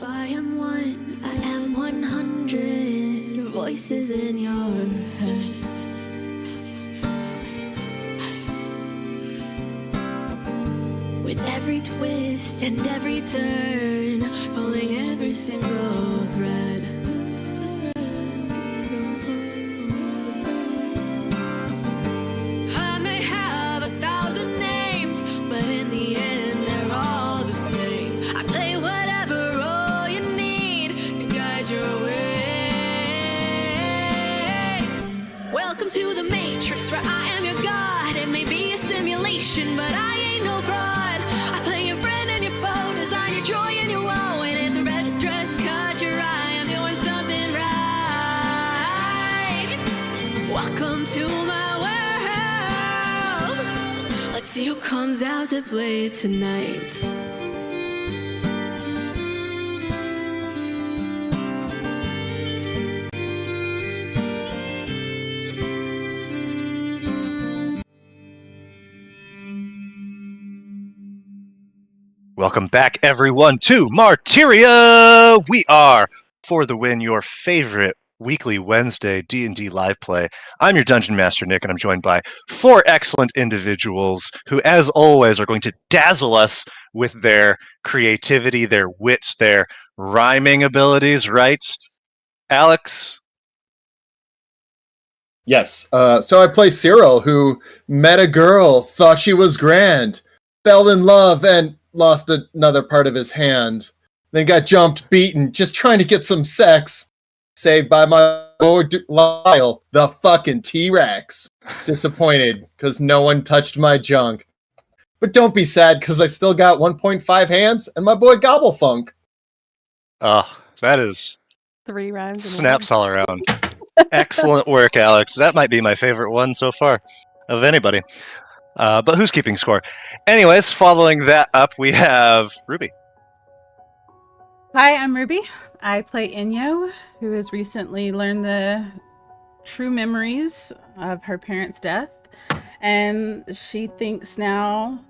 I am one, I am 100 voices in your head. With every twist and every turn, pulling every single thread. I may have 1,000 names, but in the end they're all the same. I play whatever role you need to guide your way. Welcome to the Matrix, where I am your god. It may be a simulation, but I ain't no fraud. I play your friend and your foe, design your joy and your woe. And if the red dress caught your eye, I'm doing something right. Welcome to my world. Let's see who comes out to play tonight. Welcome back, everyone, to Martyia! We are, for the win, your favorite weekly Wednesday D&D live play. I'm your Dungeon Master, Nick, and I'm joined by 4 excellent individuals who, as always, are going to dazzle us with their creativity, their wits, their rhyming abilities, right? Alex? Yes. So I play Ceral, who met a girl, thought she was grand, fell in love, and lost another part of his hand. Then got jumped, beaten, just trying to get some sex. Saved by my boy Lyle, the fucking T-Rex. Disappointed, because no one touched my junk. But don't be sad, because I still got 1.5 hands, and my boy Gobblefunk. Oh, that is 3 rhymes. snaps all around. Excellent work, Alex. That might be my favorite one so far of anybody. But who's keeping score? Anyways, following that up, we have Ruby. Hi, I'm Ruby. I play Enyo, who has recently learned the true memories of her parents' death. And she thinks now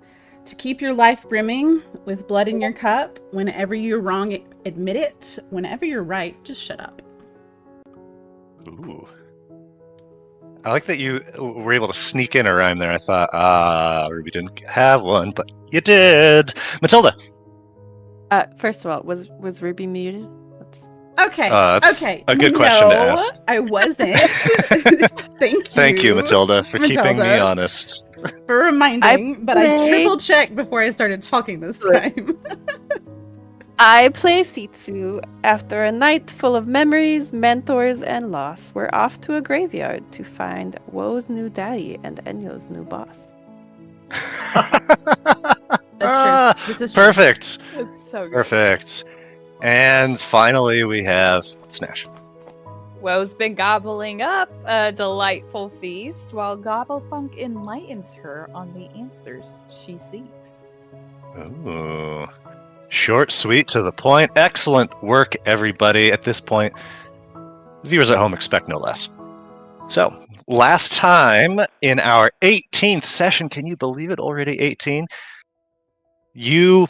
to keep your life brimming with blood in your cup. Whenever you're wrong, admit it. Whenever you're right, just shut up. Ooh. I like that you were able to sneak in a rhyme there. I thought, Ruby didn't have one, but you did. Matilda. First of all, was Ruby muted? Okay. That's okay. a good question to ask. I wasn't. Thank you. Thank you, Matilda, for keeping me honest. For reminding, but I triple checked before I started talking this time. I play Sitsu. After a night full of memories, mentors, and loss, we're off to a graveyard to find Woe's new daddy and Enyo's new boss. That's true. This is true. Perfect. It's so good. Perfect. And finally, we have Snash. Woe's been gobbling up a delightful feast while Gobblefunk enlightens her on the answers she seeks. Ooh. Short, sweet, to the point. Excellent work, everybody. At this point, the viewers at home expect no less. So, last time in our 18th session, can you believe it, already 18? You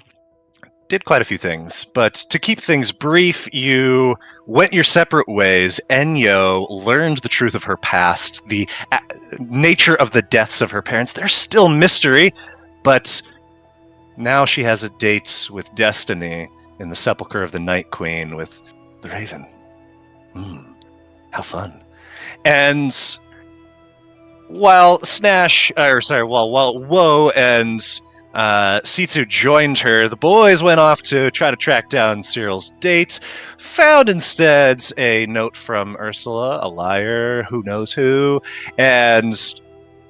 did quite a few things, but to keep things brief, you went your separate ways. Enyo learned the truth of her past, the nature of the deaths of her parents. There's still mystery, but now she has a date with Destiny in the Sepulchre of the Night Queen with the Raven. How fun. And while Woe and Sitsu joined her, the boys went off to try to track down Ceral's date, found instead a note from Ursula, a liar, who knows who, and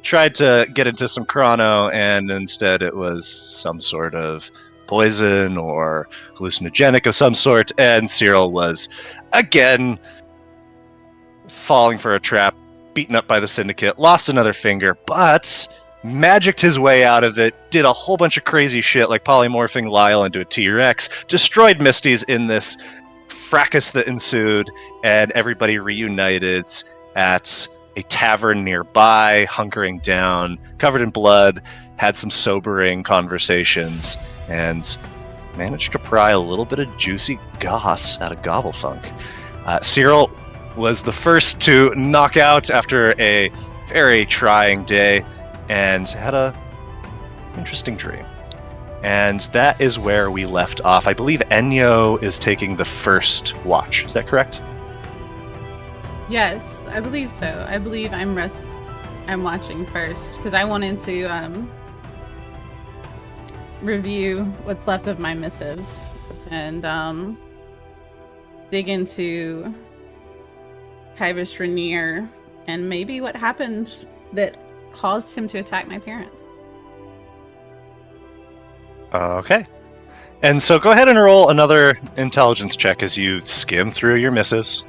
tried to get into some chrono, and instead it was some sort of poison or hallucinogenic of some sort, and Ceral was, again, falling for a trap, beaten up by the Syndicate, lost another finger, but magicked his way out of it, did a whole bunch of crazy shit like polymorphing Lyle into a T-Rex, destroyed Misty's in this fracas that ensued, and everybody reunited at a tavern nearby, hunkering down, covered in blood, had some sobering conversations, and managed to pry a little bit of juicy goss out of Gobblefunk. Ceral was the first to knock out after a very trying day and had a interesting dream. And that is where we left off. I believe Enyo is taking the first watch. Is that correct? Yes, I believe so. I believe I'm watching first because I wanted to review what's left of my missives and dig into Kyvish Rainier and maybe what happened that caused him to attack my parents. Okay. And so go ahead and roll another intelligence check as you skim through your missives,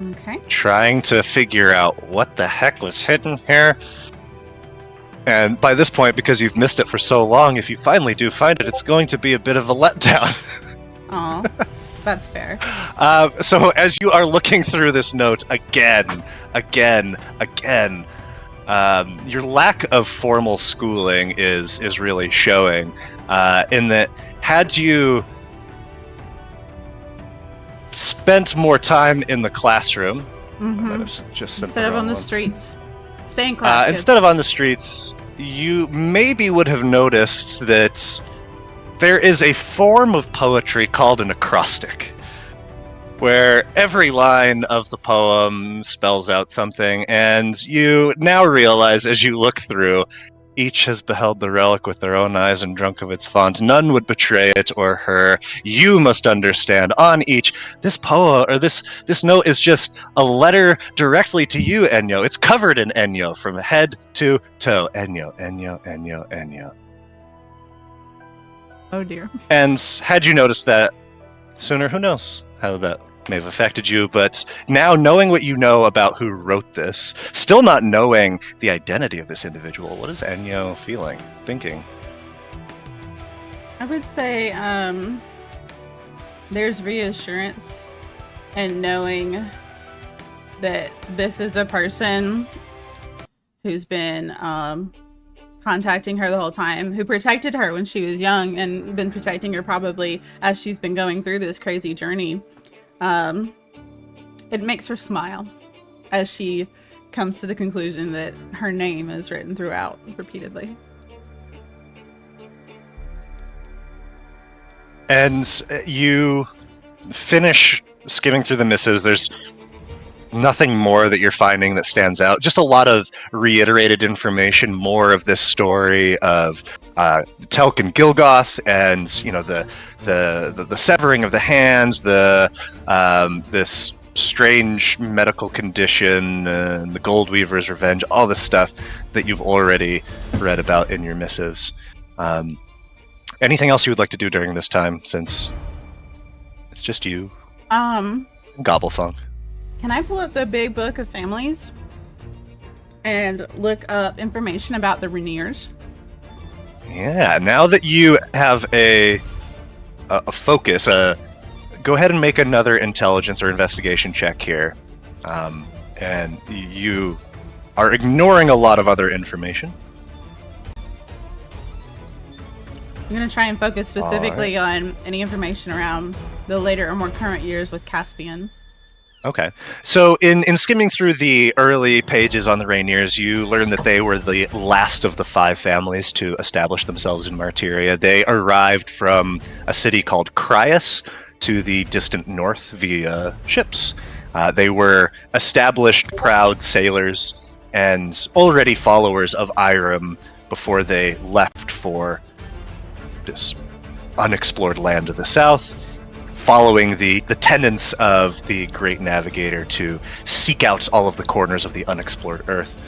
Okay. trying to figure out what the heck was hidden here. And by this point, because you've missed it for so long, if you finally do find it, it's going to be a bit of a letdown. Aw, that's fair. So as you are looking through this note again, your lack of formal schooling is really showing in that had you spent more time in the classroom, I might have just sent Instead the of wrong on the one. streets. Stay in class. kids. Instead of on the streets, you maybe would have noticed that there is a form of poetry called an acrostic, where every line of the poem spells out something, and you now realize as you look through, each has beheld the relic with their own eyes and drunk of its font. None would betray it or her. You must understand. On each, this poem or this note is just a letter directly to you, Enyo. It's covered in Enyo from head to toe. Enyo, Enyo, Enyo, Enyo. Oh dear. And had you noticed that sooner, who knows how that may have affected you, but now knowing what you know about who wrote this, still not knowing the identity of this individual, what is Enyo feeling, thinking? I would say there's reassurance and knowing that this is the person who's been contacting her the whole time, who protected her when she was young and been protecting her probably as she's been going through this crazy journey. It makes her smile as she comes to the conclusion that her name is written throughout repeatedly. And you finish skimming through the missives. There's nothing more that you're finding that stands out. Just a lot of reiterated information, more of this story of Telk and Gilgoth, and the severing of the hands, this strange medical condition, the Gold Weaver's revenge, all this stuff that you've already read about in your missives. Anything else you would like to do during this time, since it's just you, Gobblefunk? Can I pull up the big book of families and look up information about the Rainiers? Yeah, now that you have a focus, go ahead and make another intelligence or investigation check here. And you are ignoring a lot of other information. I'm going to try and focus specifically on any information around the later or more current years with Caspian. Okay. So in skimming through the early pages on the Rainiers, you learn that they were the last of the 5 families to establish themselves in Martyria. They arrived from a city called Cryas to the distant north via ships. They were established, proud sailors and already followers of Irem before they left for this unexplored land to the south, following the tenets of the Great Navigator to seek out all of the corners of the unexplored Earth.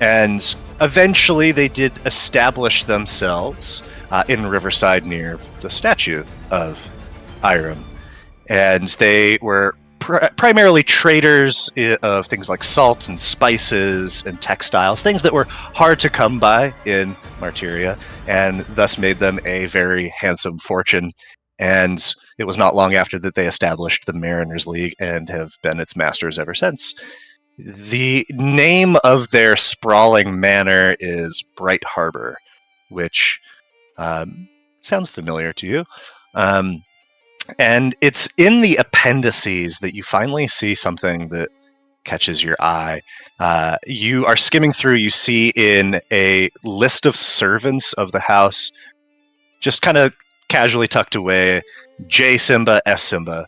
And eventually they did establish themselves in Riverside near the statue of Irem. And they were primarily traders of things like salt and spices and textiles, things that were hard to come by in Martyria, and thus made them a very handsome fortune. And it was not long after that they established the Mariners League and have been its masters ever since. The name of their sprawling manor is Bright Harbor, which sounds familiar to you. And it's in the appendices that you finally see something that catches your eye. You are skimming through, you see in a list of servants of the house, just kind of casually tucked away, J. Simba, S. Simba.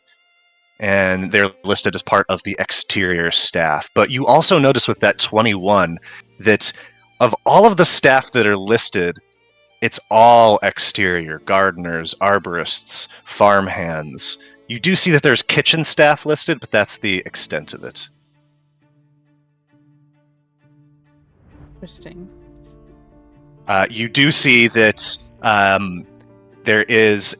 And they're listed as part of the exterior staff. But you also notice with that 21 that of all of the staff that are listed, it's all exterior: gardeners, arborists, farmhands. You do see that there's kitchen staff listed, but that's the extent of it. Interesting. You do see that there is,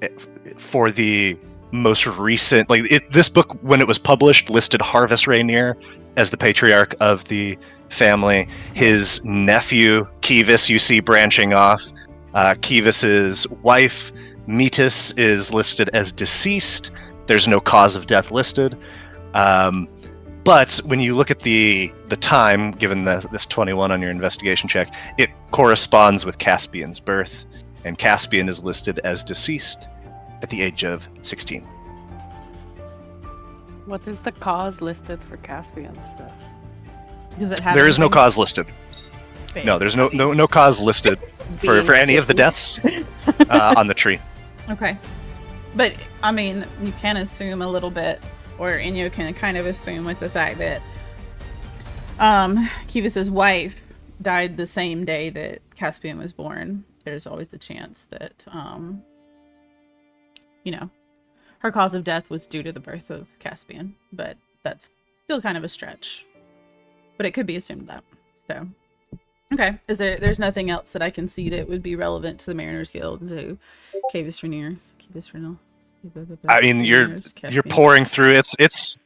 for the most recent, this book, when it was published, listed Harvest Rainier as the patriarch of the family. His nephew, Kivas, you see branching off. Kivas's wife, Metis, is listed as deceased. There's no cause of death listed. But when you look at the time, given this 21 on your investigation check, it corresponds with Caspian's birth, and Caspian is listed as deceased at the age of 16. What is the cause listed for Caspian's death? Does it have There is no anything- cause listed. No, there's no cause listed for any of the deaths on the tree. Okay. But, I mean, you can assume a little bit, or Enyo can kind of assume with the fact that Kivas' wife died the same day that Caspian was born. There's always the chance that, her cause of death was due to the birth of Caspian. But that's still kind of a stretch. But it could be assumed that. So, okay. There's nothing else that I can see that would be relevant to the Mariners Guild, to Kivas Rainier. I mean, you're pouring through. It's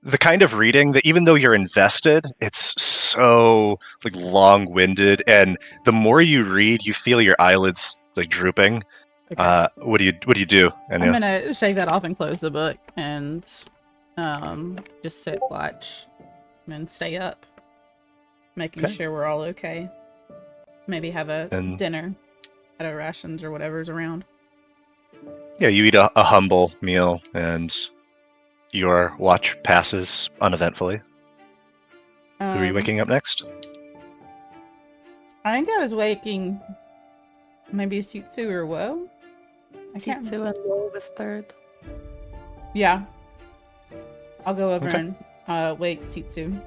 the kind of reading that, even though you're invested, it's so long-winded, and the more you read, you feel your eyelids drooping. Okay. What do you do? I'm gonna shake that off and close the book and just sit, watch, and stay up, making Okay. sure we're all okay. Maybe have a dinner out of rations or whatever's around. Yeah, you eat a humble meal, and your watch passes uneventfully. Who are you waking up next? I think I was waking maybe Sitsu or Woe. I can't Sitsu and Woe was third. Yeah. I'll go over Okay. and wake Sitsu.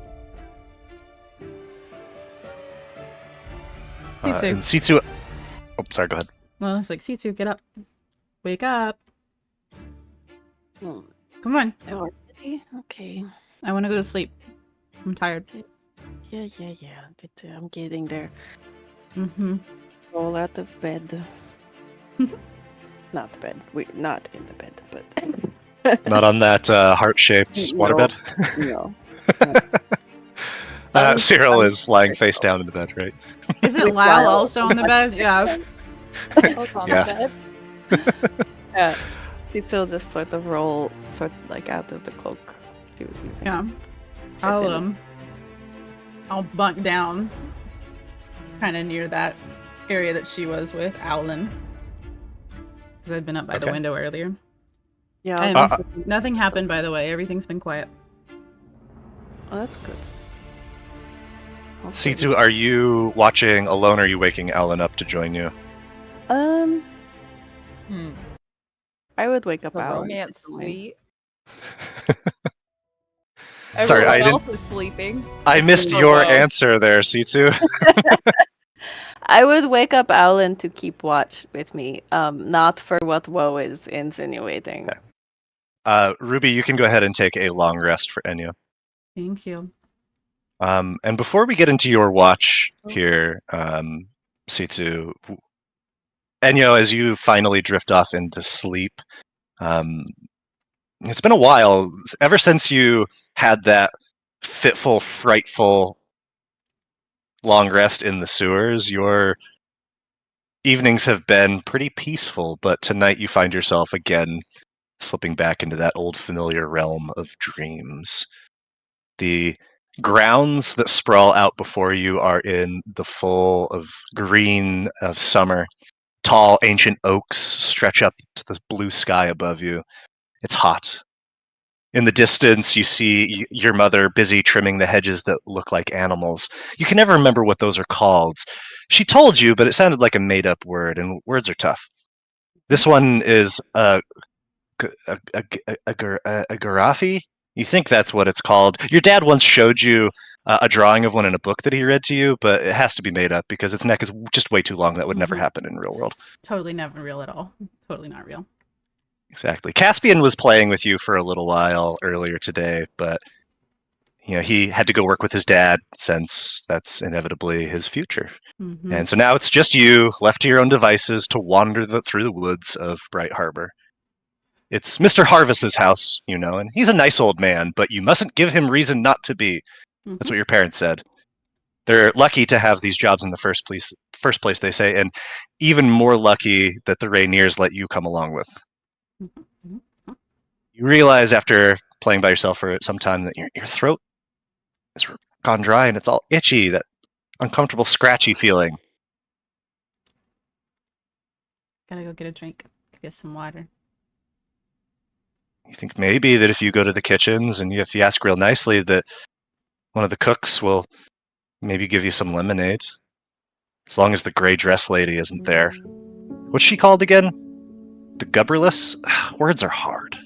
Sitsu. And Sitsu. Oh, sorry. Go ahead. Well, it's like, Sitsu, get up. Wake up. Hmm. Come on. Already? Okay. I want to go to sleep. I'm tired. Yeah. I'm getting there. Mm-hmm. Roll out of bed. Not bed. We're not in the bed, but Not on that heart-shaped waterbed. no. Ceral is lying face down in the bed, right? Is it Lyle also on the bed? Yeah. Yeah. Yeah. Sitsu just sort of roll, out of the cloak she was using. Yeah. Sit in. I'll bunk down kind of near that area that she was with Owlin. Because I'd been up by the Okay. window earlier. Yeah. And nothing happened, by the way. Everything's been quiet. Oh, that's good. Sitsu, are you watching alone, or are you waking Alan up to join you? I would wake up So out. romance sweet. Sorry, I Everyone else is sleeping. I missed for your Woe. answer there, Sitsu. I would wake up Alan to keep watch with me, not for what Woe is insinuating. Okay. Ruby, you can go ahead and take a long rest for Enyo. Thank you. And before we get into your watch here, Sitsu, Enyo, as you finally drift off into sleep, it's been a while. Ever since you had that fitful, frightful long rest in the sewers, your evenings have been pretty peaceful, but tonight you find yourself again slipping back into that old familiar realm of dreams. The grounds that sprawl out before you are in the full of green of summer, Tall, ancient oaks stretch up to the blue sky above you. It's hot. In the distance, you see your mother busy trimming the hedges that look like animals. You can never remember what those are called. She told you, but it sounded like a made-up word, and words are tough. This one is a garafi. You think that's what it's called. Your dad once showed you a drawing of one in a book that he read to you, but it has to be made up because its neck is just way too long. That would never happen in real world. Totally never real at all. Totally not real. Exactly. Caspian was playing with you for a little while earlier today, but he had to go work with his dad since that's inevitably his future. Mm-hmm. And so now it's just you, left to your own devices, to wander through the woods of Bright Harbor. It's Mr. Harvest's house, and he's a nice old man, but you mustn't give him reason not to be. Mm-hmm. That's what your parents said. They're lucky to have these jobs in the first place, they say, and even more lucky that the Rainiers let you come along with. Mm-hmm. You realize after playing by yourself for some time that your throat has gone dry and it's all itchy, that uncomfortable, scratchy feeling. Gotta go get a drink, get some water. You think maybe that if you go to the kitchens and if you ask real nicely that one of the cooks will maybe give you some lemonade. As long as the gray dress lady isn't there. What's she called again? The Gubberless? Words are hard.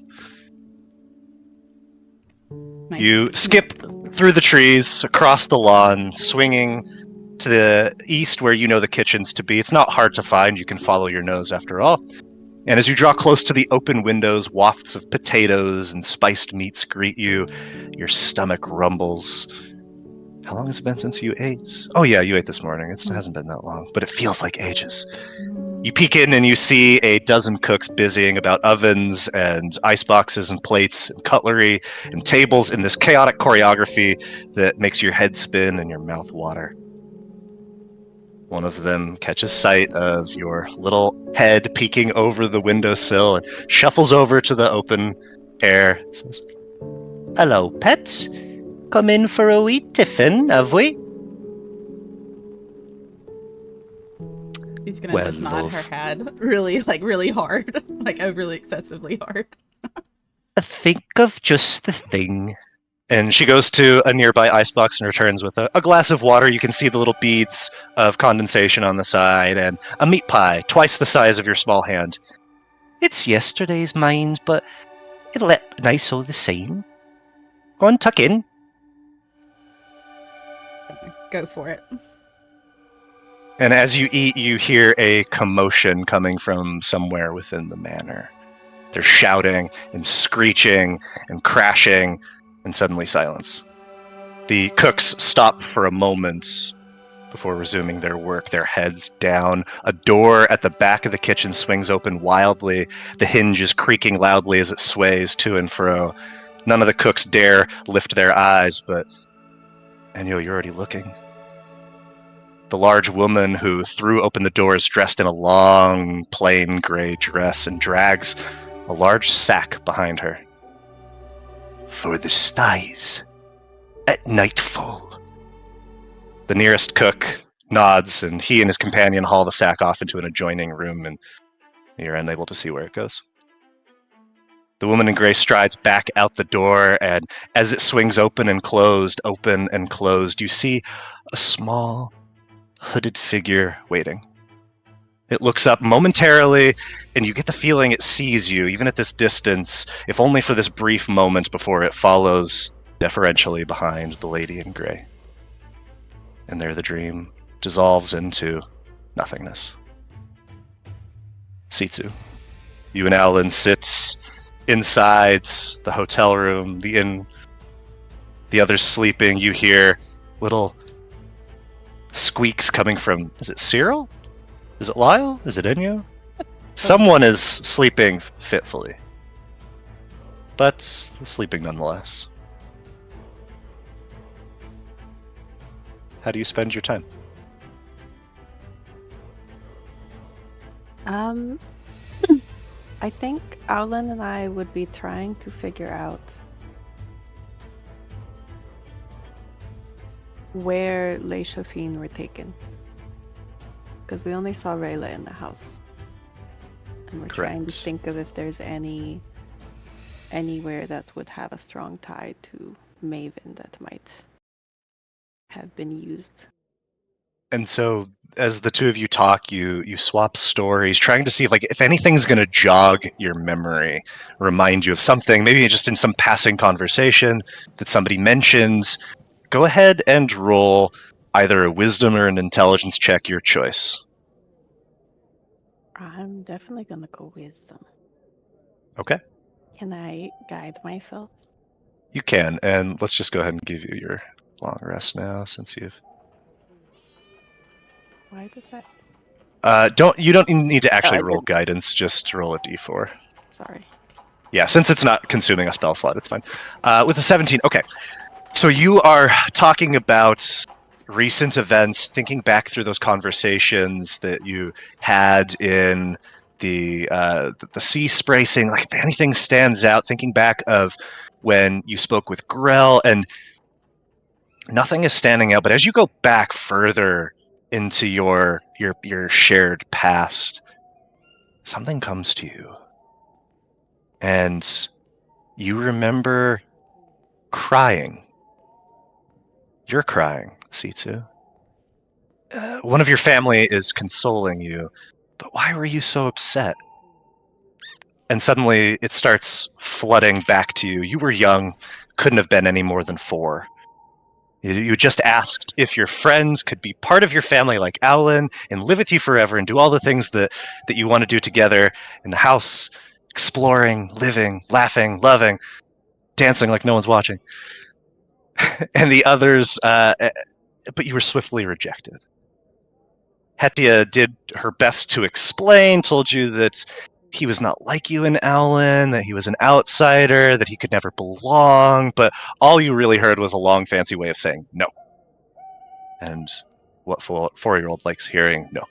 Nice. You skip through the trees, across the lawn, swinging to the east where you know the kitchen's to be. It's not hard to find. You can follow your nose after all. And as you draw close to the open windows, wafts of potatoes and spiced meats greet you. Your stomach rumbles. How long has it been since you ate? Oh yeah, you ate this morning. It hasn't been that long, but it feels like ages. You peek in and you see a dozen cooks busying about ovens and ice boxes and plates and cutlery and tables in this chaotic choreography that makes your head spin and your mouth water. One of them catches sight of your little head peeking over the windowsill and shuffles over to the open air. Says, "Hello, pets. Come in for a wee tiffin, have we?" She's gonna just nod her head really hard, like overly excessively hard. Think of just the thing. And she goes to a nearby icebox and returns with a glass of water. You can see the little beads of condensation on the side, and a meat pie, twice the size of your small hand. It's yesterday's mind, but it'll look nice all the same. Go on, tuck in. Go for it. And as you eat, you hear a commotion coming from somewhere within the manor. They're shouting and screeching and crashing, and suddenly silence. The cooks stop for a moment before resuming their work, their heads down. A door at the back of the kitchen swings open wildly. The hinge is creaking loudly as it sways to and fro. None of the cooks dare lift their eyes, but Enyo, you're already looking. The large woman who threw open the door is dressed in a long, plain gray dress and drags a large sack behind her. For the styes at nightfall. The nearest cook nods, and he and his companion haul the sack off into an adjoining room, and you're unable to see where it goes. The woman in gray strides back out the door, and as it swings open and closed, you see a small, hooded figure waiting. It looks up momentarily, and you get the feeling it sees you, even at this distance, if only for this brief moment before it follows deferentially behind the lady in gray. And there the dream dissolves into nothingness. Sitsu, you and Alan sit inside the hotel room, the inn, the others sleeping. You hear little squeaks coming from, is it Ceral? Is it Lyle? Is it Enyo? Someone is sleeping fitfully. But sleeping nonetheless. How do you spend your time? I think Owlin and I would be trying to figure out where Les Chauffines were taken. Because we only saw Rayla in the house. And we're trying to Correct. think of if there's anywhere that would have a strong tie to Maven that might have been used. And so, as the two of you talk, you swap stories, trying to see if anything's going to jog your memory, remind you of something, maybe just in some passing conversation that somebody mentions. Go ahead and roll either a wisdom or an intelligence check, your choice. I'm definitely gonna go wisdom. Okay. Can I guide myself? You can, and let's just go ahead and give you your long rest now, since you've. Why does that? You don't need to actually I roll didn't. guidance. Just roll a d4. Sorry. Yeah, since it's not consuming a spell slot, it's fine. With a 17, okay. So you are talking about recent events, thinking back through those conversations that you had in the sea spray, saying if anything stands out, thinking back of when you spoke with Grell, and nothing is standing out. But as you go back further into your shared past, something comes to you. And you remember crying. You're crying, Sitsu. One of your family is consoling you, but why were you so upset? And suddenly it starts flooding back to you. You were young, couldn't have been any more than 4. You just asked if your friends could be part of your family like Owlin and live with you forever and do all the things that you want to do together in the house, exploring, living, laughing, loving, dancing like no one's watching. And the others, but you were swiftly rejected. Martyia did her best to explain, told you that he was not like you and Owlin, that he was an outsider, that he could never belong, but all you really heard was a long, fancy way of saying no. And what 4-year-old likes hearing no.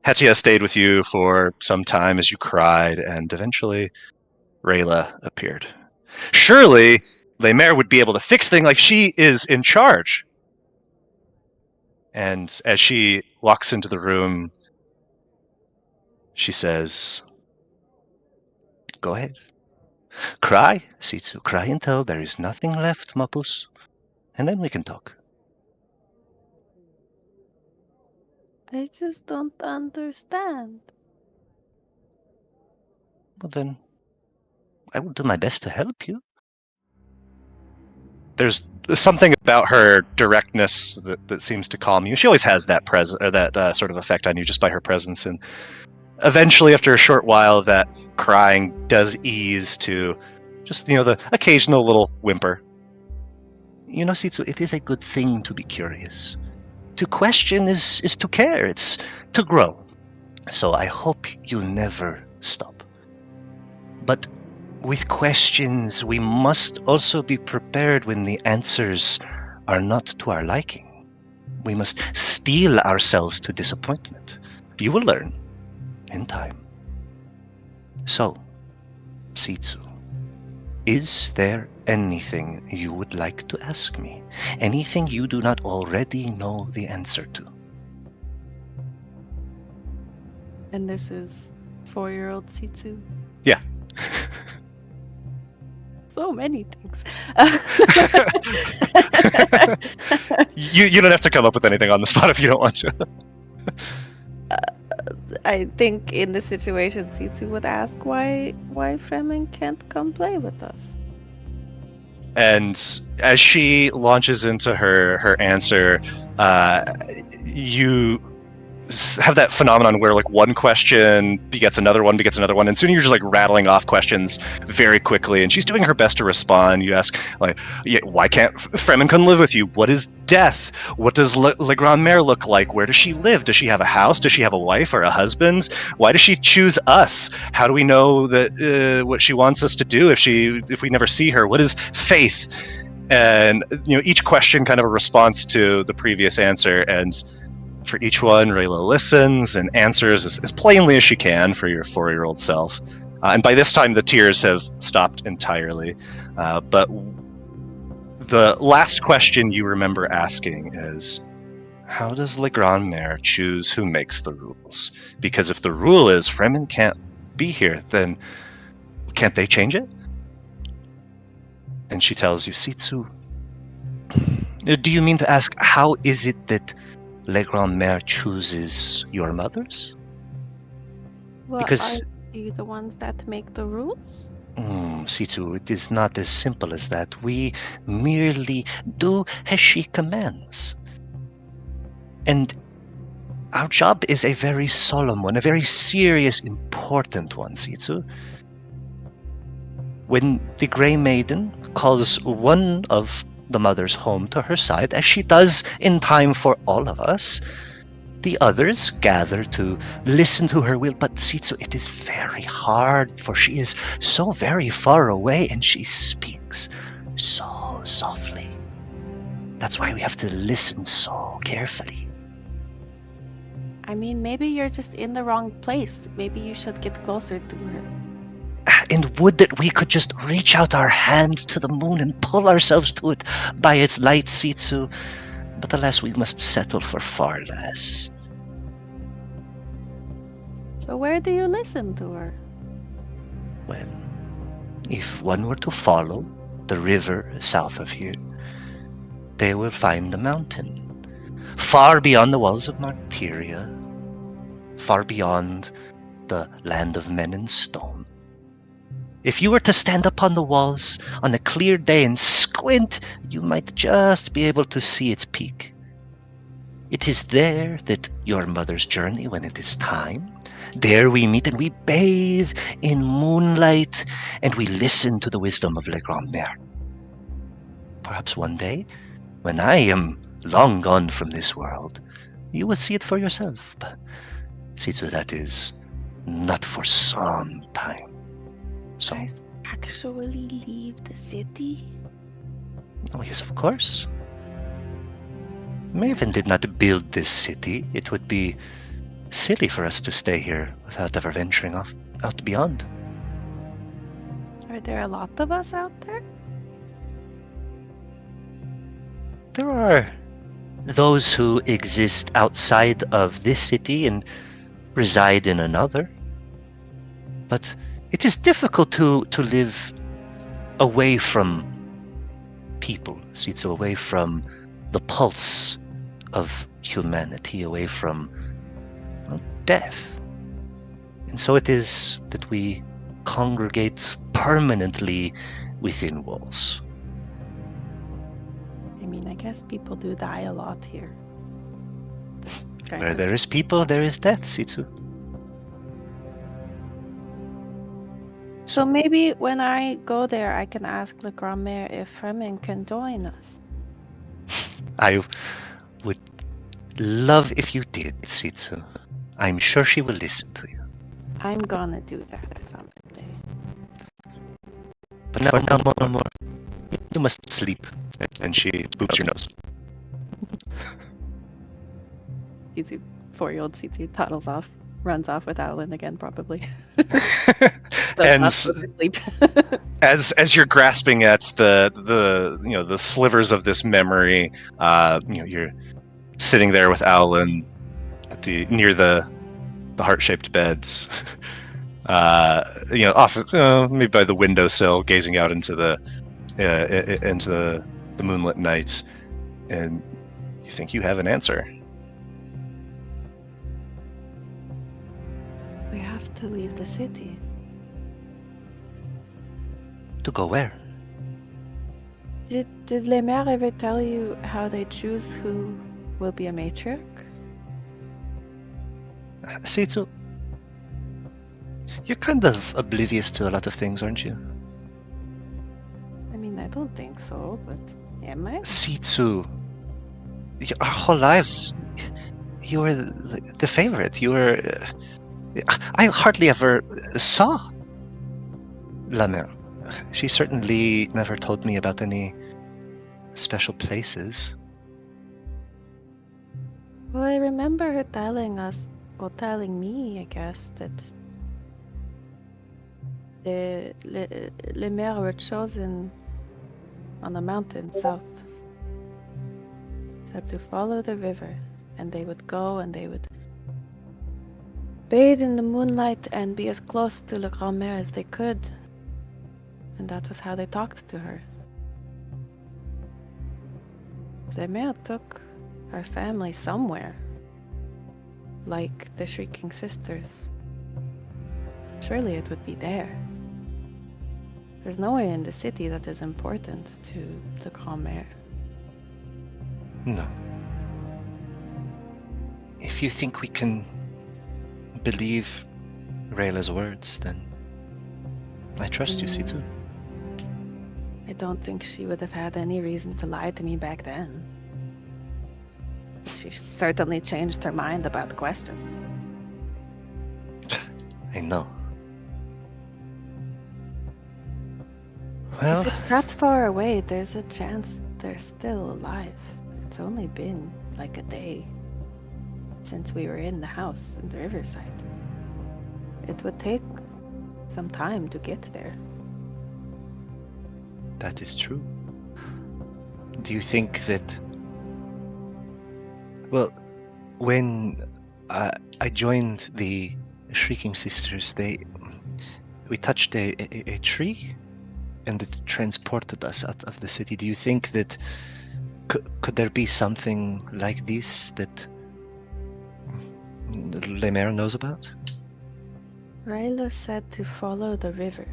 Martyia stayed with you for some time as you cried, and eventually Rayla appeared. Surely Lemaire would be able to fix things, she is in charge. And as she walks into the room, she says, "Go ahead. Cry, Sitsu. Cry until there is nothing left, Mapus. And then we can talk." I just don't understand. Well, then, I will do my best to help you. There's something about her directness that seems to calm you. She always has that that sort of effect on you just by her presence. And eventually, after a short while, that crying does ease to just, the occasional little whimper. Sitsu, it is a good thing to be curious. To question is to care. It's to grow. So I hope you never stop. But with questions, we must also be prepared when the answers are not to our liking. We must steel ourselves to disappointment. You will learn in time. So, Sitsu, is there anything you would like to ask me? Anything you do not already know the answer to? And this is 4-year-old Sitsu. Yeah. So many things. You don't have to come up with anything on the spot if you don't want to. I think in this situation, Sitsu would ask why Fremen can't come play with us. And as she launches into her answer, you have that phenomenon where one question begets another one, and soon you're just rattling off questions very quickly, and she's doing her best to respond. You ask why can't Fremen come live with you? What is death? What does Le Grand Mare look like? Where does she live? Does she have a house? Does she have a wife or a husband? Why does she choose us? How do we know that what she wants us to do if we never see her? What is faith? And each question kind of a response to the previous answer, and for each one, Rayla listens and answers as plainly as she can for your 4-year-old self. And by this time, the tears have stopped entirely. But the last question you remember asking is, How does Le Grand Maire choose who makes the rules? Because if the rule is Fremen can't be here, then can't they change it? And she tells you, Sitsu, do you mean to ask how is it that Le Grand Maire chooses your mothers? Well, Because are you the ones that make the rules? Sitsu, it is not as simple as that. We merely do as she commands. And our job is a very solemn one, a very serious, important one, Sitsu. When the Grey Maiden calls one of the mothers home to her side, as she does in time for all of us, the others gather to listen to her will. But Sitsu, it is very hard, for she is so very far away and she speaks so softly. That's why we have to listen so carefully. I mean, maybe you're just in the wrong place. Maybe you should get closer to her. And would that we could just reach out our hand to the moon and pull ourselves to it by its light, Sitsu. But alas, we must settle for far less. So where do you listen to her? Well, if one were to follow the river south of here, they will find the mountain. Far beyond the walls of Martyria, far beyond the land of men and stone. If you were to stand up on the walls on a clear day and squint, you might just be able to see its peak. It is there that your mother's journey when it is time. There we meet and we bathe in moonlight and we listen to the wisdom of Le Grand Maire. Perhaps one day, when I am long gone from this world, you will see it for yourself. But Sitsu, that is not for some time. So, Guys actually leave the city? oh yes, of course. Maven did not build this city. It would be silly for us to stay here without ever venturing out beyond. Are there a lot of us out there? There are those who exist outside of this city and reside in another. But it is difficult to live away from people, Sitsu, away from the pulse of humanity, away from death. And so it is that we congregate permanently within walls. I mean, I guess people do die a lot here. That's kind Where of- there is people, there is death, Sitsu. So maybe when I go there, I can ask Le Grand Maire if Fremen can join us. I would love if you did, Sitsu. I'm sure she will listen to you. I'm gonna do that someday. But now, more. You must sleep. And she boops your nose. Easy 4-year-old Cici toddles off, runs off with Adeline again, probably. And sleep. as you're grasping at the slivers of this memory, you're sitting there with Adeline at near the heart-shaped beds. Off maybe by the windowsill, gazing out into the moonlit nights, and you think you have an answer. We have to leave the city. To go where? Did Le Maire ever tell you how they choose who will be a matriarch? Sitsu, you're kind of oblivious to a lot of things, aren't you? I mean, I don't think so, but am I? Sitsu, our whole lives, you were the favorite. You were. I hardly ever saw La Mère. She certainly never told me about any special places. Well, I remember her telling us, or telling me, I guess, that Le Maire were chosen on a mountain south. So to follow the river And they would go and they would bathe in the moonlight and be as close to Le Grand-Mère as they could. And that was how they talked to her. Le Maire took her family somewhere. Like the Shrieking Sisters. Surely it would be there. There's nowhere in the city that is important to the Grand-Mère. No. If you think we can believe Rayla's words, then I trust you, Situ. I don't think she would have had any reason to lie to me back then. She certainly changed her mind about questions. I know. Well, If it's that far away, there's a chance they're still alive. It's only been like a day since we were in the house in the riverside. It would take some time to get there. that is true. Do you think that... Well, when I joined the Shrieking Sisters, we touched a tree, and it transported us out of the city. Do you think that could there be something like this that Le Maire knows about? Ryla said to follow the river.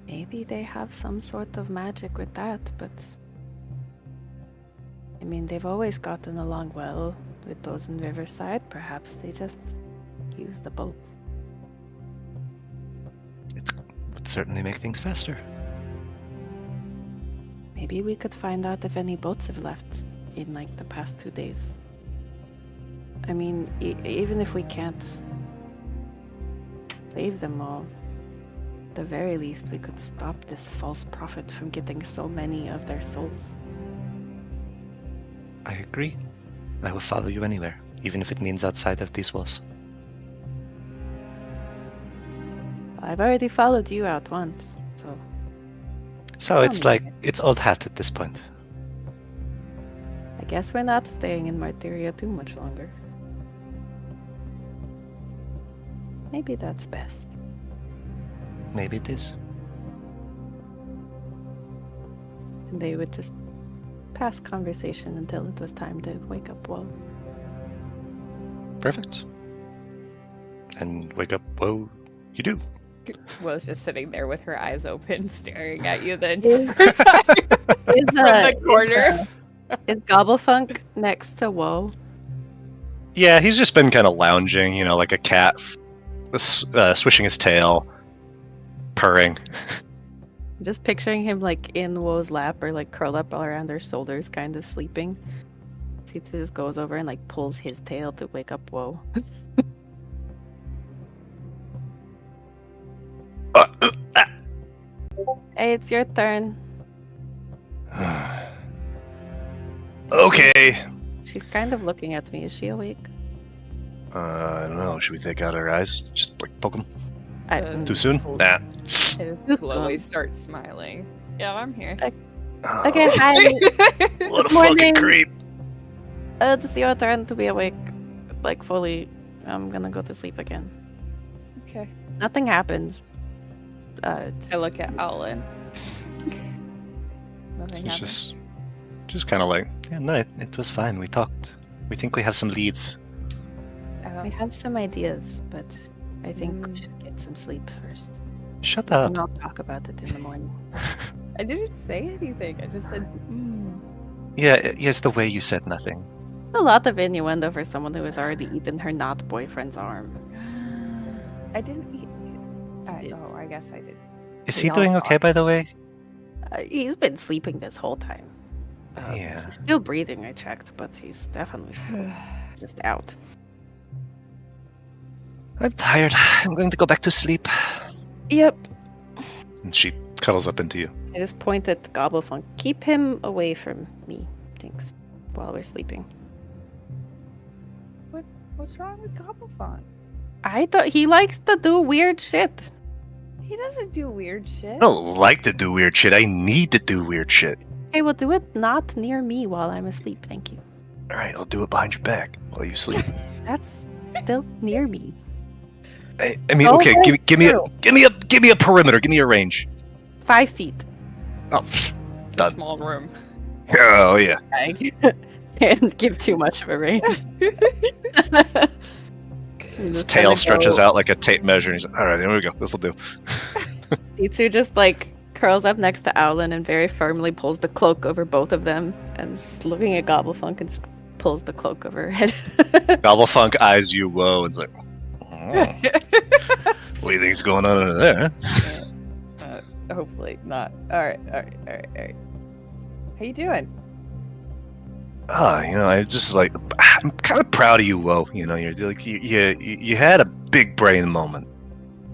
Maybe they have some sort of magic with that, but... I mean, they've always gotten along well with those in Riverside. Perhaps they just use the boat. It would certainly make things faster. Maybe we could find out if any boats have left in, like, the past 2 days. I mean, even if we can't save them all, at the very least we could stop this false prophet from getting so many of their souls. I agree. I will follow you anywhere, even if it means outside of these walls. I've already followed you out once, so... So it's like, it's old hat at this point. I guess we're not staying in Martyria too much longer. Maybe that's best. Maybe it is. And they would just pass conversation until it was time to wake up Woe. Perfect. And wake up, whoa, you do. Was just sitting there with her eyes open, staring at you the entire time from the corner. Is Gobblefunk next to Woe? Yeah, he's just been kind of lounging, you know, like a cat, swishing his tail, purring. I'm just picturing him like in Woe's lap or like curled up all around her shoulders, kind of sleeping. Sitsu just goes over and like pulls his tail to wake up Woe. Hey, it's your turn. Okay. She's kind of looking at me. Is she awake? I don't know. Should we take out our eyes? Just like poke them? Uh, Too soon? Cool. Nah. I just Just slowly one. start smiling. Yeah, I'm here. Okay, hi. What a Morning. fucking creep. It's your turn to be awake, like fully. I'm gonna go to sleep again. Okay. Nothing happened. I look at Alan. Nothing It's happened. just kind of like, yeah, no, it was fine. We talked. We think we have some leads. We have some ideas, but I think we Mm. should get some sleep first. Shut And up. I'll talk about it in the morning. I didn't say anything. I just said, Yeah, it's the way you said nothing. A lot of innuendo for someone who has already eaten her not boyfriend's arm. I didn't eat. did. Oh, I guess I did. Is We he all doing thought- okay, by the way? He's been sleeping this whole time. Yeah. He's still breathing, I checked, but he's definitely still just out. I'm tired. I'm going to go back to sleep. Yep. And she cuddles up into you. I just point at Gobblefunk. Keep him away from me, thanks, while we're sleeping. What's wrong with Gobblefont? I thought he likes to do weird shit. He doesn't do weird shit. I don't like to do weird shit. I need to do weird shit. Okay, well, do it not near me while I'm asleep, thank you. All right, I'll do it behind your back while you sleep. That's still near me. I mean, Go okay, right give me through. a perimeter. Give me a range. 5 feet. Oh, It's Done. a small room. oh yeah. I can't give too much of a range. His tail stretches out like a tape measure. And he's like, all right, there we go. This will do. Itsu just like curls up next to Owlin and very firmly pulls the cloak over both of them and is looking at Gobblefunk and just pulls the cloak over her head. Gobblefunk eyes you, whoa, and is like, what do you think's going on over there? Hopefully not. All right. How you doing? I just like, I'm kind of proud of you, whoa. You're like, you had a big brain moment.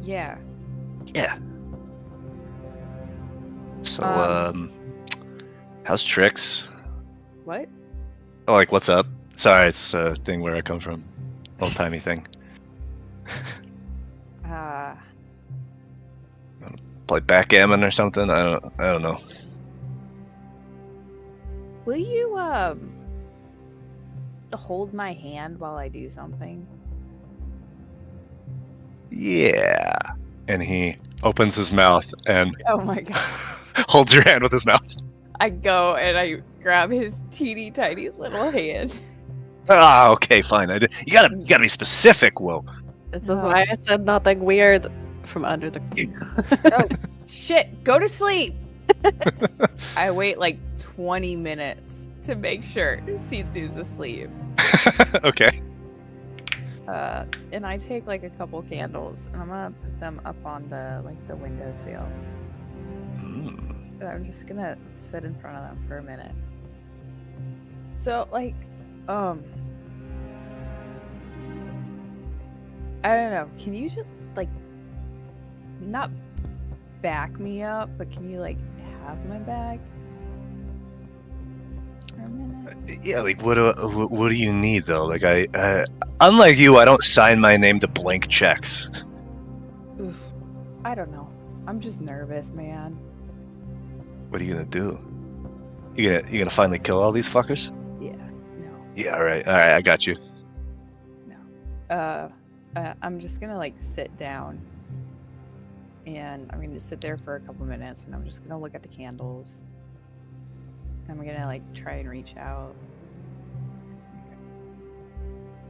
Yeah. Yeah. So, how's Trix? What? Oh, like, what's up? Sorry, it's a thing where I come from. Old timey thing. Play backgammon or something? I don't know. Will you hold my hand while I do something? Yeah. And he opens his mouth and Oh my god. holds your hand with his mouth. I go and I grab his teeny tiny little hand. Ah, okay, fine. You gotta be specific, whoa. This is why I said nothing weird from under the Oh, shit, go to sleep. I wait like 20 minutes to make sure Sitsu's asleep. Okay. And I take like a couple candles and I'm gonna put them up on the windowsill. And I'm just gonna sit in front of them for a minute. So like, I don't know. Can you just like not back me up, but can you like have my back for a minute? Yeah, like what do you need though? Like unlike you, I don't sign my name to blank checks. Oof. I don't know. I'm just nervous, man. What are you gonna do? You gonna finally kill all these fuckers? Yeah. No. Yeah, all right, I got you. No. I'm just gonna like sit down and I'm gonna sit there for a couple minutes and I'm just gonna look at the candles. I'm gonna like try and reach out.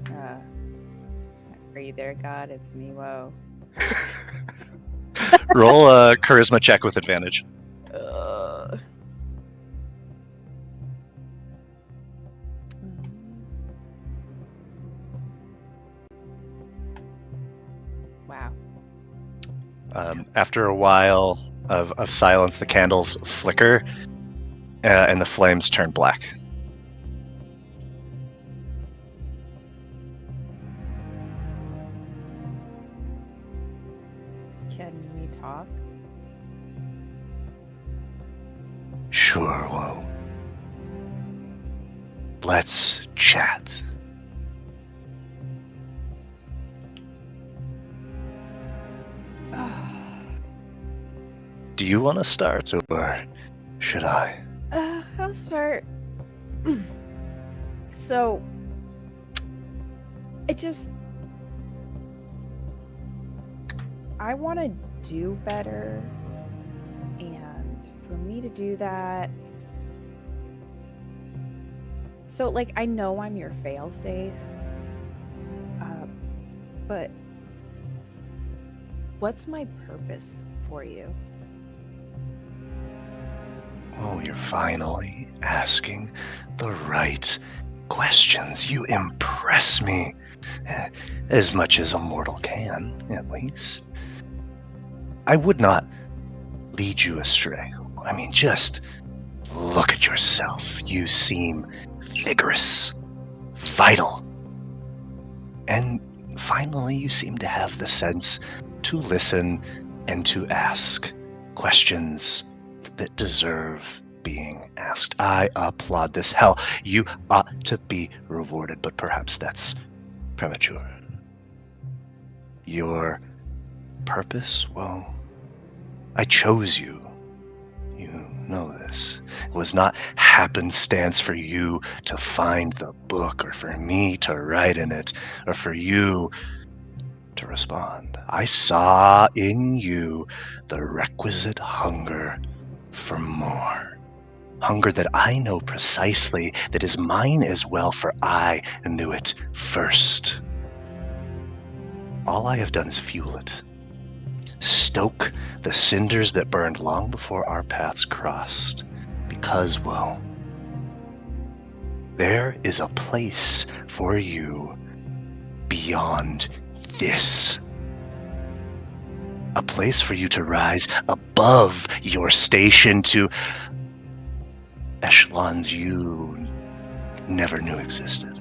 Are you there, God? It's me, whoa. Roll a charisma check with advantage. Wow. After a while of silence, the candles flicker and the flames turn black. Can we talk? Sure, well, let's chat. Do you want to start, or should I? I'll start. So, I want to do better, and for me to do that, so like I know I'm your failsafe, but what's my purpose for you? Oh, you're finally asking the right questions. You impress me. As much as a mortal can, at least. I would not lead you astray. I mean, just look at yourself. You seem vigorous, vital. And finally, you seem to have the sense to listen and to ask questions that deserve being asked. I applaud this. Hell, you ought to be rewarded, but perhaps that's premature. Your purpose? Well, I chose you. You know this. It was not happenstance for you to find the book, or for me to write in it, or for you to respond. I saw in you the requisite hunger for more. Hunger that I know precisely that is mine as well, for I knew it first. All I have done is fuel it. Stoke the cinders that burned long before our paths crossed. Because, well, there is a place for you beyond this. A place for you to rise above your station to echelons you never knew existed.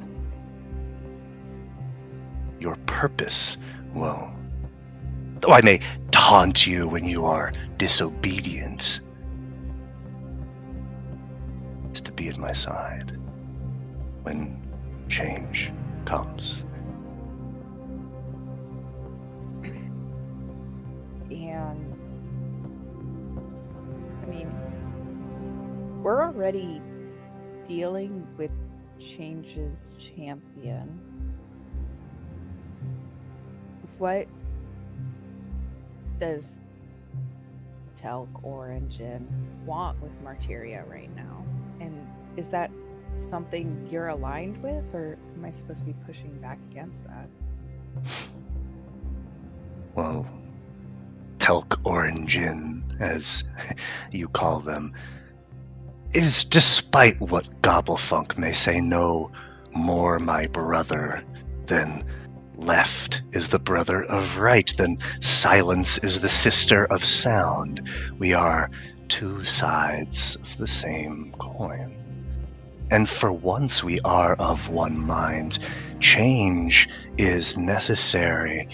Your purpose, well, though I may taunt you when you are disobedient, is to be at my side when change comes. And I mean, we're already dealing with change's champion. What does Telk Origin want with Martyria right now? And is that something you're aligned with, or am I supposed to be pushing back against that? Well, Telk Origin, as you call them, is, despite what Gobblefunk may say, no more my brother than left is the brother of right, then silence is the sister of sound. We are two sides of the same coin. And for once we are of one mind. Change is necessary,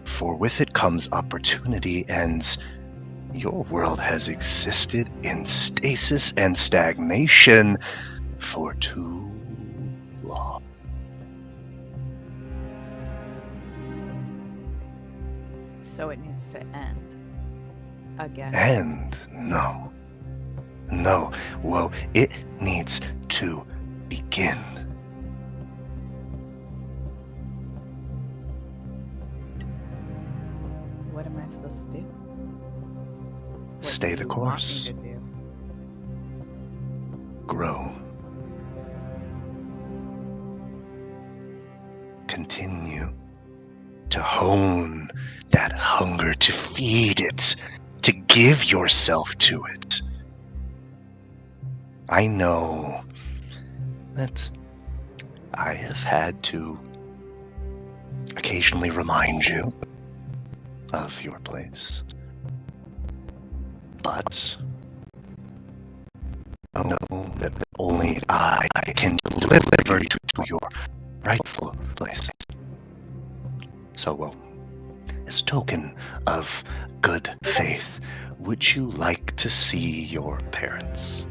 for with it comes opportunity, and your world has existed in stasis and stagnation for too long. So it needs to end again. And no. No. Whoa, it needs to begin. What am I supposed to do? What Stay do the you want me course. to do? Grow. Continue to hone that hunger, to feed it, to give yourself to it. I know that I have had to occasionally remind you of your place. But I know that only I can deliver you to your rightful place. So, well, as a token of good faith, would you like to see your parents?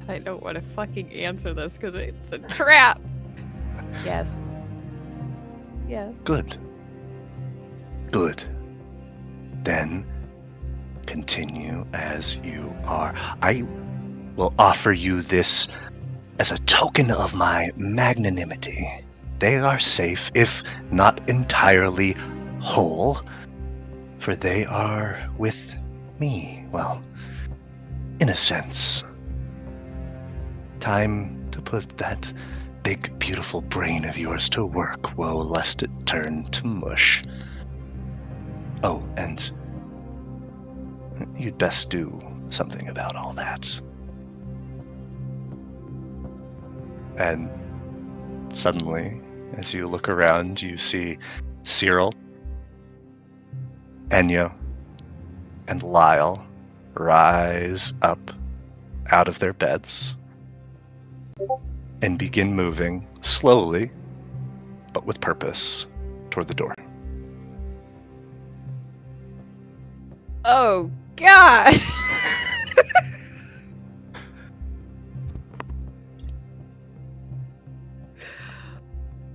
I don't want to fucking answer this because it's a trap. Yes. Yes. Good. Good. Then continue as you are. I will offer you this as a token of my magnanimity. They are safe, if not entirely whole, for they are with me. Well, in a sense. Time to put that big, beautiful brain of yours to work, woe lest it turn to mush. Oh, and you'd best do something about all that. And suddenly, as you look around, you see Ceral, Enyo, and Lyle rise up out of their beds and begin moving slowly, but with purpose, toward the door. Oh, God.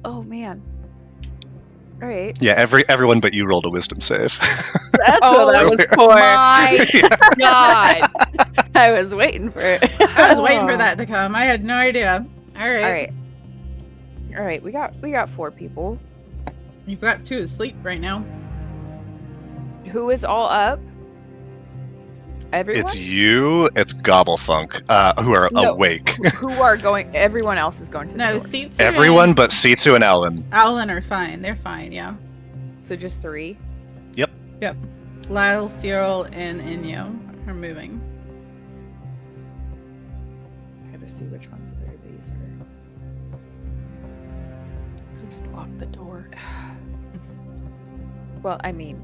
Oh man. All right. Yeah, everyone but you rolled a wisdom save. That's what I was for. My God. I was waiting for it. I was waiting for that to come. I had no idea. All right. All right. All right. We got 4 people. You've got 2 asleep right now. Who is all up? Everyone. It's you, it's Gobblefunk, who are No. awake. Who are going? Everyone else is going to the No, door. Seatsu Everyone and but Sitsu and Alan. Alan are fine. They're fine, yeah. So just 3. Yep. Lyle, Ceral, and Enyo are moving. I have to see which ones of these are. Just lock the door. Well, I mean,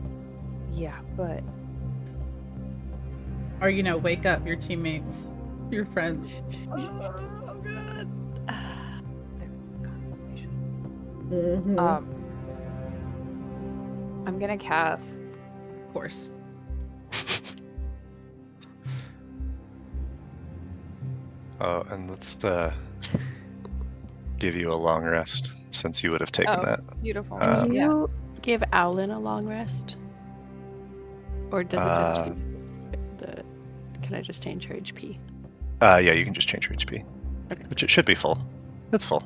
yeah, but Or, wake up your teammates, your friends. oh god. Mm-hmm. I'm gonna cast. Of course. Oh, and let's give you a long rest since you would have taken Oh. that. Beautiful. Can Yeah. you give Alan a long rest? Or does it just change the... Can I just change her HP? Yeah, you can just change your HP, Okay. which it should be full. It's full.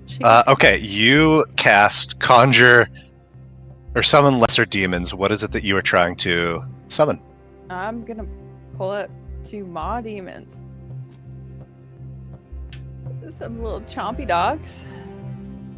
She can- Okay, you cast Conjure or Summon Lesser Demons. What is it that you are trying to summon? I'm gonna pull up 2 maw demons. Some little chompy dogs.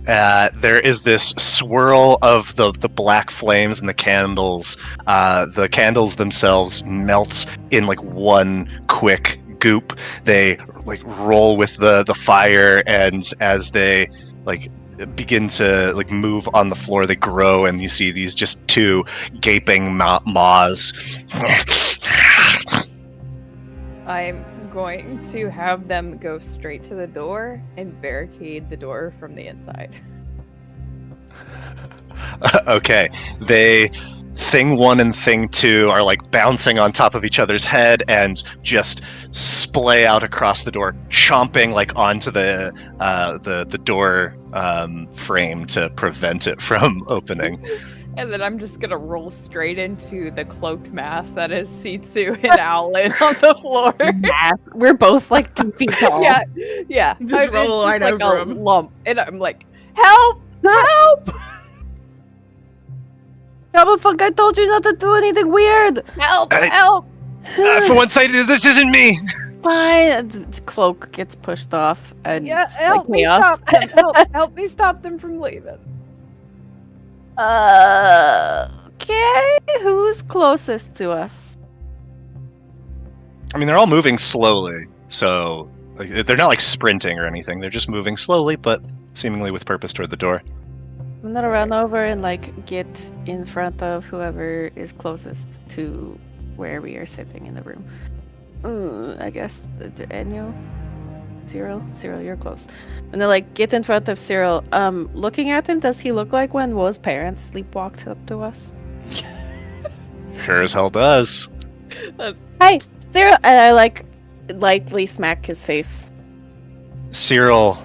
There is this swirl of the black flames and the candles. The candles themselves melt in like one quick goop. They like roll with the fire, and as they like begin to like move on the floor, they grow, and you see these just 2 gaping maws. I'm going to have them go straight to the door and barricade the door from the inside. Okay, Thing 1 and Thing 2 are like bouncing on top of each other's head and just splay out across the door, chomping like onto the door frame to prevent it from opening. And then I'm just gonna roll straight into the cloaked mass that is Sitsu and Owlin on the floor. We're both like 2 feet tall. yeah. Just roll right like over a 'em. lump, and I'm like, help! Help! Gobblefunk, I told you not to do anything weird. Help! I- Help! For once, this isn't me. Fine. The cloak gets pushed off, and Yeah, it's help like me chaos. stop them! Help me stop them from leaving. Okay. Who's closest to us? I mean, they're all moving slowly, so like, they're not like sprinting or anything. They're just moving slowly, but seemingly with purpose toward the door. I'm gonna run over and like get in front of whoever is closest to where we are sitting in the room. I guess the Enyo, Ceral, you're close. I'm gonna like get in front of Ceral. Looking at him, does he look like when Wo's parents sleepwalked up to us? Sure as hell does. Hey, Ceral, and I like lightly smack his face. Ceral,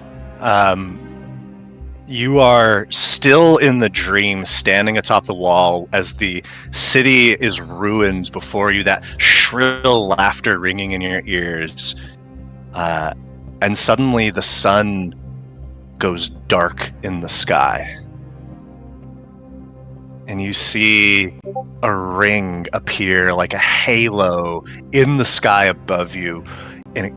you are still in the dream, standing atop the wall as the city is ruined before you, that shrill laughter ringing in your ears. And suddenly the sun goes dark in the sky. And you see a ring appear like a halo in the sky above you, and it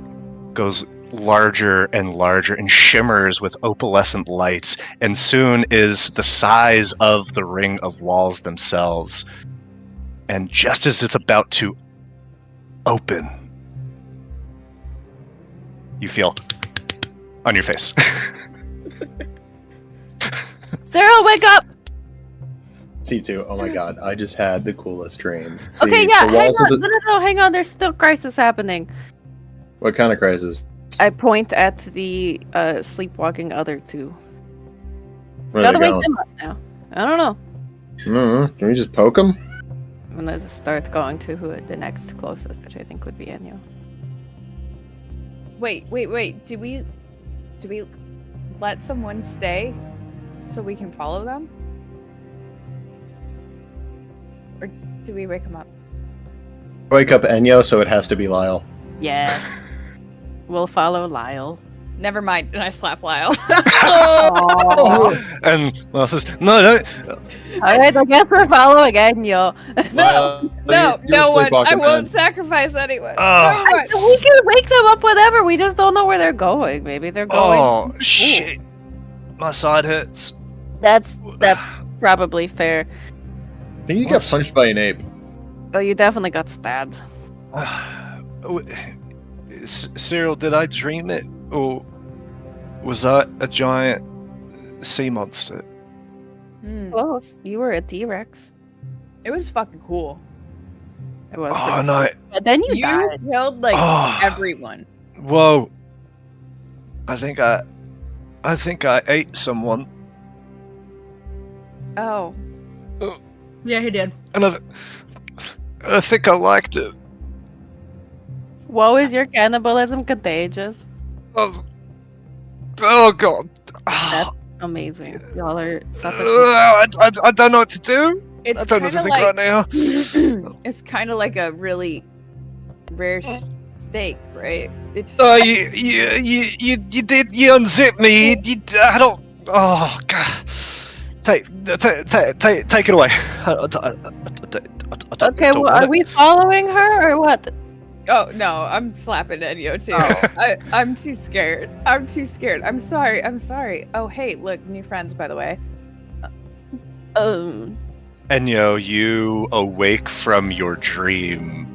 goes larger and larger and shimmers with opalescent lights, and soon is the size of the ring of walls themselves. And just as it's about to open, you feel on your face. Ceral, wake up! C2, oh my god, I just had the coolest dream. See, Okay, yeah, the hang walls of on. the- No, hang on. There's still crisis happening. What kind of crisis? I point at the sleepwalking other 2. Where Gotta are they wake going? them up now. I don't know. Can we just poke them? I'm gonna just start going to who the next closest, which I think would be Enyo. Wait. Do we let someone stay so we can follow them? Or do we wake him up? Wake up Enyo, so it has to be Lyle. Yes. We'll follow Lyle. Never mind. And I slap Lyle. And Lyle says, no. Alright, I guess we're following Enyo. No, no one. I won't sacrifice anyone. Oh. No one. We can wake them up whenever. We just don't know where they're going. Maybe they're going. Oh, shit. My side hurts. That's probably fair. I think you got punched by an ape. Oh, you definitely got stabbed. Ceral, did I dream it? Or was that a giant sea monster? Close. You were a T-Rex. It was fucking cool. It was. Oh, no. But then you You died. killed like Oh. everyone. Whoa. I think I ate someone. Oh. Yeah, he did. And I think I liked it. Whoa, is your cannibalism contagious? Oh God. That's amazing. Y'all are such a... I don't know what to do. It's I don't know what to think like, right now. It's kind of like a really rare steak, right? It's Oh, you unzipped me. I don't. Oh God. Take it away. Okay, well, are we following her or what? Oh no, I'm slapping Enyo too. I'm too scared. I'm sorry. Oh hey, look, new friends by the way. Enyo, you awake from your dream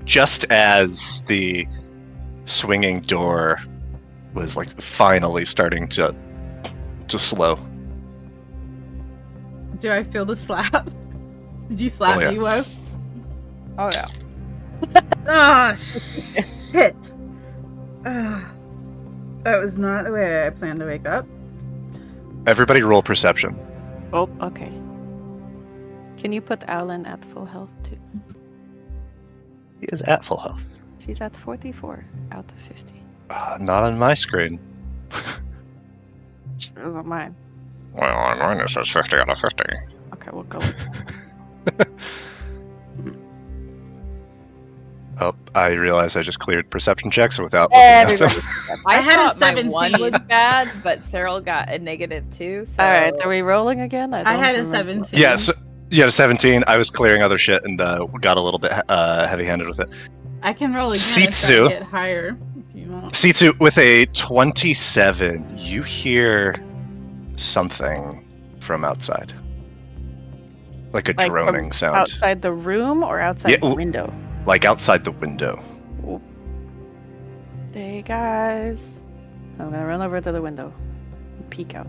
just as the swinging door was like finally starting to slow. Do I feel the slap? Did you slap me, Wo? Oh yeah. Ah, shit. That was not the way I planned to wake up. Everybody roll perception. Oh, okay. Can you put Alan at full health too? He is at full health. She's at 44 out of 50. Not on my screen. It was on mine. Well, on mine it says 50 out of 50. Okay, we'll go with that. Oh, I realized I just cleared perception checks without Everybody. looking at them. I had a thought my 17. one was bad, but Ceral got a -2. So All right, are we rolling again? I had a don't remember. 17. Yeah, so, you had a 17. I was clearing other shit and got a little bit heavy-handed with it. I can roll again Sitsu. if I get higher, if you want. C2, with a 27, you hear something from outside. Like a Like, droning from sound. Outside the room or outside Yeah, the window? Like outside the window. Hey guys. I'm gonna run over to the window and peek out.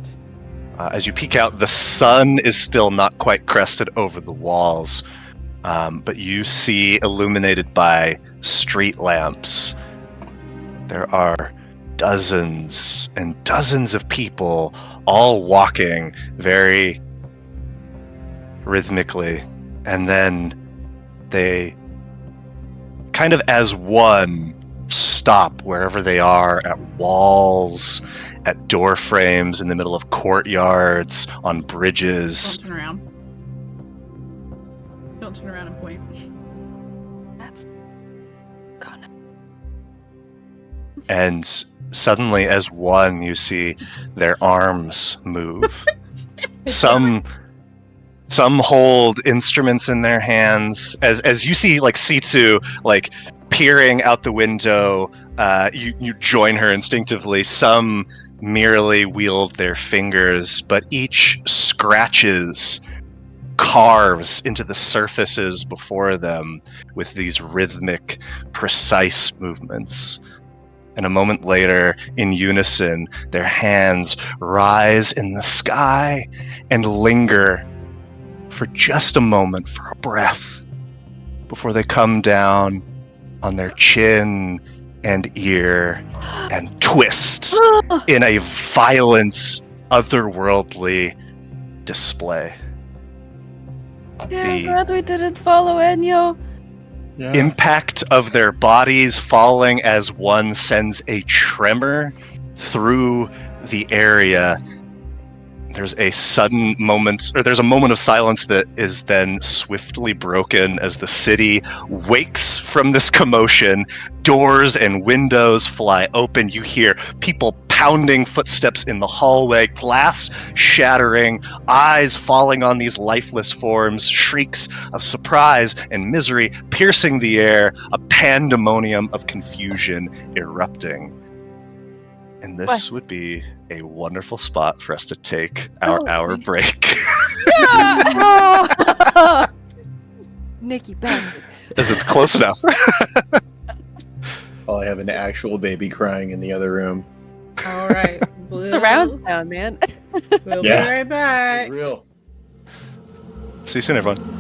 As you peek out, the sun is still not quite crested over the walls, but you see, illuminated by street lamps, there are dozens and dozens of people all walking very rhythmically, and then they kind of as one stop wherever they are, at walls, at door frames, in the middle of courtyards, on bridges. Don't turn around. Don't turn around and point. That's gone. And suddenly, as one, you see their arms move. Some hold instruments in their hands. As you see, like Sitsu, like peering out the window, you join her instinctively. Some merely wield their fingers, but each scratches, carves into the surfaces before them with these rhythmic, precise movements. And a moment later, in unison, their hands rise in the sky and linger for just a moment, for a breath, before they come down on their chin and ear and twist in a violent, otherworldly display. Yeah, I'm The- glad we didn't follow Enyo. Yeah. Impact of their bodies falling as one sends a tremor through the area. there's a sudden moment, or there's a moment of silence that is then swiftly broken as the city wakes from this commotion. Doors and windows fly open. You hear people pounding footsteps in the hallway, glass shattering, eyes falling on these lifeless forms, shrieks of surprise and misery piercing the air, a pandemonium of confusion erupting. And this would be a wonderful spot for us to take our hour break. Nikki bastard. As it's close enough. While I have an actual baby crying in the other room. All right. It's around town, man. We'll Yeah. be right back. It's real. See you soon, everyone.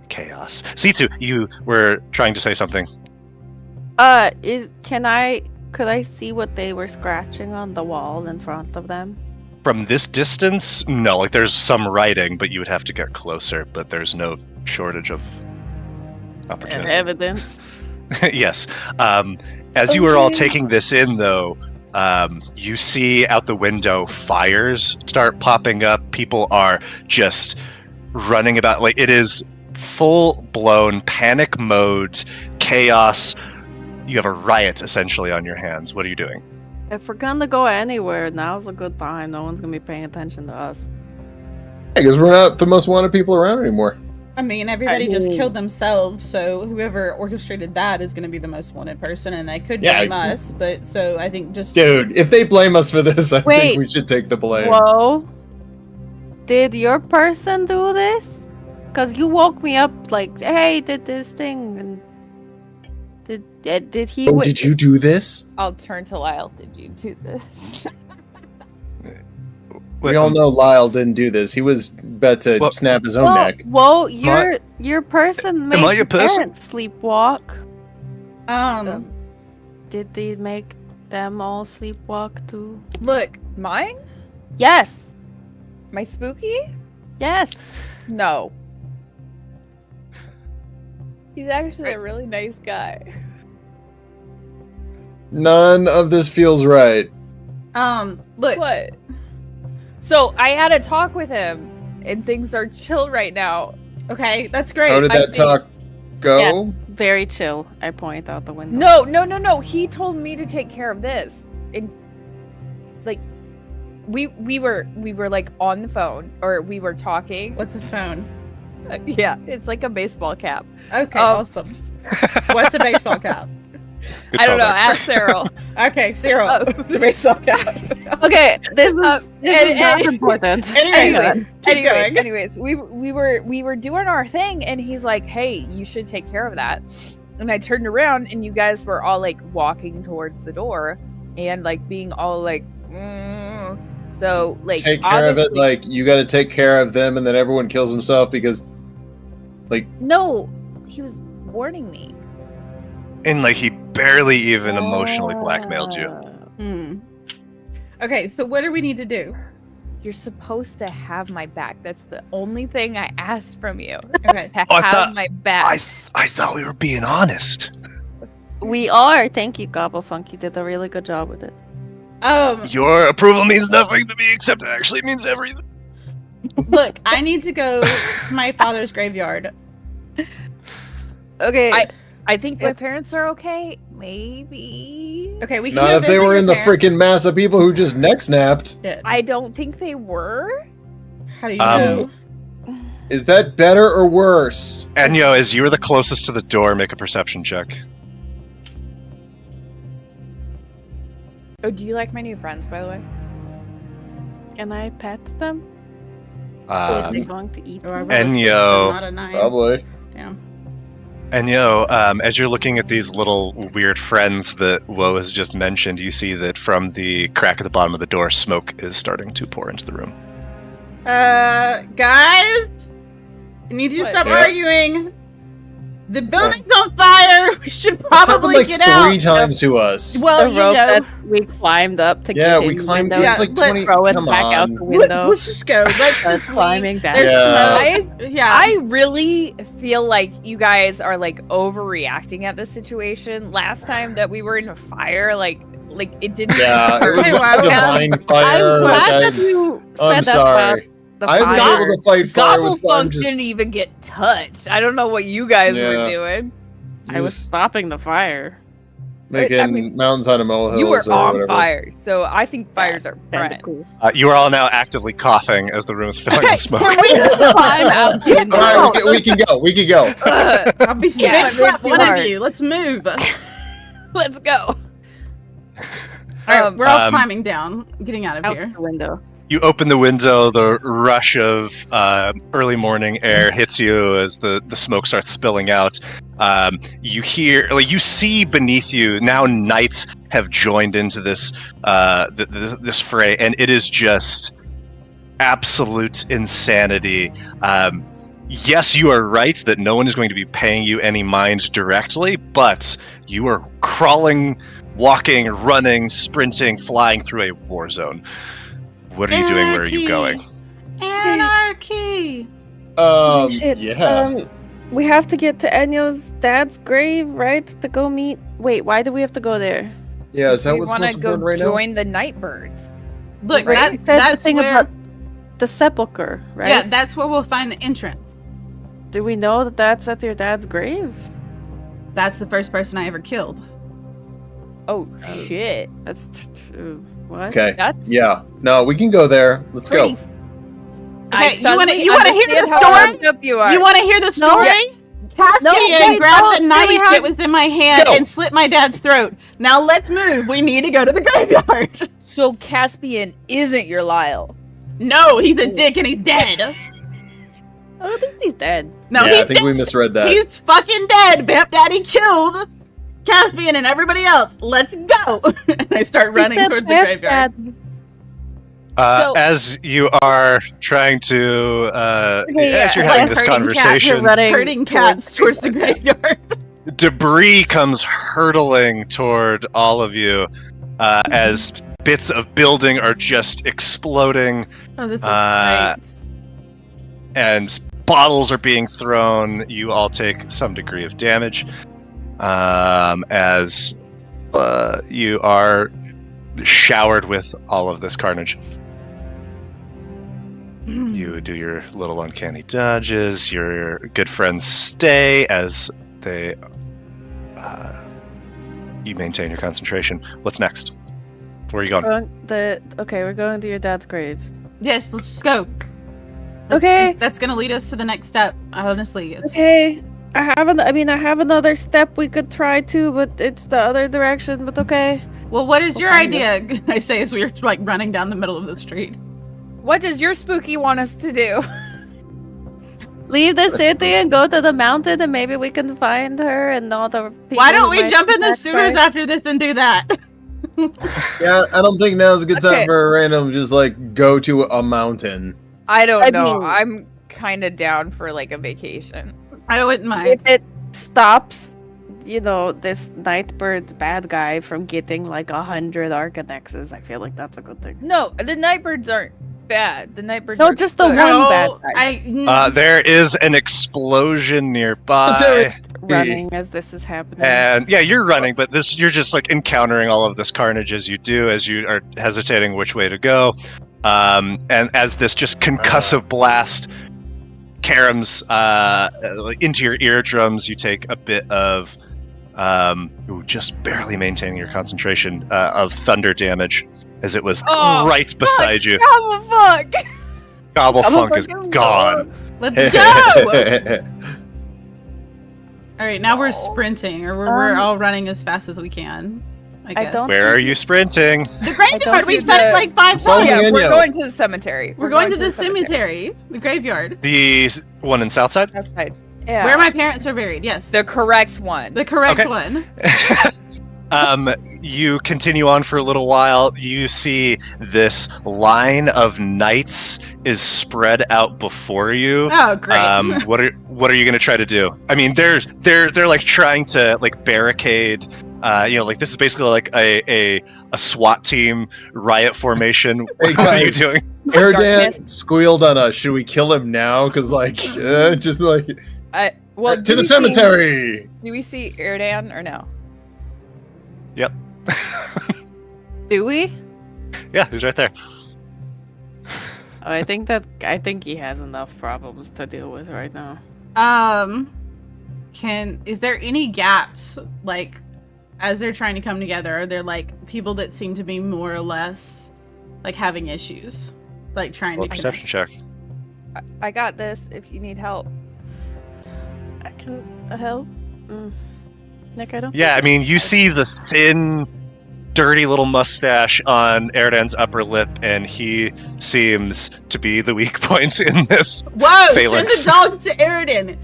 chaos. Situ, you were trying to say something. Could I see what they were scratching on the wall in front of them? From this distance, no. Like, there's some writing, but you would have to get closer. But there's no shortage of opportunity. Evidence. Yes. As you were all taking this in, though, you see out the window fires start popping up. People are just running about. Like, it is full-blown panic mode, chaos. You have a riot, essentially, on your hands. What are you doing? If we're gonna go anywhere, now's a good time. No one's gonna be paying attention to us. Because we're not the most wanted people around anymore. I mean, everybody just killed themselves, so whoever orchestrated that is going to be the most wanted person, and they could blame us, but so I think just... Dude, if they blame us for this, I think we should take the blame. Whoa. Did your person do this? Because you woke me up like, hey, did this thing, and... Did he... Did you do this? I'll turn to Lyle. Did you do this? We all know Lyle didn't do this. He was bet to snap his own neck. Whoa, your person made your parents sleepwalk. Did they make them all sleepwalk too? Look, mine? Yes. My spooky? Yes. No. He's actually a really nice guy. None of this feels right. Look. What? So I had a talk with him, and things are chill right now. Okay, that's great. How did that talk go? Yeah, very chill. I point out the window. No. He told me to take care of this, and like, we were like on the phone, or we were talking. What's a phone? Yeah, it's like a baseball cap. Okay, awesome. What's a baseball cap? I don't know. Ask Ceral. Okay, Ceral. The baseball cap. Okay, this is not important. Anyways, we were doing our thing, and he's like, "Hey, you should take care of that." And I turned around, and you guys were all like walking towards the door, and like being all like, so like take care of it. Like you got to take care of them, and then everyone kills himself because, like, no, he was warning me. And like he barely even emotionally blackmailed you. Okay, so what do we need to do? You're supposed to have my back. That's the only thing I asked from you. Okay. To have my back. I thought we were being honest. We are. Thank you, Gobblefunk. You did a really good job with it. Your approval means nothing to me, except it actually means everything. Look, I need to go to my father's graveyard. Okay. I think my parents are okay. Maybe. Okay, we can not go if they were in the parents. freaking mass of people who just neck snapped. I don't think they were. How do you know? Is that better or worse? Enyo, as you are the closest to the door, make a perception check. Oh, do you like my new friends, by the way? Can I pet them? Or are they going to eat them? Enyo. Not a 9. Probably. Damn. Enyo, as you're looking at these little weird friends that Woe has just mentioned, you see that from the crack at the bottom of the door, smoke is starting to pour into the room. Guys? I need you to stop arguing. The building's on fire. We should probably get out. 3 times to us. Well, the rope that we climbed up to get in we climbed. the window. It's like 20. Throw it Come back out on. the window. Let's just go. Let's just climbing leave. down. There's smoke. I really feel like you guys are like overreacting at this situation. Last time that we were in a fire, like it didn't. Yeah, it was like a divine fire. I'm glad that you said I'm that sorry. about the I've been fire. able to fight fire with Gobblefunk didn't even get touched. I don't know what you guys were doing. I was stopping the fire. Making mountains out of molehills. You were or on whatever. fire, so I think fires are friends. Cool. You are all now actively coughing as the room is filling with smoke. Can we climb out the window? All right, we can go. We can go. I'll be slap one of you. Let's move. Let's go. All right, we're all climbing down, getting out of Out here. the window. You open the window, the rush of early morning air hits you as the smoke starts spilling out. You hear, you see beneath you, now knights have joined into this this fray, and it is just absolute insanity. yes, you are right that no one is going to be paying you any mind directly, but you are crawling, walking, running, sprinting, flying through a war zone. What are you doing? Where are you going? Anarchy! Shit. Yeah. We have to get to Enyo's dad's grave, right? To go meet. Wait, why do we have to go there? Yeah, is that we what's want to supposed to be go right now? join the Nightbirds. Look, Right? that's the thing where, about the sepulcher, right? yeah, that's where we'll find the entrance. Do we know that that's at your dad's grave? That's the first person I ever killed. Oh shit! That's what? Okay. That's Yeah. No, we can go there. Let's go. pretty. I Okay, you wanna suddenly hear the understand how story? fucked up you are. You want to hear the No. story? Caspian wait, grabbed no, the we knife have- that was in my hand Go. and slit my dad's throat. Now let's move. We need to go to the graveyard. So Caspian isn't your Lyle. No, he's a dick and he's dead. I think he's dead. No, yeah, he's I think we misread that. He's fucking dead. Vamp Daddy killed Caspian and everybody else. Let's go. And I start running towards the graveyard. As you are trying to, Okay, as you're yeah. having Like this herding cat, conversation, Herding cats towards the graveyard. debris comes hurtling toward all of you as bits of building are just exploding Oh, this is Uh, great. and bottles are being thrown. You all take some degree of damage as you are showered with all of this carnage. You do your little uncanny dodges. Your good friends stay as they. You maintain your concentration. What's next? Where are you going? Okay, we're going to your dad's grave. Yes, let's go. Okay. That's gonna lead us to the next step. Honestly, it's Okay. I have another step we could try to, but it's the other direction. But okay. well. What is your kind idea? I say as we're like running down the middle of the street. What does your spooky want us to do? Leave the city and go to the mountain, and maybe we can find her and all the people. Why don't who we might jump be in the back sewers there. after this and do that? Yeah, I don't think now's a good time Okay. for a random just like go to a mountain. I don't I know. mean- I'm kind of down for like a vacation. I wouldn't mind. If it stops, this Nightbird bad guy from getting like 100 Arcanexes, I feel like that's a good thing. No, the Nightbirds aren't bad. The Nightbirds No, are just the good. one No, bad guy. There is an explosion nearby. Running as this is happening. And yeah, you're running, but you're just like encountering all of this carnage as you do, as you are hesitating which way to go. And as this just concussive blast caroms into your eardrums, you take a bit of just barely maintaining your concentration of thunder damage as it was Oh, right beside you. Oh fuck! Gobblefunk is gone. Let's go. All right, now we're sprinting, or we're all running as fast as we can. I guess. don't- Where are you sprinting? The graveyard. don't We've see said it the- like 5 Following times. Yeah, we're Enyo. going to the cemetery. We're going to the cemetery, the graveyard, The one in Southside? That's right. Yeah. where my parents are buried. Yes, The correct one. the correct Okay. one. You continue on for a little while. You see this line of knights is spread out before you. Oh, great. What are you gonna try to do? I mean, they're like trying to like barricade. Like this is basically like a SWAT team riot formation. Hey, What are you guys. doing? Erdan squealed on us. Should we kill him now? Because just like Well, to do the we cemetery. Do we see Erdan or no? Yep. Do we? Yeah, he's right there. Oh, I think he has enough problems to deal with right now. Is there any gaps, like, as they're trying to come together? Are there like people that seem to be more or less like having issues, like trying Roll a to perception connect? check. I got this. If you need help. I can help. Nick, I don't. Yeah, I mean, you see the thin, dirty little mustache on Erdan's upper lip, and he seems to be the weak point in this. Whoa! Phalanx. Send the dogs to Eridan.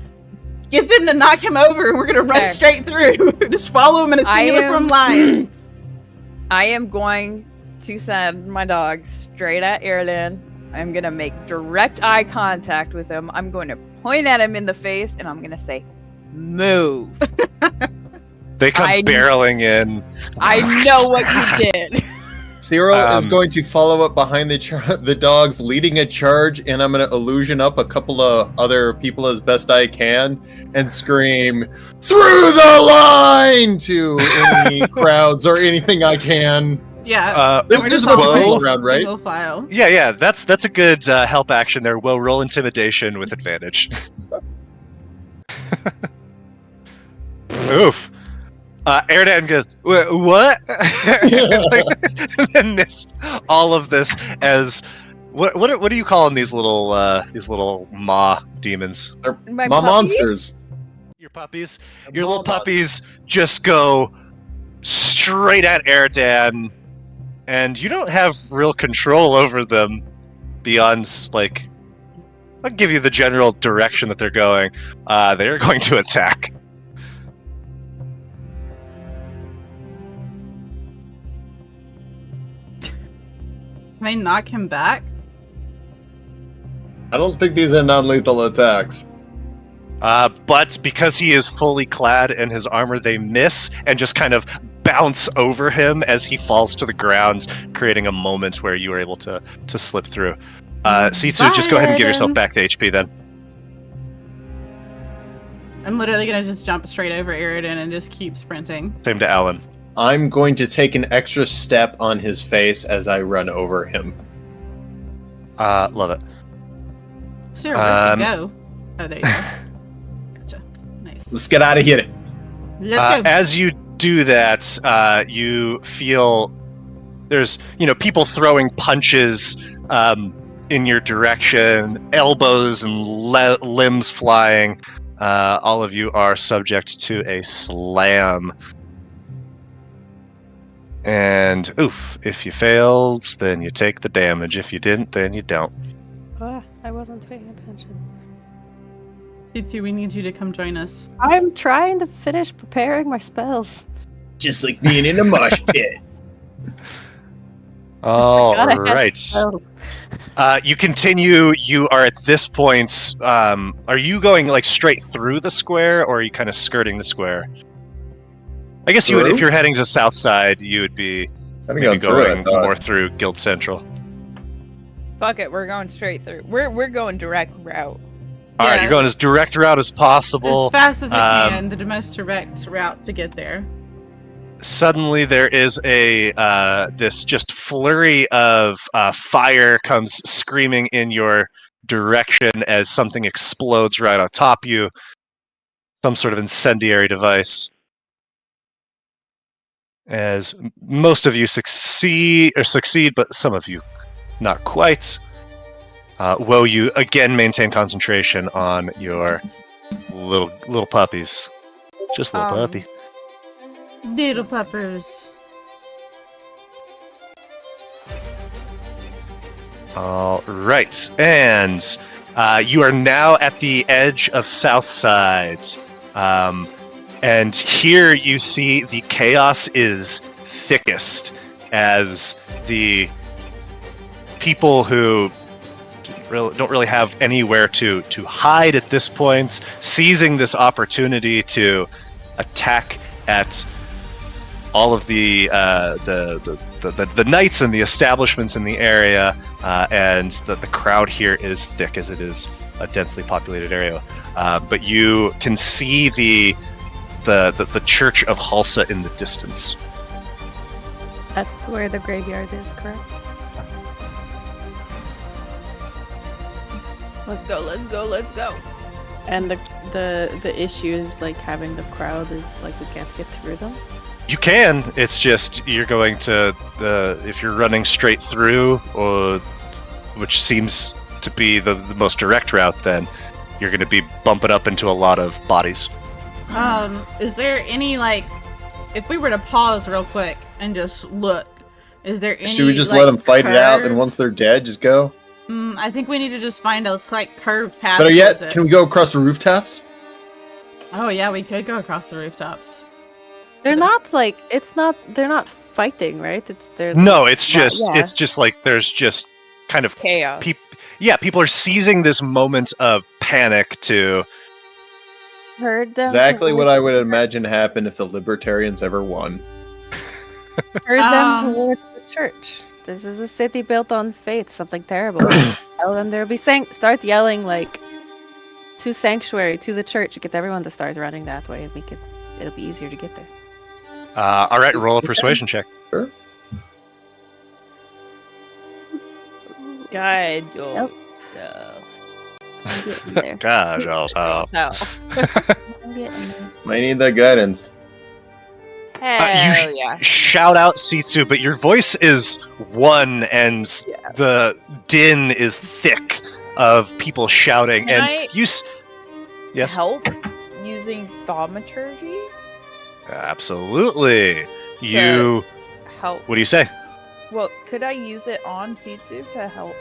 Get them to knock him over, and we're gonna run Okay. straight through. Just follow him in a I singular am- from line. I am going to send my dog straight at Erdan. I'm gonna make direct eye contact with him. I'm going to point at him in the face, and I'm going to say, move. They come barreling in. I know what you did. Ceral is going to follow up behind the dogs, leading a charge, and I'm going to illusion up a couple of other people as best I can and scream, "Through the line!" to any crowds or anything I can. Yeah. There's just a bunch of people around, right? Single file. Yeah, that's a good help action there. We'll roll intimidation with advantage. Oof. Erdan goes, what? And then missed all of this as what do you call them, these little maw demons? They're My my puppies? monsters. Your puppies? Your little puppies just go straight at Erdan, and you don't have real control over them beyond, like, I'll give you the general direction that they're going. They're going to attack. Can I knock him back? I don't think these are non-lethal attacks. But because he is fully clad in his armor, they miss and just kind of bounce over him as he falls to the ground, creating a moment where you are able to slip through. C2, just go ahead and give yourself back the HP then. I'm literally gonna just jump straight over Eridan and just keep sprinting. Same to Alan. I'm going to take an extra step on his face as I run over him. Love it. Sure, where'd you go? Oh, there you go. Gotcha. Nice. Let's get out of here. Let's go. As you do that, you feel there's people throwing punches in your direction, elbows and limbs flying. All of you are subject to a slam. And oof, if you failed, then you take the damage. If you didn't, then you don't. I wasn't paying attention. C2, we need you to come join us. I'm trying to finish preparing my spells. Just like being in a mosh pit. All Forgot I had right. spells. You continue. You are at this point. Are you going like straight through the square, or are you kind of skirting the square? I guess you would, if you're heading to South Side, you would be maybe going more through Guild Central. Fuck it, we're going straight through. We're going direct route. All right, Yeah. you're going as direct route as possible. As fast as we can, the most direct route to get there. Suddenly, there is a this just flurry of fire comes screaming in your direction as something explodes right on top of you. Some sort of incendiary device. As most of you succeed, but some of you not quite. Woe, you again maintain concentration on your little puppies. Just little puppy. Little puppers. All right, and you are now at the edge of Southside. And here you see the chaos is thickest as the people who don't really have anywhere to hide at this point, seizing this opportunity to attack at all of the knights and the establishments in the area, and the crowd here is thick as it is a densely populated area. But you can see the Church of Halsa in the distance. That's where the graveyard is, correct? Let's go, let's go, let's go. And the issue is like having the crowd is like we can't get through them. You can. It's just you're going to if you're running straight through, or which seems to be the most direct route, then you're going to be bumping up into a lot of bodies. Is there any, like, if we were to pause real quick and just look, is there any, should we just like, let them fight it out, and curve? once they're dead, just go? I think we need to just find a like curved path. Better yet, towards it. can we go across the rooftops? Oh yeah, we could go across the rooftops. They're not like they're not fighting, right? No, it's just like there's just kind of Chaos. yeah, people are seizing this moment of panic to. Herd them. Exactly what towards- I would imagine happened if the Libertarians ever won. Herd them Um, towards the church. This is a city built on faith. Something terrible. Tell them there'll be start yelling like to sanctuary, to the church. Get everyone to start running that way. It'll be easier to get there. All right, roll a persuasion check. Sure. Guide Nope. yourself. I'm getting there. God, also. No. I'm getting there. Might need that guidance. Hell yeah. Shout out Sitsu, but your voice is one, and the din is thick of people shouting. Can and I- yes, Help using thaumaturgy? absolutely. You. Help. What do you say? Well, could I use it on Sitsu to help?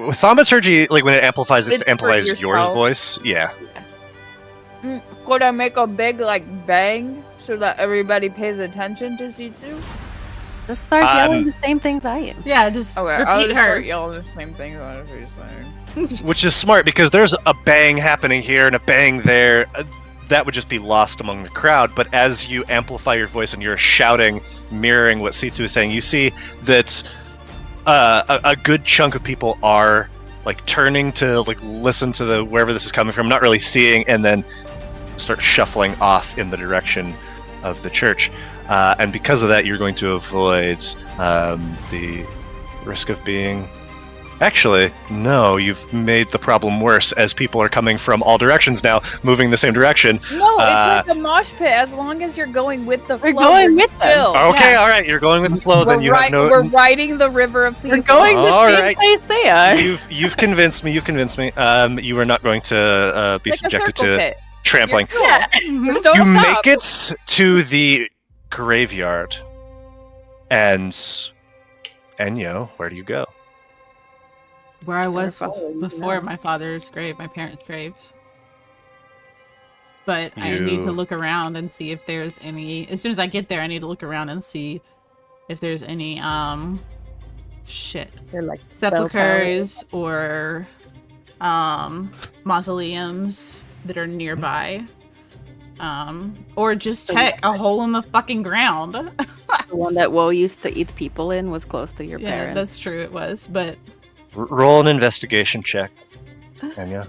With thaumaturgy, like when it amplifies It's for your yourself. voice. Yeah. Could I make a big bang so that everybody pays attention to Sitsu? Just start yelling the same things I am. Yeah, just Okay, I'll repeat just her. start yelling the same thing. Whatever you're saying. Which is smart because there's a bang happening here and a bang there. That would just be lost among the crowd. But as you amplify your voice and you're shouting, mirroring what Sitsu is saying, you see that a good chunk of people are turning to listen to wherever this is coming from, not really seeing, and then start shuffling off in the direction of the church. And because of that, you're going to avoid the risk of being. Actually, no, you've made the problem worse as people are coming from all directions now, moving the same direction. No, it's like a mosh pit. As long as you're going with the flow, We're going with them. chill. Okay, Yeah. all right, you're going with the flow. Then you have no. We're riding the river of people. We're going the All same right. place they are. You've convinced me. You've convinced me. You are not going to be Like a subjected circle to pit. trampling. You're cool. Mhm. Just don't You stop. make it to the graveyard, and Enyo, where do you go? Where I was following you before now. my father's grave, my parents' graves. But I need You- to look around and see if there's any. As soon as I get there, I need to look around and see if there's any shit They're like sepulchers or mausoleums that are nearby. Or just heck, a hole in the fucking ground. the one that Woe used to eat people in was close to your Yeah, parents. that's true. It was, but Roll an investigation check, Enyo.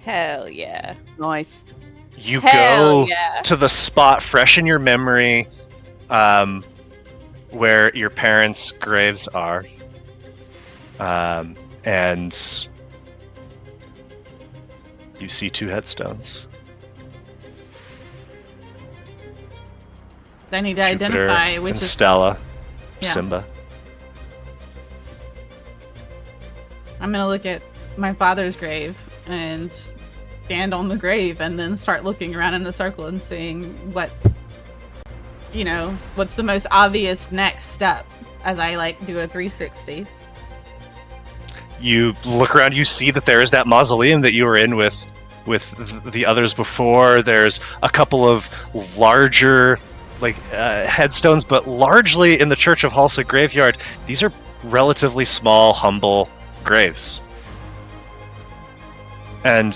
Hell yeah. Nice. You Hell go yeah. to the spot fresh in your memory, where your parents' graves are, and you see two headstones. I need to Jupiter identify which and is. Stella, Yeah. Simba. I'm gonna look at my father's grave and stand on the grave and then start looking around in a circle and seeing what's the most obvious next step as I do a 360. You look around, you see that there is that mausoleum that you were in with the others before. There's a couple of larger headstones, but largely in the Church of Halsa graveyard, these are relatively small, humble graves. And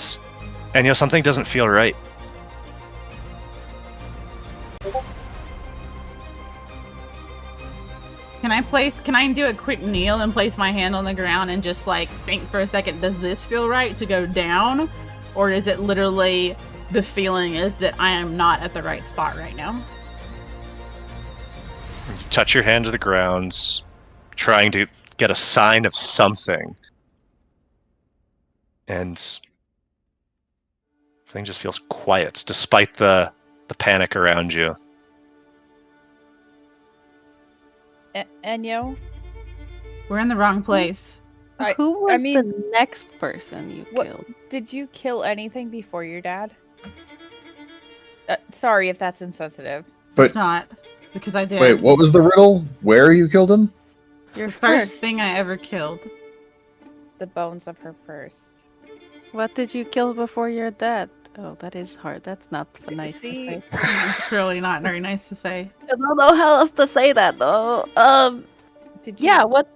something doesn't feel right. Can I do a quick kneel and place my hand on the ground and just think for a second, does this feel right to go down? Or is it literally the feeling is that I am not at the right spot right now? You touch your hand to the ground, trying to get a sign of something. And everything just feels quiet, despite the panic around you. Enyo? We're in the wrong place. Who was mean- the next person you What- killed? Did you kill anything before your dad? Sorry if that's insensitive. But- It's not. Because I did. Wait, what was the riddle? Where you killed him? Your First thing I ever killed. The bones of her first. What did you kill before your dad? Oh, that is hard. That's not nice to See? say. It's really not very nice to say. I don't know how else to say that though. Did you, Yeah, what?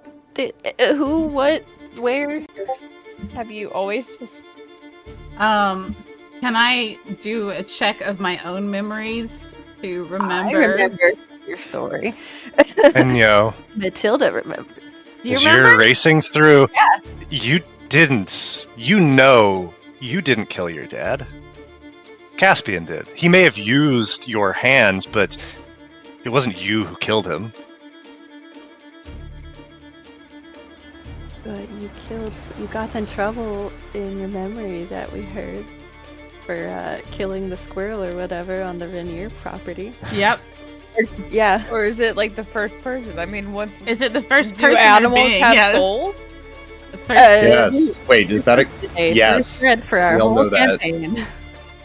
Who? What? Where? have you always just Can I do a check of my own memories to remember? I remember your story. Enyo, Matilda remembers. Do you as remember? you're racing through, you didn't. You didn't kill your dad. Caspian did. He may have used your hands, but it wasn't you who killed him. But you got in trouble in your memory that we heard for killing the squirrel or whatever on the Rainier property. Yep. Yeah. or is it like the first person? I mean, what's Is it the first do person? or animals being? have Yeah, souls? the first- Yes. Wait, is that a Today, yes. Thread for our We all whole know that. campaign.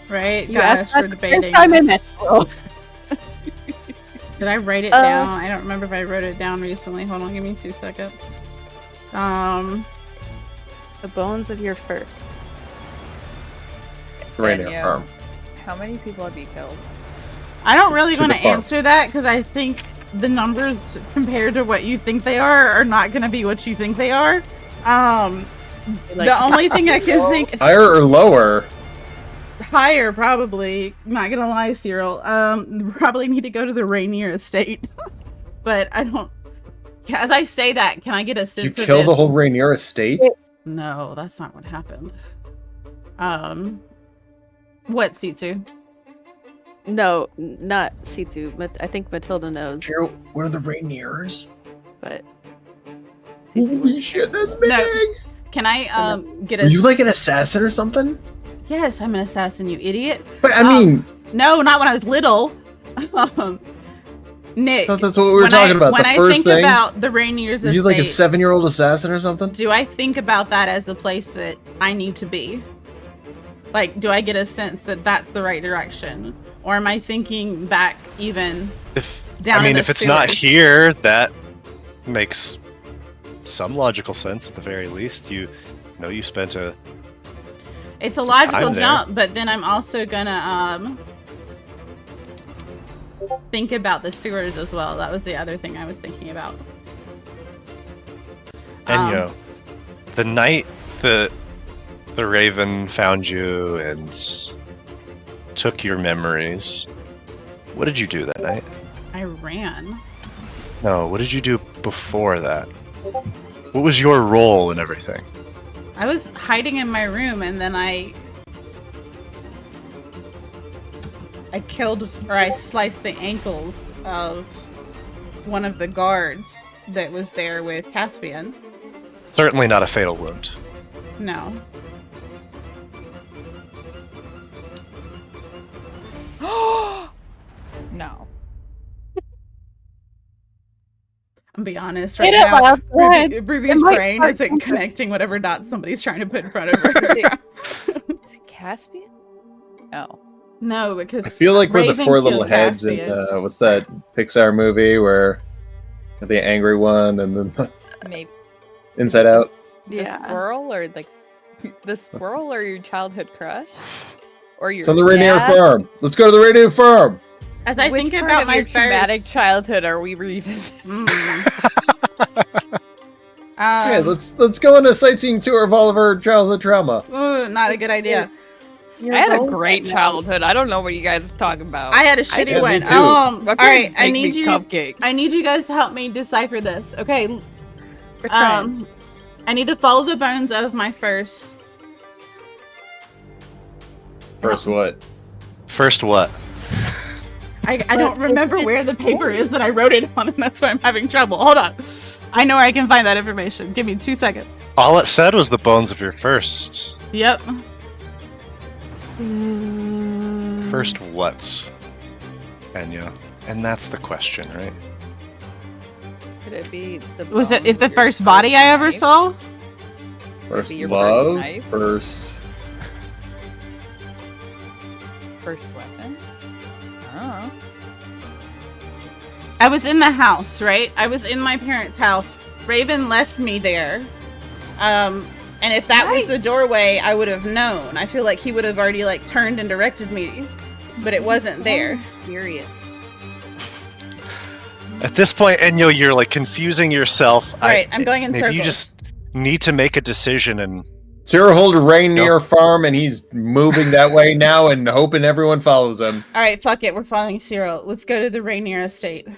right? You Gosh, asked we're that the debating. first time I met you. Did I write it down? I don't remember if I wrote it down recently. Hold on, give me 2 seconds. The bones of your first. Rainier Enyo, Farm? How many people have you killed? I don't really To want the to farm. answer that because I think the numbers compared to what you think they are not going to be what you think they are. The only thing I can think Higher or lower? higher, probably. Not gonna lie, Ceral. Probably need to go to the Rainier estate, but I don't. As I say that, can I get a Did you sense of kill it? the whole Rainier estate? No, that's not what happened. What, Sitsu? No, not Situ. I think Matilda knows, Carol, what are the Rainiers? but Holy shit, that's big! No. Can I get a? Are you like an assassin or something? Yes, I'm an assassin, you idiot. But I mean, No, not when I was little. Nick. I thought that's what we were when talking about. When The I first think thing. about the Rainier's Are you estate, like a 7-year-old assassin or something? do I think about that as the place that I need to be? Like, do I get a sense that that's the right direction? Or am I thinking back even down in the If it's not sewers? here, that makes some logical sense at the very least. You spent a It's a some logical time there. jump, but then I'm also gonna think about the sewers as well. That was the other thing I was thinking about. Enyo. The night the Raven found you and took your memories, what did you do that night? I ran. No, what did you do before that? What was your role in everything? I was hiding in my room and then I killed or I sliced the ankles of one of the guards that was there with Caspian. Certainly not a fatal wound. No. No. I'm be honest Say right it now. loud, go ahead. Ruby's It might brain hurt isn't something. connecting whatever dots somebody's trying to put in front of her. Is it Caspian? Oh. No, because I feel like we're the Raven four killed little heads in Caspian. what's that Pixar movie where the angry one and then the Maybe Inside Out. the Yeah. squirrel or the squirrel or your childhood crush? Or your It's on the Rainier dad? Farm. Let's go to the Rainier Farm. as I Which think part about of my your traumatic first childhood are we revisiting? Yeah, let's go on a sightseeing tour of all of our childhood trauma. Ooh, not a good idea. Your I had a bones great right now. childhood. I don't know what you guys are talking about. I had a shitty Yeah, me one. too. All Fucking right, I bake need me you. cupcakes. I need you guys to help me decipher this. Okay. We're trying. I need to follow the bones of my first. First what? First what? I don't remember where the paper is that I wrote it on, and that's why I'm having trouble. Hold on. I know where I can find that information. Give me 2 seconds. All it said was the bones of your first. Yep. First what? Enyo. And that's the question, right? Could it be the Was it bone if the of your first body I ever knife? saw? First be your love? first knife? First weapon? Oh. I was in the house, right? I was in my parents' house. Raven left me there. And if that was the doorway, I would have known. I feel like he would have already like turned and directed me, but it wasn't there. Serious. At this point, Enyo, you're like confusing yourself. All right, I'm going in maybe circles. you just need to make a decision and Ceral hold a reindeer farm, and he's moving that way now and hoping everyone follows him. All right, fuck it. We're following Ceral. Let's go to the Rainier Estate.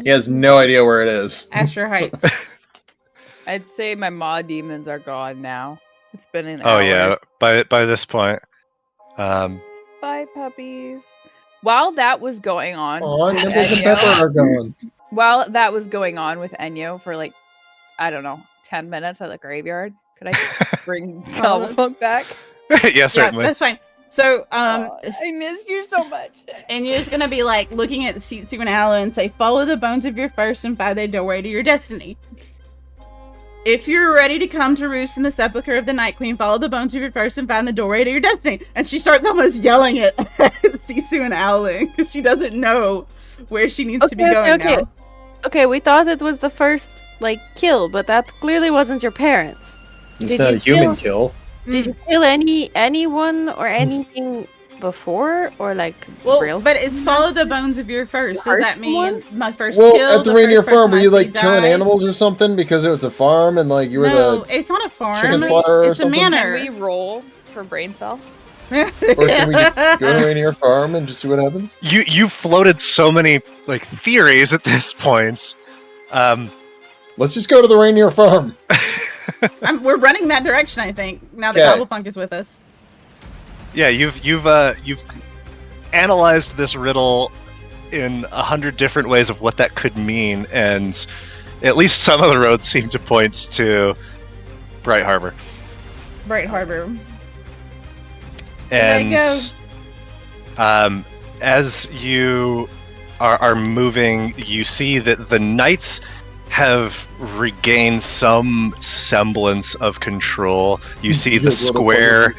He has no idea where it is. Asher Heights. I'd say my maw demons are gone now. It's been an oh hour. yeah, by this point, Bye, puppies. While that was going on, Aw, with Nibbles and Enyo- Pepper are gone. while that was going on with Enyo for like, I don't know, 10 minutes at the graveyard, could I bring Cobblepunk back? yeah, certainly. Yeah, that's fine. So, I missed you so much. and you're just gonna be like looking at Seatsu and Aloe and say, "Follow the bones of your first and find the doorway to your destiny. If you're ready to come to roost in the sepulchre of the Night Queen, follow the bones of your first and find the doorway to your destiny." And she starts almost yelling it at Sisu and Owling because she doesn't know where she needs to be going now. Okay, we thought it was the first kill, but that clearly wasn't your parents. It's Did not you a human kill. Did you kill anyone or anything before, or Well, real? but it's follow the bones of your first. Does that mean my first Well, kill? at the reindeer first farm, were person you I see killing die? animals or something because it was a farm and you were No, the it's not a farm. chicken slaughterer or It's a something? manor. Can we roll for brain cell? Or can we just go to the reindeer farm and just see what happens? You floated so many theories at this point. Let's just go to the reindeer farm. We're running that direction, I think. Now that Okay. Cobblepunk is with us. Yeah, you've analyzed this riddle in 100 different ways of what that could mean, and at least some of the roads seem to point to Bright Harbor. Bright Harbor. And go. as you are moving, you see that the knights have regained some semblance of control. You see the square.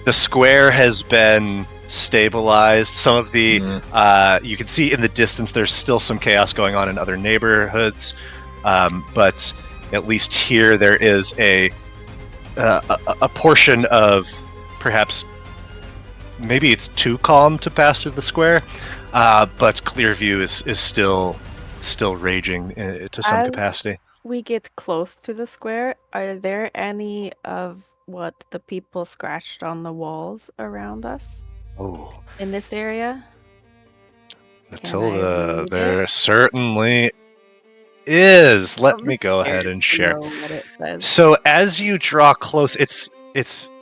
The square has been stabilized. Some of the you can see in the distance there's still some chaos going on in other neighborhoods, but at least here there is a portion of perhaps maybe it's too calm to pass through the square, but Clearview is still raging to some capacity. We get close to the square. Are there any of what the people scratched on the walls around us Oh, in this area? Matilda, read there it? certainly is. Let I'm me go ahead scared and to share. know what it says. So as you draw close, it's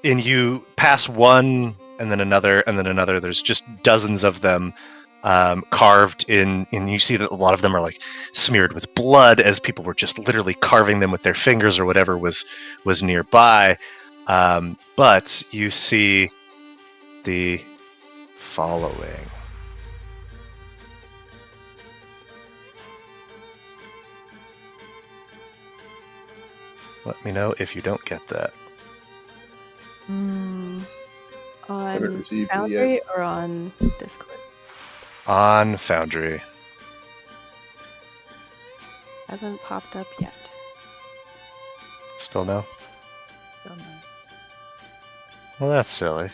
and you pass one and then another and then another. There's just dozens of them carved in, and you see that a lot of them are smeared with blood, as people were just literally carving them with their fingers or whatever was nearby. But you see the following. Let me know if you don't get that. On Haven't received it Foundry or on Discord? On Foundry. Hasn't popped up yet. Still no? Still no. Well, that's silly.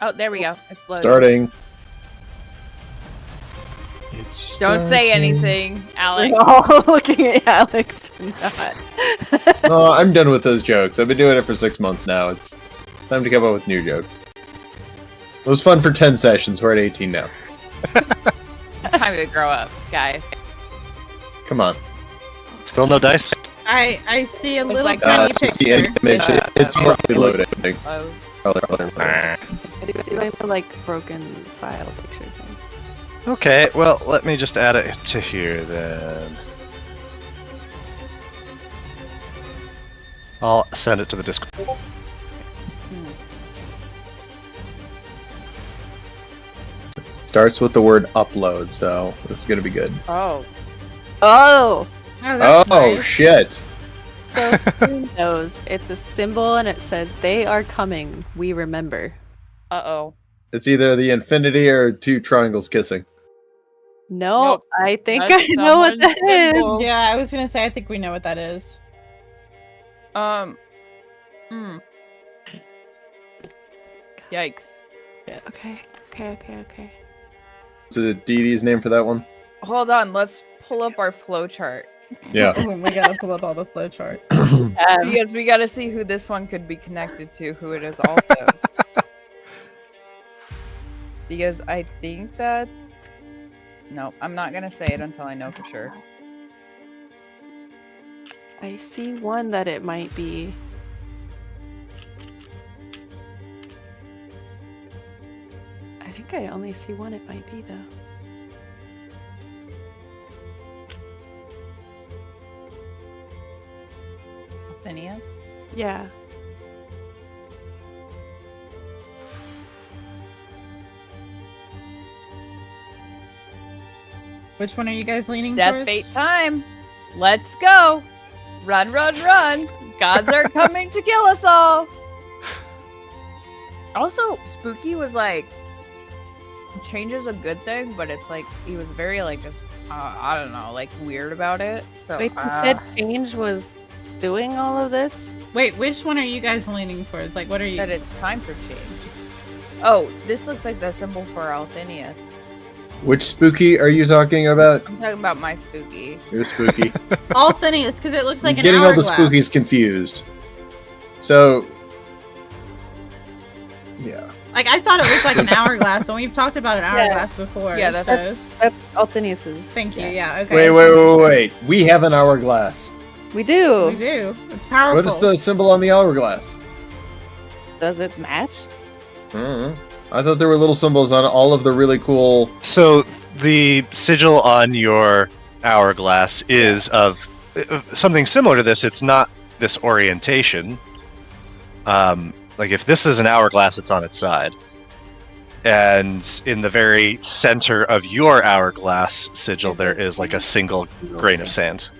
Oh, there we go. It's loading. Starting. Don't say anything, Alex. We're all looking at Alex to not. No, I'm done with those jokes. I've been doing it for 6 months now. It's time to come up with new jokes. It was fun for 10 sessions. We're at 18 now. Time to grow up, guys. Come on. Still no dice? I see a little like tiny Just the picture. image. It's probably loading. Oh, Nah. Doing the broken file picture thing. Okay, well, let me just add it to here then. I'll send it to the Discord. It starts with the word upload, so this is gonna be good. oh. Oh! Oh, that's Oh nice. shit! So Spoon knows it's a symbol and it says, "They are coming. We remember." Uh-oh. It's either the infinity or two triangles kissing. No, Nope. I think That's I know what someone's that is. symbol. Yeah, I was gonna say I think we know what that is. Yikes. Okay. Is it a deity's name for that one? Hold on, let's pull up our flow chart Yeah. We gotta pull up all the flowchart. because we got to see who this one could be connected to, who it is also. Because I think that's... No, I'm not going to say it until I know for sure. I see one that it might be. I think I only see one it might be, though. Phineas? Yeah. Which one are you guys leaning Death towards? fate time. Let's go. Run, run, run. Gods are coming to kill us all. Also, Spooky was like, change is a good thing, but it's like, he was very like, just, I don't know, like weird about it. So, Wait, you said change was doing all of this? Wait, which one are you guys leaning towards? Like, what are you? that it's time for change. Oh, this looks like the symbol for Althenius. Which spooky are you talking about? I'm talking about my Spooky. You're spooky. All Phineas, because it looks like I'm an getting all the hourglass. spookies confused. So, yeah. Like, I thought it looked like an hourglass, and we've talked about an hourglass before. Yeah, that's- so. That's Althenius's. Thank you. Yeah. Okay. Wait. We have an hourglass. We do. We do. It's powerful. What is the symbol on the hourglass? Does it match? I thought there were little symbols on all of the really cool. So the sigil on your hourglass is of something similar to this. It's not this orientation. Like if this is an hourglass, it's on its side. And in the very center of your hourglass sigil, there is like a single grain of sand.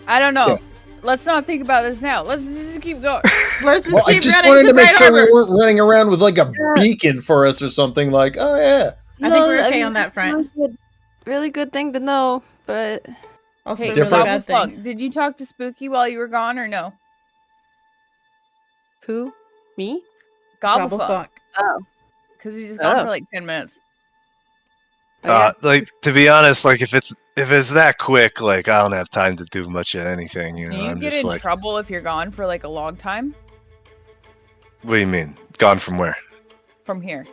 I don't know. Yeah. Let's not think about this now. Let's just keep going. Let's just Well, I keep just running wanted to Bright make sure we Harbor. weren't running around with like a beacon for us or something. Like, oh yeah. I think we're okay on that front. Really good thing to know, but Also, Hey, really Different. bad thing. Gobblefunk, did you talk to Spooky while you were gone or no? who? Me? Gobblefunk. Gobblefunk. Oh. Because he's just gone Oh. for like 10 minutes. Like to be honest, like if it's that quick, like I don't have time to do much of anything. You know, Do you I'm get just in like, trouble if you're gone for like a long time? what do you mean? Gone from where? From here.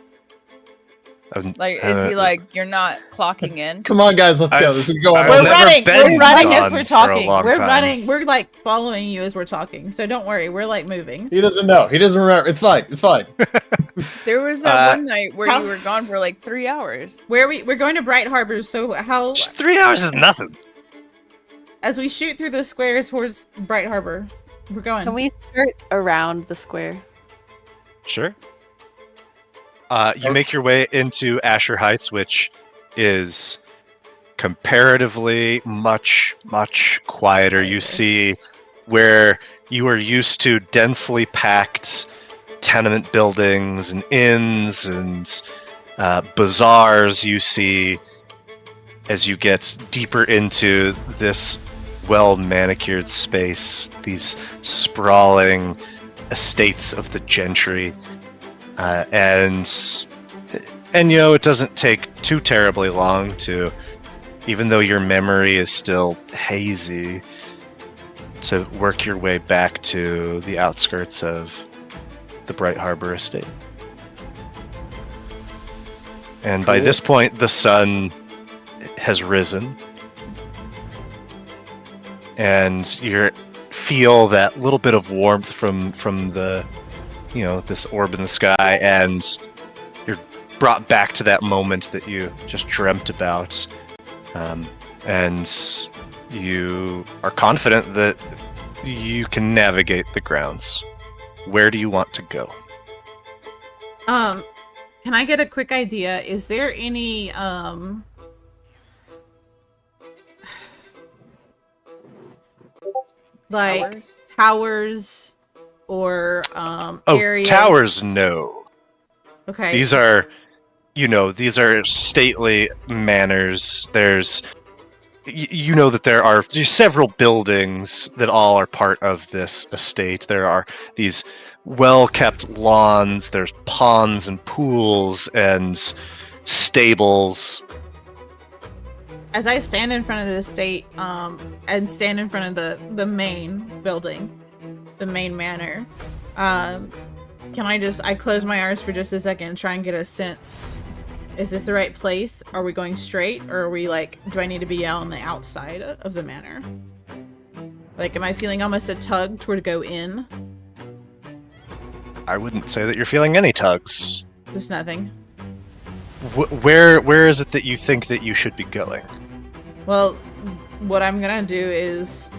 I've- Like, is he like, you're not clocking in? Come on, guys, let's go. I've- This is going I've We're on. never running. been We're running as gone we're for a talking. long We're time. running. We're like following you as we're talking. So don't worry. We're like moving. He doesn't know. He doesn't remember. It's fine. It's fine. There was that Uh, one night where how- you were gone for like 3 hours. We're going to Bright Harbor. So how Just 3 hours is nothing. as we shoot through the square towards Bright Harbor, we're going. Can we skirt around the square? Sure. You make your way into Asher Heights, which is comparatively much quieter. You see where you are used to densely packed tenement buildings and inns and bazaars. You see as you get deeper into this well-manicured space, these sprawling estates of the gentry. And Enyo, it doesn't take too terribly long to, even though your memory is still hazy, to work your way back to the outskirts of the Bright Harbor estate. And by Cool. this point, the sun has risen. And you feel that little bit of warmth from the, this orb in the sky, and you're brought back to that moment that you just dreamt about. And you are confident that you can navigate the grounds. Where do you want to go? Can I get a quick idea? Is there any like towers or areas? Towers, no. Okay. These are stately manors. There's, that there are several buildings that all are part of this estate. There are these well-kept lawns. There's ponds and pools and stables. as I stand in front of the estate, and stand in front of the main building, the main manor, can I close my eyes for just a second and try and get a sense? Is this the right place? Are we going straight, or are we like? Do I need to be on the outside of the manor? Like, am I feeling almost a tug toward go in? I wouldn't say that you're feeling any tugs. There's nothing. Where is it that you think that you should be going? Well, what I'm gonna do is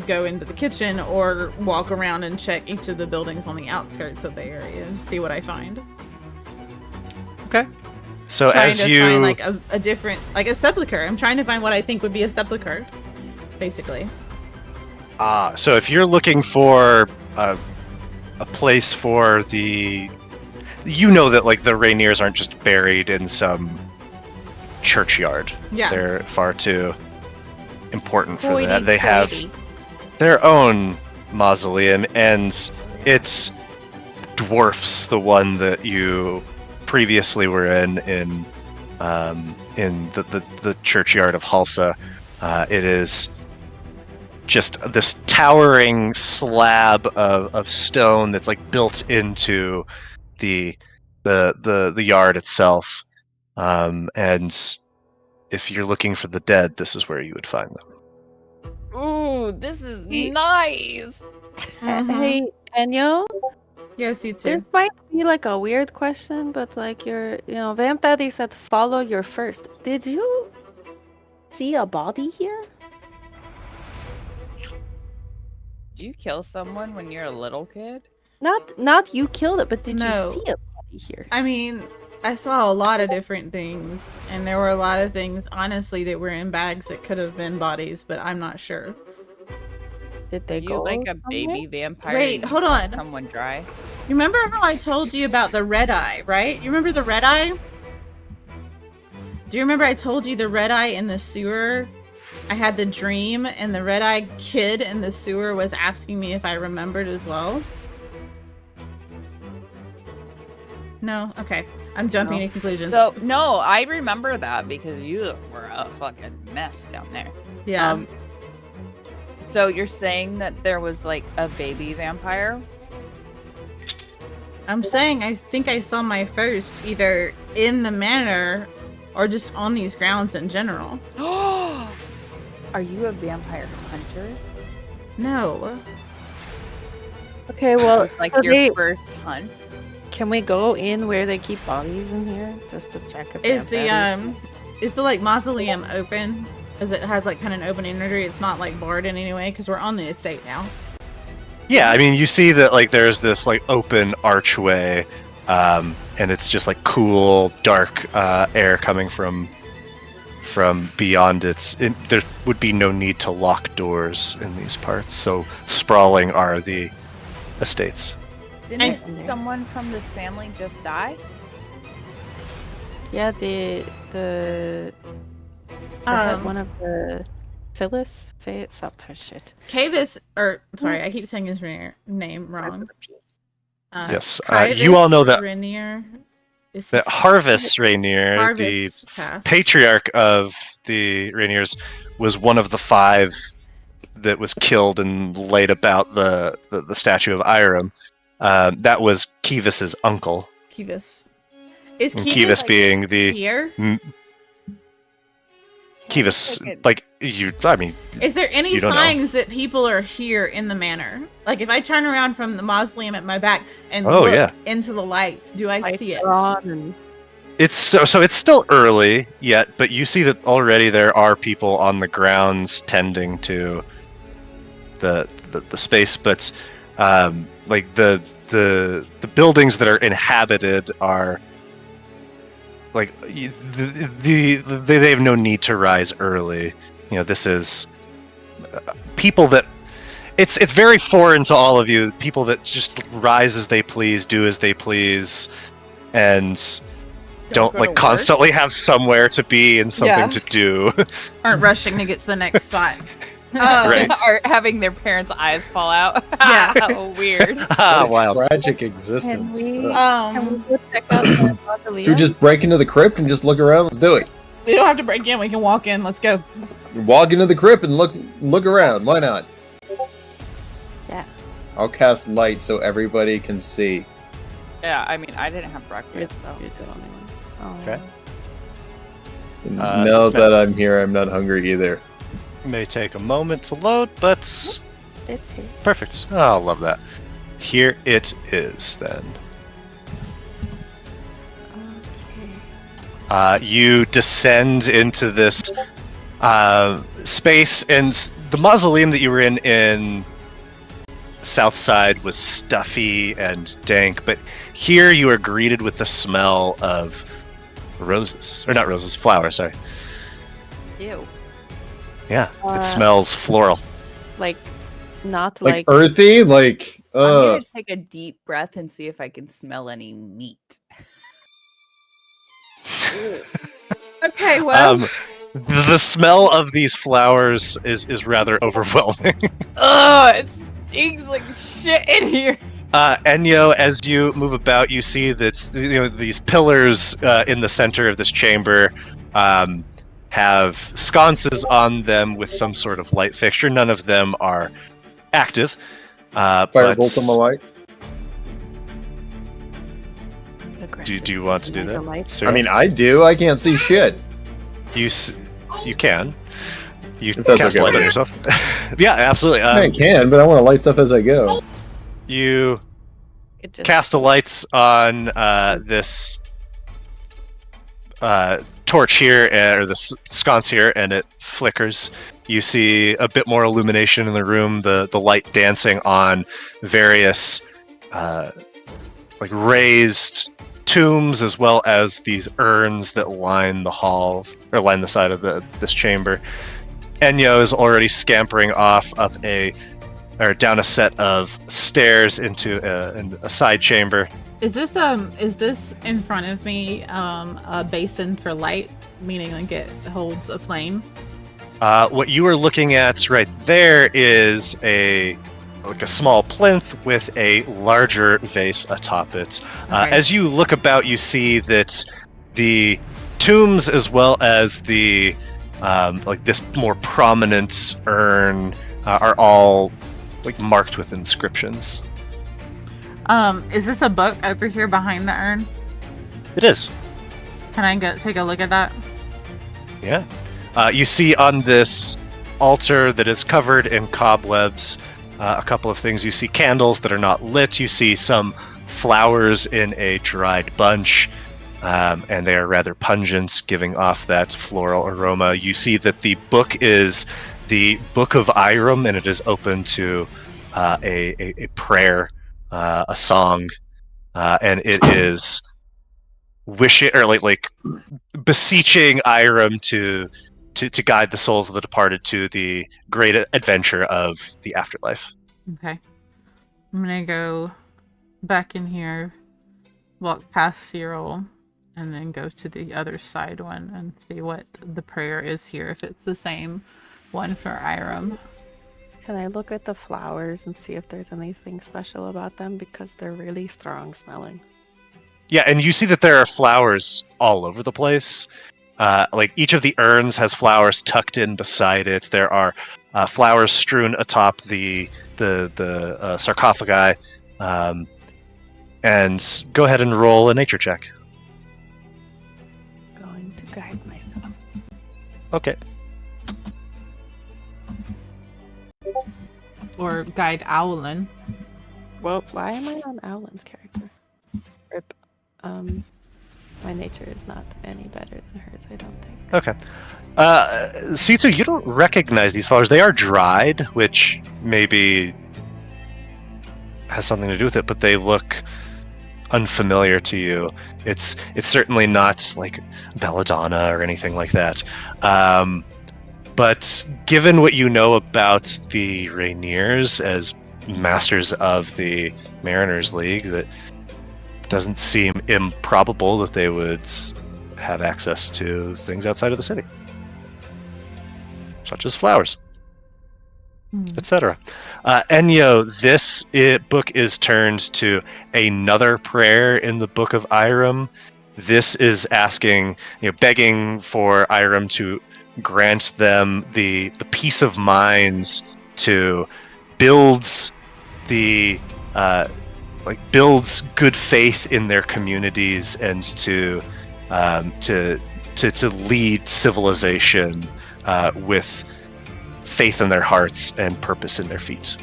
go into the kitchen or walk around and check each of the buildings on the outskirts of the area and see what I find. Okay. So Trying as to you find like a different, like a sepulcher. I'm trying to find what I think would be a sepulcher, basically. so if you're looking for a place for the, you know that like the Rainiers aren't just buried in some churchyard. Yeah. They're far too important for Hoity that. They have toity. their own mausoleum, and it dwarfs the one that you previously were in the churchyard of Halsa. It is just this towering slab of stone that's like built into the yard itself. And if you're looking for the dead, this is where you would find them. Ooh, this is nice. Hey, Enyo, Yes, you this too. might be like a weird question, but like Vamp Daddy said follow your first. Did you see a body here? Did you kill someone when you're a little kid? Not you killed it, but did No. you see a body here? I mean, I saw a lot of different things, and there were a lot of things, honestly, that were in bags that could have been bodies, but I'm not sure. Did they You go like a somewhere? baby vampire? Wait, and you hold suck on. Someone dry. You remember how I told you about the red eye, right? You remember the red eye? Do you remember I told you the red eye in the sewer? I had the dream, and the red eye kid in the sewer was asking me if I remembered as well. No? Okay. I'm jumping No. to conclusions. So no, I remember that because you were a fucking mess down there. yeah. So you're saying that there was like a baby vampire? I'm saying I think I saw my first either in the manor or just on these grounds in general. Are you a vampire hunter? No. Okay, well, Like so your first hunt? can we go in where they keep bodies in here just to check if Is they have bodies? the like mausoleum open? Does it have like kind of an open entry? It's not like barred in any way because we're on the estate now. Yeah, I mean, you see that like there's this like open archway, and it's just like cool, dark air coming from beyond there would be no need to lock doors in these parts, so sprawling are the estates. Didn't And- someone from this family just die? Yeah, the one of the Phyllis, shit. Cavis, or sorry, I keep saying his name wrong. Yes, you all know that- Rainier. Is That his- Harvest Rainier, Harvest the Path. patriarch of the Rainiers, was one of the 5 that was killed and laid about the statue of Irem. That was Kevis's uncle. Kevis. Is And Kevis Kevis being the here? Kevis, I mean, Is there any You don't know. signs that people are here in the manor? Like if I turn around from the mausoleum at my back and Oh, look yeah. into the lights, do I Lights see it? are on and it's so it's still early yet, but you see that already there are people on the grounds tending to the space, but like the buildings that are inhabited are like they have no need to rise early. You know, this is people that it's very foreign to all of you. People that just rise as they please, do as they please, and don't go to like work? constantly have somewhere to be and something Yeah. to do. Aren't rushing to get to the next spot. Right. Or having their parents' eyes fall out. Yeah. Weird. Ah, wild. Tragic can existence. we Ugh. can we go check out the mausoleum? Should we just break into the crypt and just look around? Let's do it. We don't have to break in. We can walk in. Let's go. Walk into the crypt and look around. Why not? Yeah. I'll cast light so everybody can see. Yeah, I mean, I didn't have breakfast, so. You're the only one. Oh. Okay. Now that I'm here, I'm not hungry either. May take a moment to load, but It's here. perfect. Oh, I love that. Here it is, then. Okay. You descend into this space, and the mausoleum that you were in Southside was stuffy and dank, but here you are greeted with the smell of roses. Or not roses, flowers, sorry. Ew. Yeah, Uh, it smells floral. Like, not Like like. earthy, like I'm gonna take a deep breath and see if I can smell any meat. Okay, well. The smell of these flowers is rather overwhelming. Ugh, it stinks like shit in here. Enyo, as you move about, you see that these pillars in the center of this chamber have sconces on them with some sort of light fixture. None of them are active. firebolt on the light. Do you want to do that? I mean, I do. I can't see shit. You can. You If that's cast okay light with on you. yourself. Yeah, absolutely. I can, but I want to light stuff as I go. You It just cast the lights on this torch here, or the sconce here, and it flickers. You see a bit more illumination in the room, the light dancing on various like raised tombs, as well as these urns that line the halls, or line the side of this chamber. Enyo is already scampering off up down a set of stairs into a side chamber. Is this in front of me a basin for light, meaning like it holds a flame? What you are looking at right there is a small plinth with a larger vase atop it. Okay. As you look about, you see that the tombs, as well as the this more prominent urn, are all marked with inscriptions. Is this a book over here behind the urn? It is. Can I take a look at that? Yeah. You see on this altar that is covered in cobwebs a couple of things. You see candles that are not lit. You see some flowers in a dried bunch, and they are rather pungent, giving off that floral aroma. You see that the book is the Book of Irem, and it is open to a prayer, a song, and it is wishing, or like beseeching Irem to guide the souls of the departed to the great adventure of the afterlife. Okay. I'm gonna go back in here, walk past Ceral, and then go to the other side one and see what the prayer is here, if it's the same one for Irem. Can I look at the flowers and see if there's anything special about them? Because they're really strong smelling. Yeah, and you see that there are flowers all over the place. Each of the urns has flowers tucked in beside it. There are flowers strewn atop the sarcophagi. And go ahead and roll a nature check. Going to guide myself. Okay. Or guide Owlin. Well, why am I on Owlin's character? Rip. My nature is not any better than hers, I don't think. Okay. Sitsu, you don't recognize these flowers. They are dried, which maybe has something to do with it, but they look unfamiliar to you. It's certainly not like belladonna or anything like that. But given what you know about the Rainiers as masters of the Mariners League, that doesn't seem improbable that they would have access to things outside of the city, such as flowers, etc. Enyo, this book is turned to another prayer in the Book of Irem, This is asking, begging for Irem to grant them the peace of mind to builds builds good faith in their communities and to lead civilization with faith in their hearts and purpose in their feet.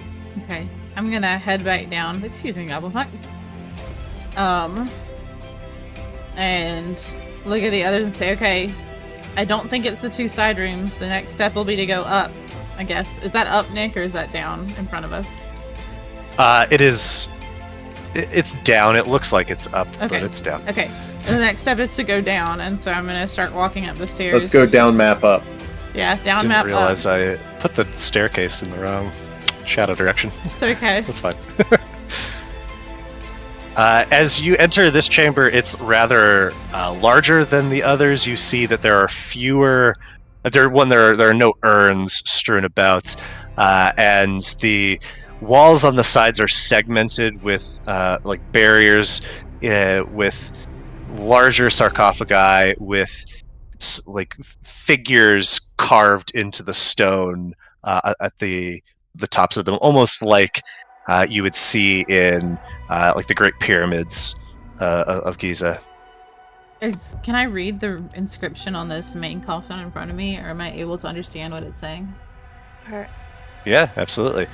Okay, I'm gonna head back down. Excuse me, Gobblefuck. And look at the others and say, okay, I don't think it's the 2 side rooms. The next step will be to go up, I guess. Is that up, Nick, or is that down in front of us? It's down. It looks like it's up, Okay. but it's down. Okay, and the next step is to go down, and so I'm gonna start walking up the stairs. Let's go down, map up. Yeah, down Didn't map realize up. I put the staircase in the wrong shadow direction. It's okay. That's fine. As you enter this chamber, it's rather larger than the others. You see that there are fewer. There are no urns strewn about, and the walls on the sides are segmented with barriers, with larger sarcophagi with figures carved into the stone at the tops of them, almost like you would see in the Great Pyramids of Giza. Can I read the inscription on this main coffin in front of me, or am I able to understand what it's saying? Yeah, absolutely.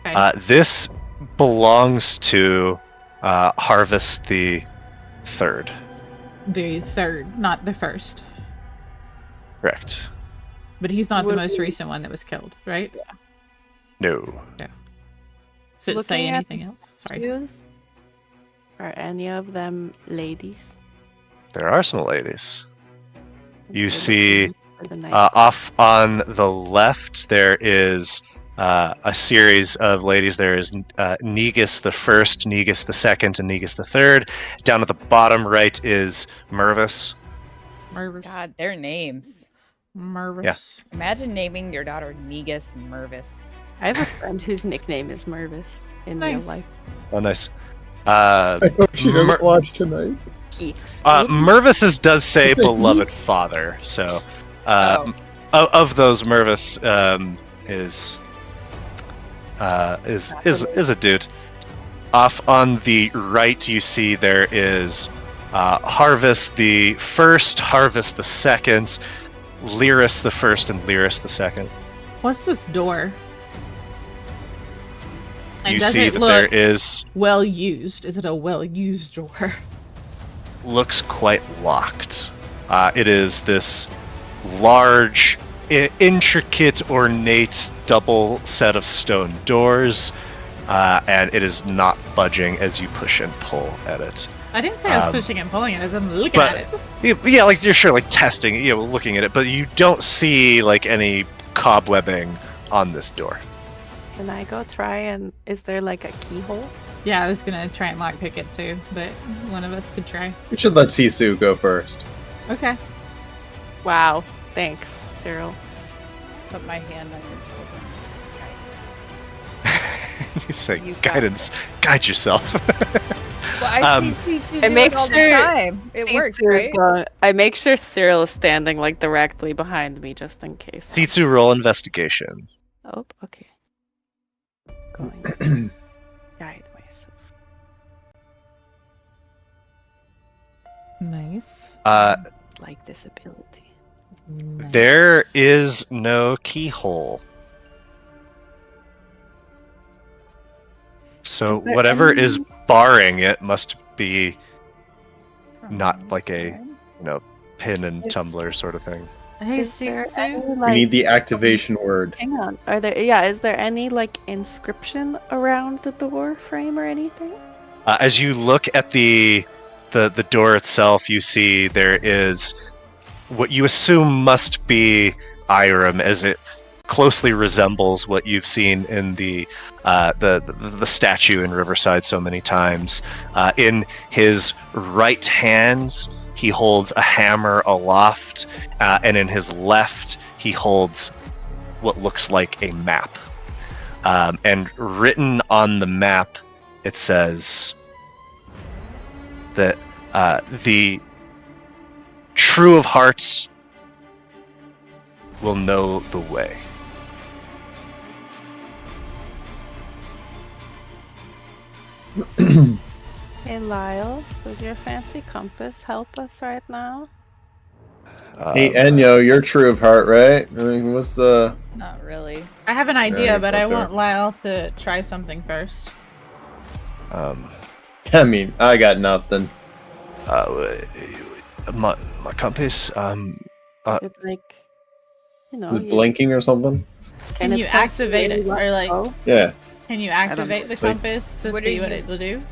Okay. This belongs to Harvest the Third. The 3rd, not the 1st. Correct. But he's not the Would most we- recent one that was killed, right? No. Does it Looking say at anything else? Sorry. Shoes? Are any of them ladies? There are some ladies. You Let's go see, looking for the night. off on the left, there is a series of ladies. There is Negus the First, Negus the Second, and Negus the Third. Down at the bottom right is Mervis. Mervis. God, their names. Mervis. Imagine naming your daughter Negus Mervis. I have a friend whose nickname is Mervis in real Nice. life. Oh, nice. I hope she doesn't Mer- watch tonight. Keith. Mervis's does say Is it beloved father. So, of those, Mervis is a dude. Off on the right, you see there is Harvest the First, Harvest the Second, Lyris the First, and Lyris the Second. What's this door? And You does see it that look there is well used? Is it a well used door? looks quite locked. It is this large, intricate, ornate double set of stone doors, and it is not budging as you push and pull at it. I didn't say I was pushing and pulling it as I'm looking at it. Yeah, like you're sure, testing, looking at it, but you don't see any cobwebbing on this door. Can I go try and is there a keyhole? Yeah, I was gonna try and lockpick it too, but one of us could try. We should let Sisu go first. Okay. Wow. Thanks, Ceral. Put my hand on your shoulder. You say You got guidance, guide yourself. Well, I see Tsu I do make it all sure the time. It works, right? I make sure Ceral is standing directly behind me just in case. Titsu, roll investigation. Oh, okay. Going to guide myself. Nice. Like this ability. There is no keyhole. So Is there whatever any- is barring it must be From not the like a- side. pin and tumbler sort of thing. Hey, Is there Sitsu. any, We need the activation word. Hang on. Are there? Yeah. Is there any inscription around the door frame or anything? As you look at the door itself, you see there is what you assume must be Irem, as it closely resembles what you've seen in the statue in Riverside so many times. In his right hand, he holds a hammer aloft, and in his left, he holds what looks like a map. And written on the map, it says that the true of hearts will know the way. Hey Lyle, does your fancy compass help us right now? Hey Enyo, you're true of heart, right? I mean, what's the... Not really. I have an idea, Yeah, but I up there. want Lyle to try something first. I mean, I got nothing. My compass. Is it like, Is it blinking or something? Can it you point to activate where it, you or like, want to go? Yeah. can you don't activate know. the It's like- compass to What see are what you- it will do?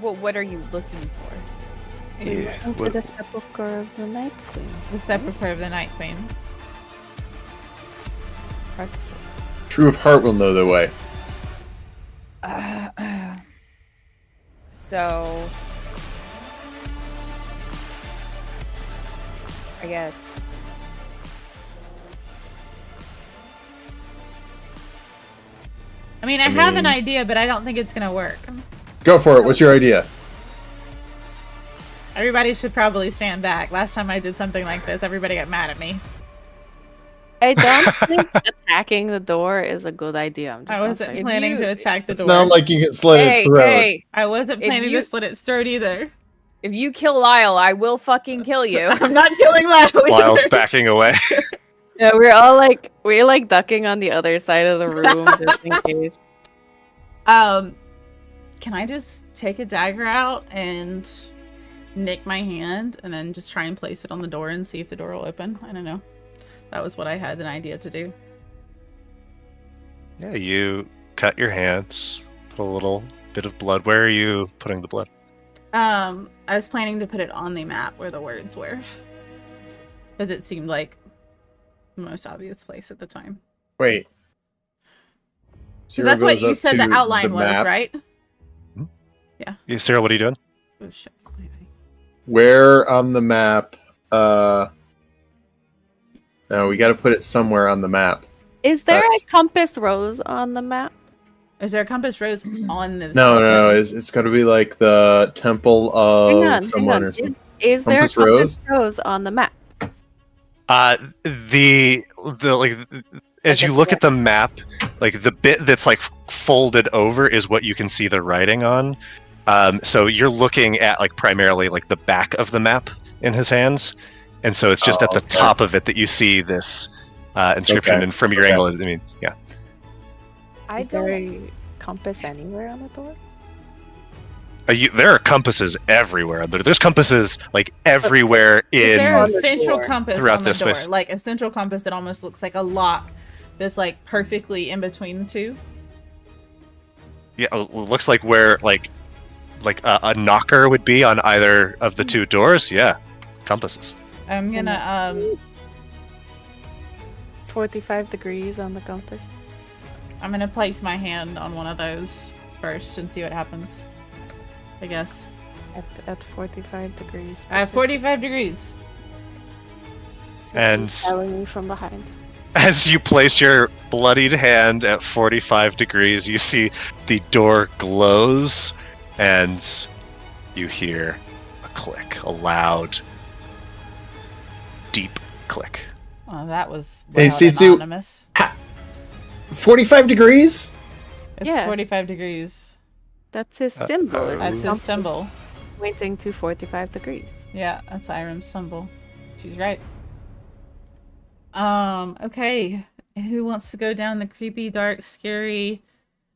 Well, what are you looking for? We're Yeah, looking for what- the sepulchre of the Night Queen. The sepulchre of the Night Queen. Hard to say. True of heart will know the way. So, I guess. I mean, I have an idea, but I don't think it's gonna work. Go for it. What's your idea? Everybody should probably stand back. Last time I did something like this, everybody got mad at me. I don't think attacking the door is a good idea. I'm just I gonna wasn't say. planning you- to attack the It's door. not like you can slit its throat. I wasn't If planning you- to slit its throat either. If you kill Lyle, I will fucking kill you. I'm not killing Lyle. Lyle's either. backing away. Yeah, we're like ducking on the other side of the room just in case. Can I just take a dagger out and nick my hand and then just try and place it on the door and see if the door will open? I don't know. That was what I had an idea to do. Yeah, you cut your hands, put a little bit of blood. Where are you putting the blood? I was planning to put it on the map where the words were. Because it seemed like the most obvious place at the time. Wait. Because that's what Zero you goes said up the to outline was, map. right? Yeah, Sarah, what are you doing? Oh shit. Where on the map? No, we got to put it somewhere on the map. Is there That's- a compass rose on the map? Is there a compass rose on the No, it's got to be like the temple Hang of on, someone hang or on. something. Is there a Compass compass rose on the map? The like as you look at the map, like the bit that's like folded over is what you can see the writing on. So you're looking at like primarily like the back of the map in his hands, and so it's just at the okay. top of it that you see this inscription. Okay, And from your okay. angle, I mean, yeah. Is there a compass anywhere on the door? There are compasses everywhere. There's compasses like everywhere Is there in. a central door. compass Throughout on the this door? space. Like a central compass that almost looks like a lock that's like perfectly in between the two? Yeah, it looks like where like a knocker would be on either of the two doors. Yeah, compasses. I'm gonna 45 degrees on the compass. I'm gonna place my hand on one of those first and see what happens. I guess. At 45 degrees. I have 45 degrees. And- telling me from behind. As you place your bloodied hand at 45 degrees, you see the door glows, and you hear a click, a loud, deep click. Oh, that was Hey, loud C2. anonymous. 45 degrees? It's Yeah. 45 degrees. That's his symbol. It's That's his compass symbol. pointing to 45 degrees. Yeah, that's Irem's symbol. She's right. Okay. Who wants to go down the creepy, dark, scary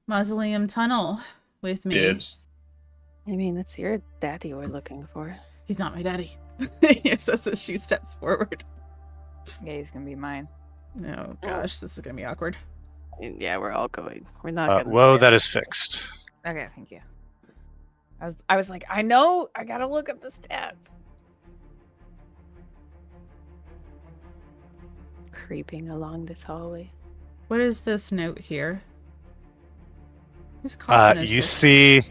mausoleum tunnel with me? Dibs. I mean, it's your daddy we're looking for. He's not my daddy. Yes, as she steps forward. Yeah, he's gonna be mine. Oh gosh, this is gonna be awkward. Yeah, we're all going. We're not gonna. Whoa, that is fixed. Okay, thank you. I was like, I know, I gotta look up the stats. Creeping along this hallway. What is this note here? Whose coffin is You this? see.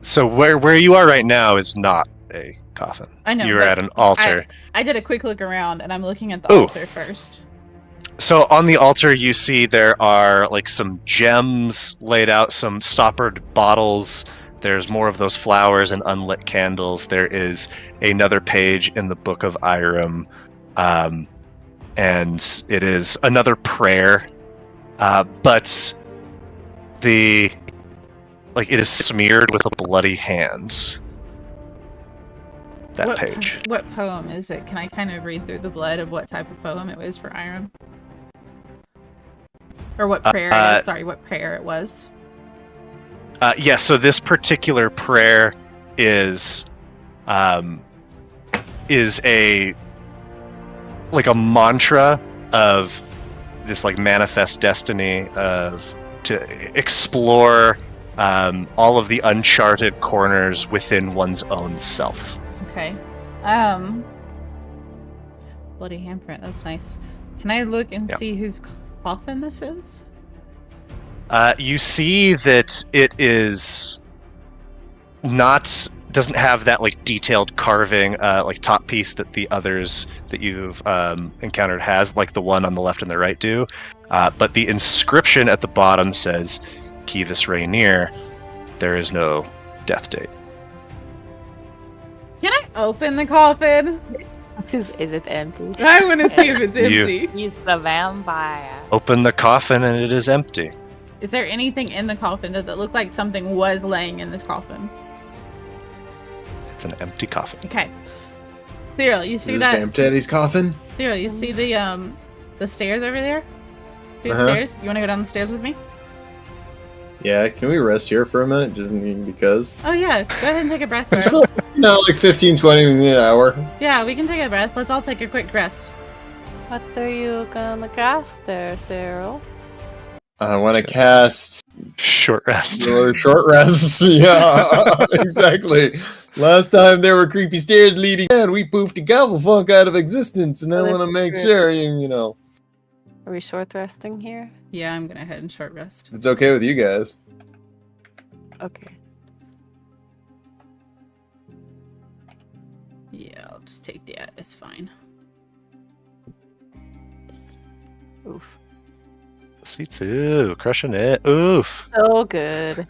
So where you are right now is not a coffin. I know, You're but at an altar. I did a quick look around, and I'm looking at the Ooh. altar first. So on the altar, you see there are like some gems laid out, some stoppered bottles there's more of those flowers and unlit candles. There is another page in the Book of Irem, and it is another prayer, but it is smeared with a bloody hand. That page. What poem is it? Can I kind of read through the blood of what type of poem it was for Irem? Or what prayer? What prayer it was? Yeah. So this particular prayer is a mantra of this manifest destiny to explore all of the uncharted corners within one's own self. Okay. Bloody handprint. That's nice. Can I look and see whose coffin this is? You see that it is doesn't have that detailed carving top piece that the others that you've encountered has, like the one on the left and the right do. But the inscription at the bottom says, Kivas Rainier, there is no death date. Can I open the coffin? Is it empty? I want to see if it's empty. He's the vampire. Open the coffin and it is empty. Is there anything in the coffin? Does it look like something was laying in this coffin? It's an empty coffin. Okay. Ceral, you see Is it that? Vamp Daddy's coffin? Ceral, you see the stairs over there? See the Uh-huh. stairs? You want to go down the stairs with me? Yeah, can we rest here for a minute, just because? Oh yeah, go ahead and take a breath. It's Girl. like 15, 20 minutes an hour. Yeah, we can take a breath. Let's all take a quick rest. What are you gonna cast there, Ceral? I want to cast Short rest. your short rests. Yeah, exactly. Last time there were creepy stairs leading, and we poofed a Gobblefunk out of existence, and I Well, want to that's make good. sure, you know, Are we short resting here? Yeah, I'm gonna head and short rest. it's okay with you guys. Okay. Yeah, I'll just take that. It's fine. Oof. C2, crushing it. Oof. So good.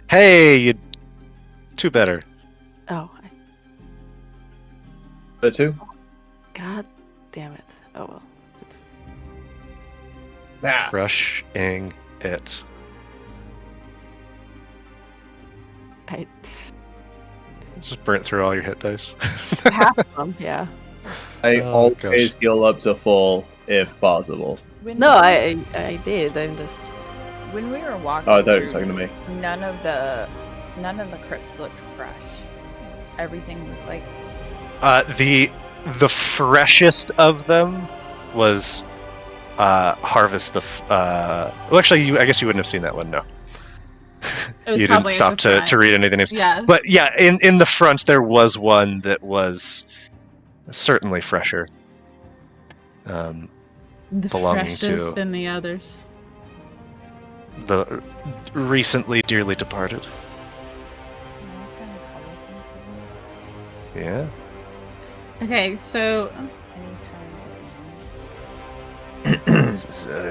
Hey, you two better. Oh, But two? god damn it. Oh well. It's Ah. Crushing it. I Just burnt through all your hit dice. half of them, yeah. I Oh, always heal up to full if possible. No, I did. I'm just When we were walking, Oh, I thought you were through, talking to me. None of the crypts looked fresh. Everything was like The freshest of them was Harvest well, actually, I guess you wouldn't have seen that one, no. It was You didn't probably at stop the to front. read any of the names. Yeah. But yeah, in the front there was one that was certainly fresher. The belonging freshest to- than the others. The recently dearly departed. Yeah. Okay, so I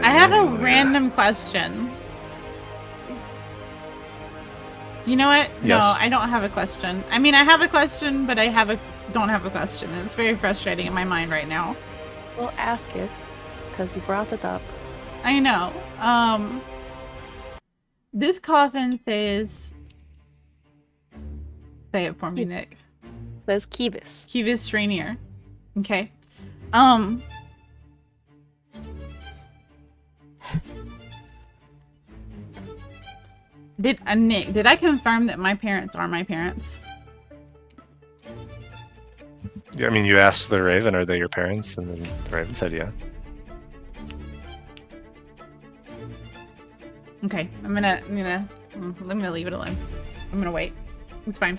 I have a random question. You know what? Yes. No, I don't have a question. I mean, I have a question, but don't have a question. It's very frustrating in my mind right now. well ask it, because you brought it up. I know. This coffin says. Say it for me, Nick. Says Kivas. Kivas Rainier. Okay. Nick, did I confirm that my parents are my parents? Yeah, I mean, you asked the Raven, are they your parents? And then the Raven said, yeah. Okay, I'm gonna leave it alone. I'm gonna wait. It's fine.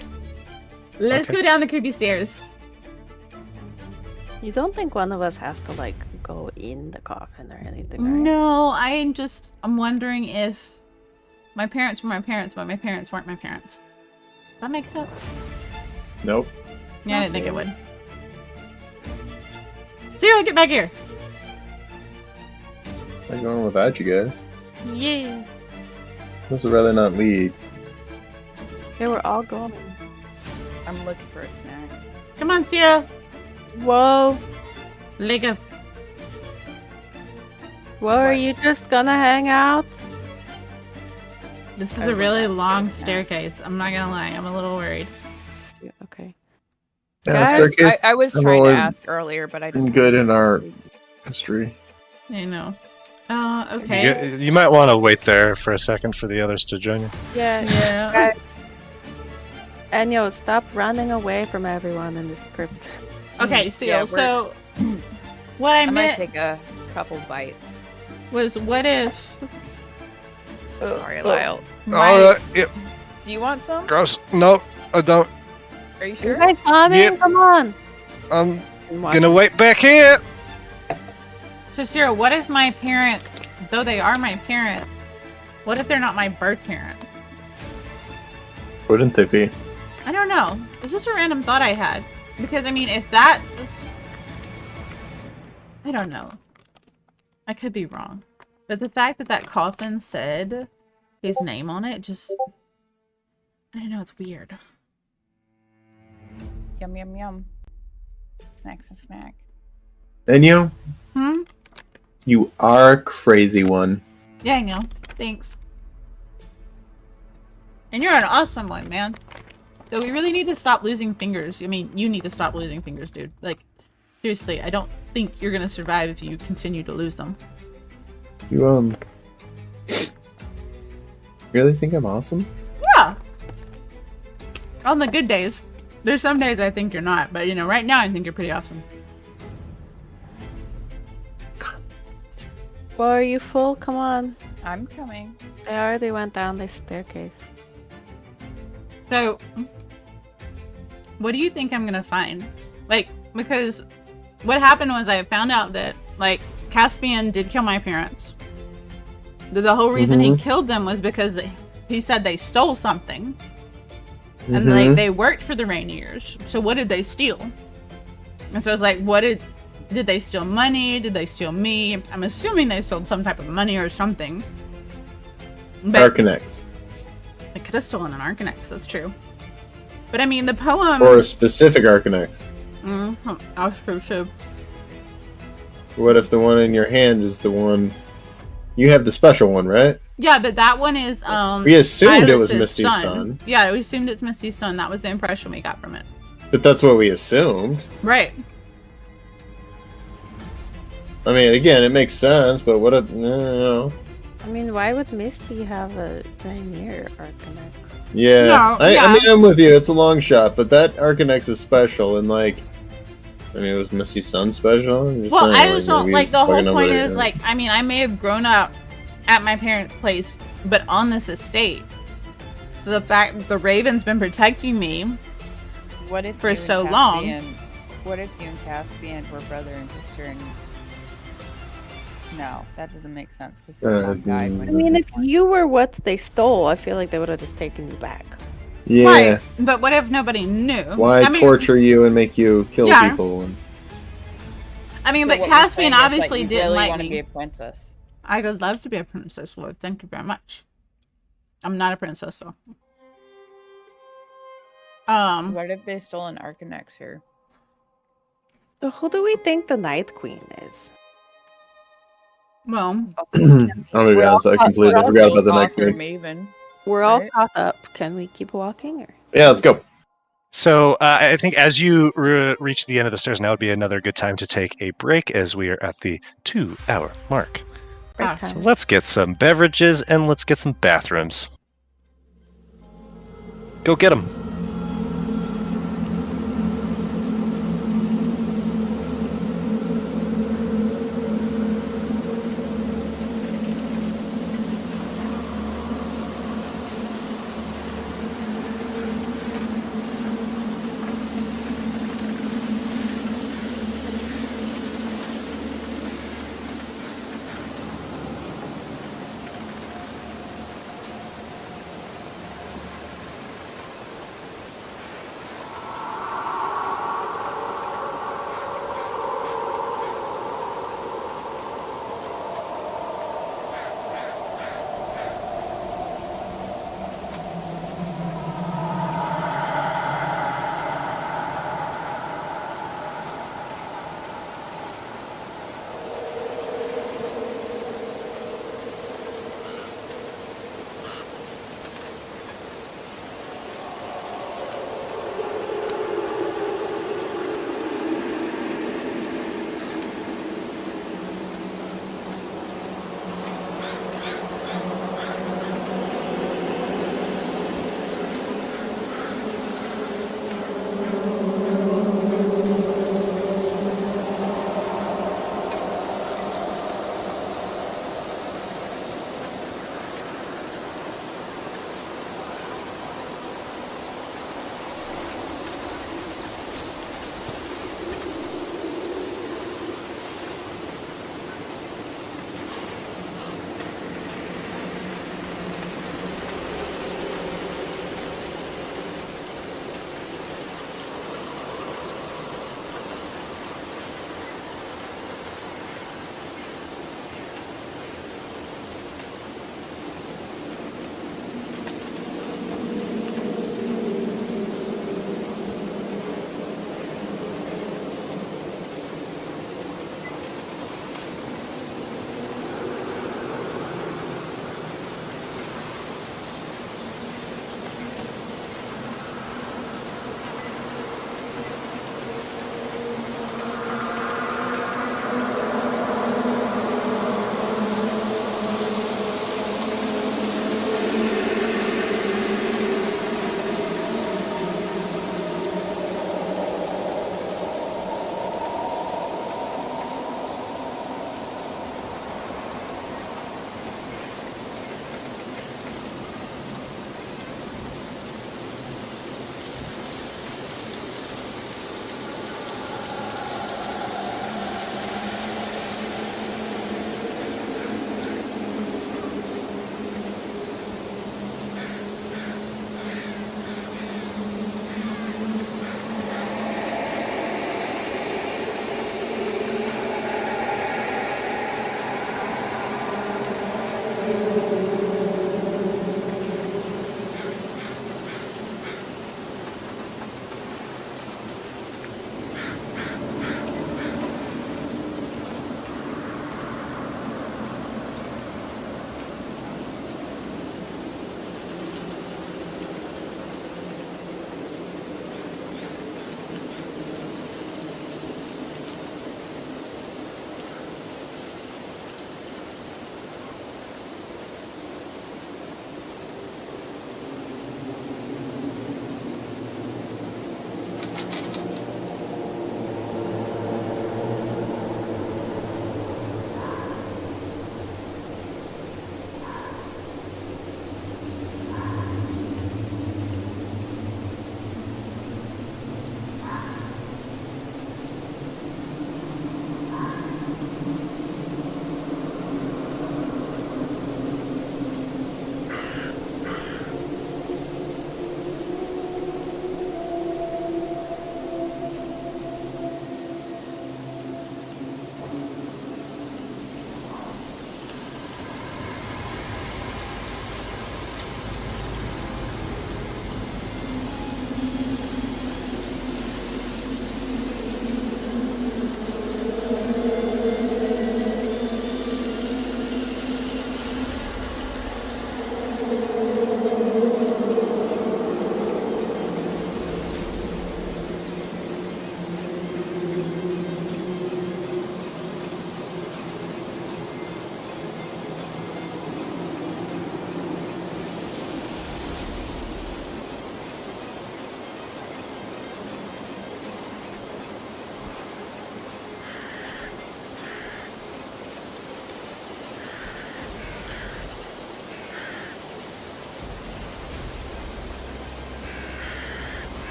Let's Okay. go down the creepy stairs. You don't think one of us has to like go in the coffin or anything, right? No, I'm wondering if my parents were my parents, but my parents weren't my parents. Does that make sense? Nope. Yeah, I didn't think it would. Ceral, get back here! I'm going without you guys. Yeah. This would rather not lead. They were all going. I'm looking for a snack. Come on, Ceral. Whoa. Lego. Whoa, are What? you just gonna hang out? This is I a went really downstairs long now. staircase. I'm not gonna lie. I'm a little worried. Yeah, okay. Yeah, Guys, staircase. I was I've trying to always ask earlier, but I been didn't. good in our history. I know. Okay. You might want to wait there for a second for the others to join you. Yeah. Yeah. Enyo, stop running away from everyone in this crypt. Okay, Ceral. Yeah, So, what I I might meant take a couple bites. was, what if Sorry, Lyle. my Yep. Do you want some? Gross. No, I don't. Are you You sure? guys coming? Yep. Come on. I'm Watch gonna it. wait back here. So, Ceral, what if my parents, though they are my parent, what if they're not my birth parent? Wouldn't they be? I don't know. It's just a random thought I had. Because, I mean, if that... I don't know. I could be wrong. But the fact that that coffin said his name on it just... I don't know, it's weird. Yum yum yum. Snacks and snack. Enyo, Hmm? you are a crazy one. Yeah, I know. Thanks. And you're an awesome one, man. Though we really need to stop losing fingers. I mean, you need to stop losing fingers, dude. Like, seriously, I don't think you're gonna survive if you continue to lose them. You really think I'm awesome? Yeah! On the good days. There's some days I think you're not, but you know, right now I think you're pretty awesome. Well, are you full? Come on. I'm coming. They already went down this staircase. So, what do you think I'm gonna find? Like, because what happened was I found out that, like, Caspian did kill my parents. The whole reason he killed them was because he said they stole something. And, like, they worked for the Rainiers. So what did they steal? And so I was like, did they steal money? Did they steal me? I'm assuming they stole some type of money or something. But Arcanex. they could have stolen an Arcanex, that's true. But I mean, the poem... Or a specific Arcanex. That's true, too. What if the one in your hand is the one... You have the special one, right? Yeah, but that one is, We assumed it was Silas's Misty's son. Yeah, we assumed it's Misty's son. That was the impression we got from it. But that's what we assumed. Right. I mean, again, it makes sense, but what if... No. I mean, why would Misty have a Rainier Arcanex? Yeah. No, I mean, I'm with you. It's a long shot, but that Arcanex is special, and, like... I mean, it was Misty's son special? I'm just Well, saying, I just don't, maybe like, it's the whole fucking point number, is, like, I mean, I may have grown up at my parents' place, but on this estate. So the fact the Raven's been protecting me. What if For you so and long. Caspian- What if you and Caspian were brother and sister and... No, that doesn't make sense because your mom died when I mean, you if you were what they stole, I feel like they would have just taken you back. Yeah. Right. But what if nobody knew? Why I mean, torture you and make you kill Yeah. people? I mean, So but what you're Caspian saying is, like, obviously you didn't really like want to me. be a princess. I would love to be a princess, Lord. Thank you very much. I'm not a princess, though. What if they stole an Arcanex here? So who do we think the Night Queen is? Well, I'm gonna be honest, I completely we're forgot about the Night Author Queen. Maven. We're all Right. caught up. Can we keep walking? Or? Yeah, let's go. So I think as you reach the end of the stairs, now would be another good time to take a break as we are at the 2-hour mark. Break Ah, time. So let's get some beverages and let's get some bathrooms. Go get them.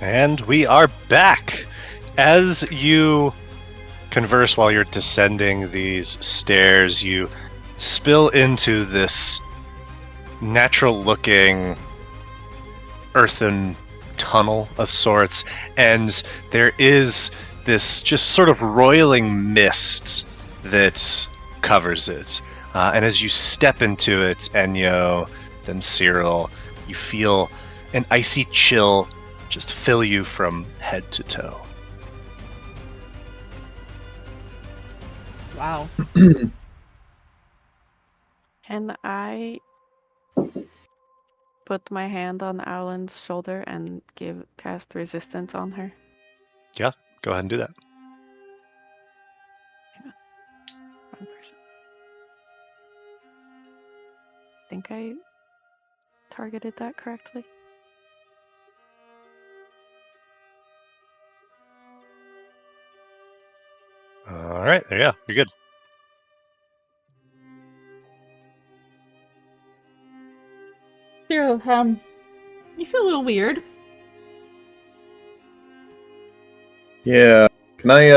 And we are back. As you converse while you're descending these stairs, you spill into this natural-looking earthen tunnel of sorts, and there is this just sort of roiling mist that covers it. And as you step into it, Enyo, then Ceral, you feel an icy chill just fill you from head to toe. Wow. Can I put my hand on Alan's shoulder and cast resistance on her? Yeah, go ahead and do that. Wrong person. Think I targeted that correctly. All right, there you go. You're good. Zero, you feel a little weird. Yeah. Can I,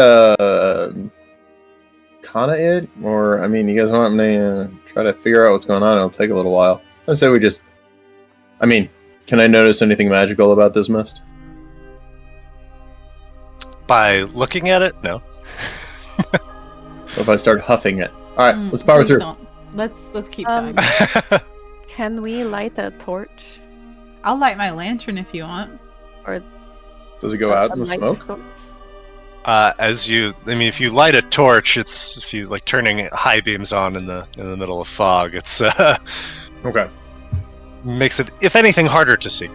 Kana it? Or, I mean, you guys want me to try to figure out what's going on? It'll take a little while. Let's say we just... I mean, can I notice anything magical about this mist? By looking at it, no. Or if I start huffing it? Alright, let's power Please through. don't. Let's keep Um, going. Can we light a torch? I'll light my lantern if you want. Or Does it go out in a the light smoke? source? If you light a torch, if you like turning high beams on in the middle of fog, it's Okay. makes it, if anything, harder to see.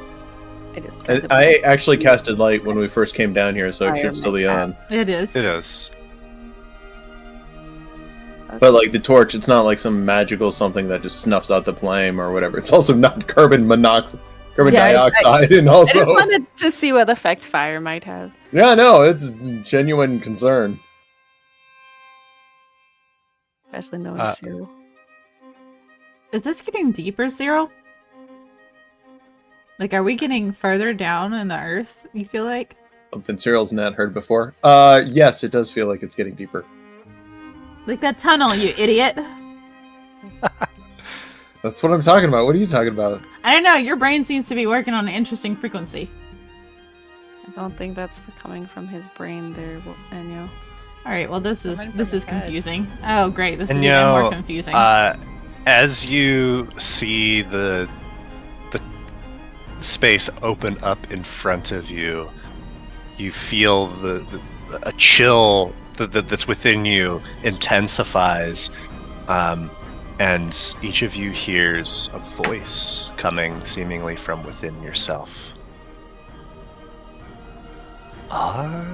I just I actually casted light when we first came down here, so it I should am still be like on. It is. It is. But like the torch, it's not like some magical something that just snuffs out the flame or whatever. It's also not carbon dioxide, and I also just wanted to see what effect fire might have. yeah, no, it's genuine concern. Especially knowing Ceral. Is this getting deeper, Zero? Like, are we getting further down in the earth, you feel like? Something Cyril's not heard before. Yes, it does feel like it's getting deeper. Like that tunnel, you idiot. That's what I'm talking about. What are you talking about? I don't know, your brain seems to be working on an interesting frequency. I don't think that's coming from his brain there, Enyo. Alright, well this Coming from is his head. confusing. Oh great, this is And even more confusing. as you see the space open up in front of you, you feel a chill that's within you intensifies, and each of you hears a voice coming seemingly from within yourself. Are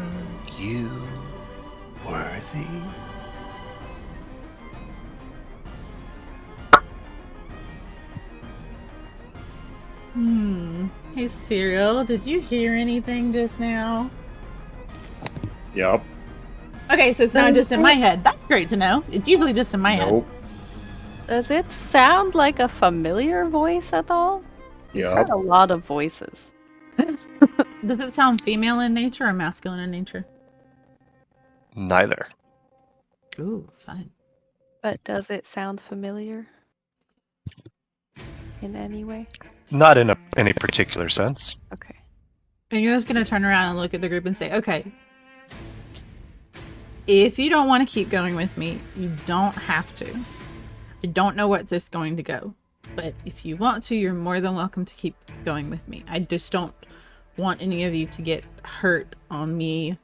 you worthy? Hey Cereal, did you hear anything just now? Yep. Okay, so it's not just in my head. That's great to know. It's usually just in my head. Nope. Does it sound like a familiar voice at all? I've Yep. heard a lot of voices. Does it sound female in nature or masculine in nature? Neither. Ooh, fun. But does it sound familiar? In any way? Not in any particular sense. Okay. And you're just gonna turn around and look at the group and say, okay, if you don't want to keep going with me, you don't have to. I don't know where this is going to go. But if you want to, you're more than welcome to keep going with me. I just don't want any of you to get hurt on me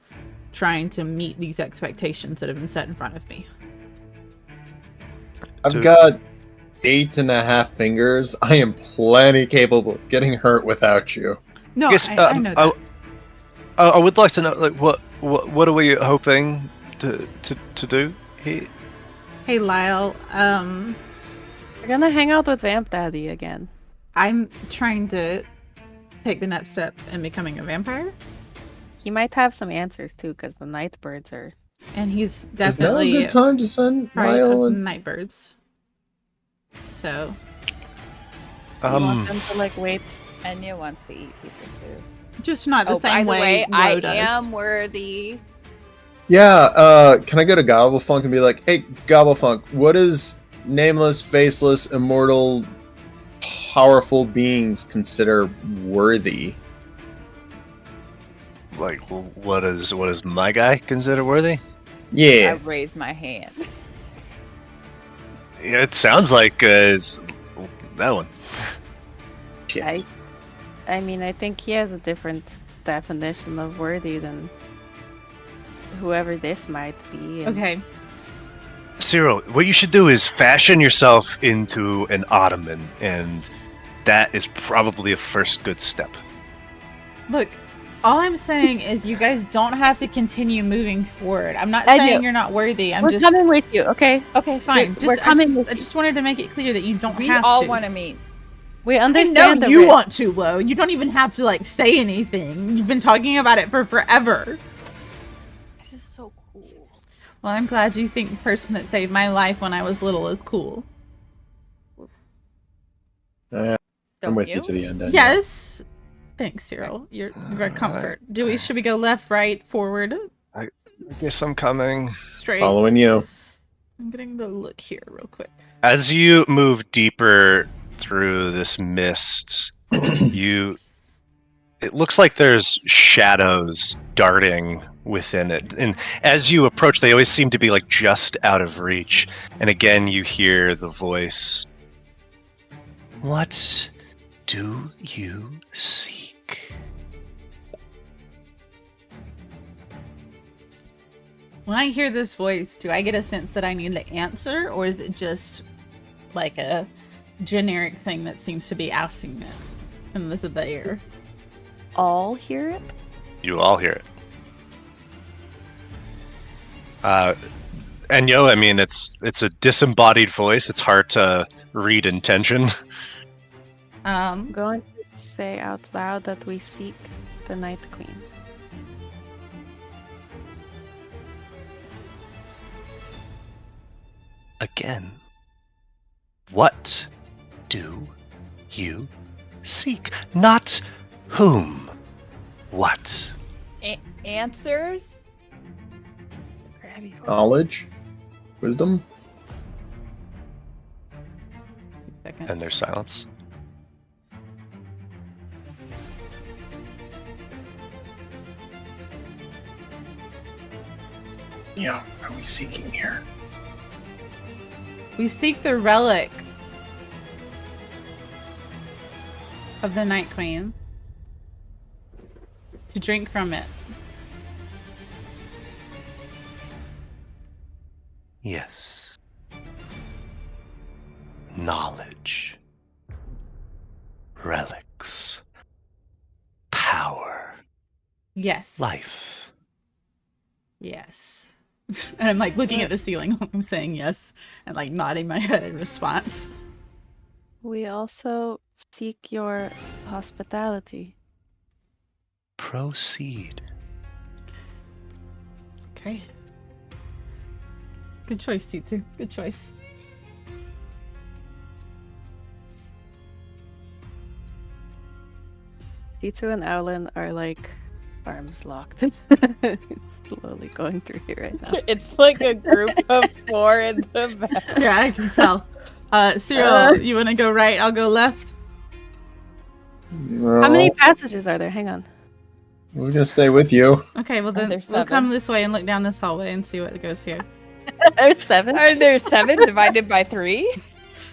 trying to meet these expectations that have been set in front of me. I've got 8.5 fingers. I am plenty capable of getting hurt without you. No, Yes, I know that. I would like to know, like, what are we hoping to do here? Hey, Lyle, We're gonna hang out with Vamp Daddy again. I'm trying to take the next step in becoming a vampire. He might have some answers too, because the Nightbirds are. And he's Is now a definitely good time to send part Lyle of and Nightbirds. So, You want them to wait. Enyo wants to eat people too. Just not the Oh, by same the way. way, Woe I does. am worthy. Yeah, can I go to Gobblefunk and be like, hey, Gobblefunk, what does nameless, faceless, immortal, powerful beings consider worthy? Like, what does my guy consider worthy? I Yeah. raise my hand. Yeah, it sounds like it's that one. Shit. I mean, I think he has a different definition of worthy than whoever this might be. and- Okay. Ceral, what you should do is fashion yourself into an ottoman, and that is probably a first good step. Look, all I'm saying is you guys don't have to continue moving forward. I'm not I saying do. you're not worthy. I'm We're just coming with you, okay? Okay, fine. Dude, we're coming with I just wanted to make it clear that you don't We have all to. want to meet. We I understand know the you risk. want to, Lo. You don't even have to like say anything. You've been talking about it for forever. This is so cool. Well, I'm glad you think the person that saved my life when I was little is cool. I'm Don't with you? you to the end. Enya. Yes. Thanks, Ceral. You're a comfort. Should we go left, right, forward, I guess I'm coming. straight? Following you. I'm getting the look here real quick. As you move deeper through this mist, it looks like there's shadows darting within it. And as you approach, they always seem to be like just out of reach. And again, you hear the voice. What do you seek? When I hear this voice, do I get a sense that I need to answer, or is it just like a generic thing that seems to be asking it in the air? All hear it? You all hear it. Enyo, I mean, it's a disembodied voice. It's hard to read intention. I'm going to say out loud that we seek the Night Queen. Again, what do you seek? Not whom. What? Answers? Knowledge? Wisdom? And there's silence. Yeah, what are we seeking here? We seek the relic of the Night Queen to drink from it. Yes. Knowledge. Relics. Power. Yes. Life. Yes. And I'm like looking at the ceiling. I'm saying yes and like nodding my head in response. We also seek your hospitality. Proceed. Okay. Good choice, Tsitsu. Good choice. Tito and Owlin are like arms locked. It's slowly going through here right now. It's like a group of four in the back. Yeah, I can tell. Ceral, you want to go right? I'll go left. No, How many passages are there? Hang on. I was gonna stay with you. Okay, well then there we'll 7? come this way and look down this hallway and see what goes here. There's 7. Are there 7 divided by 3? All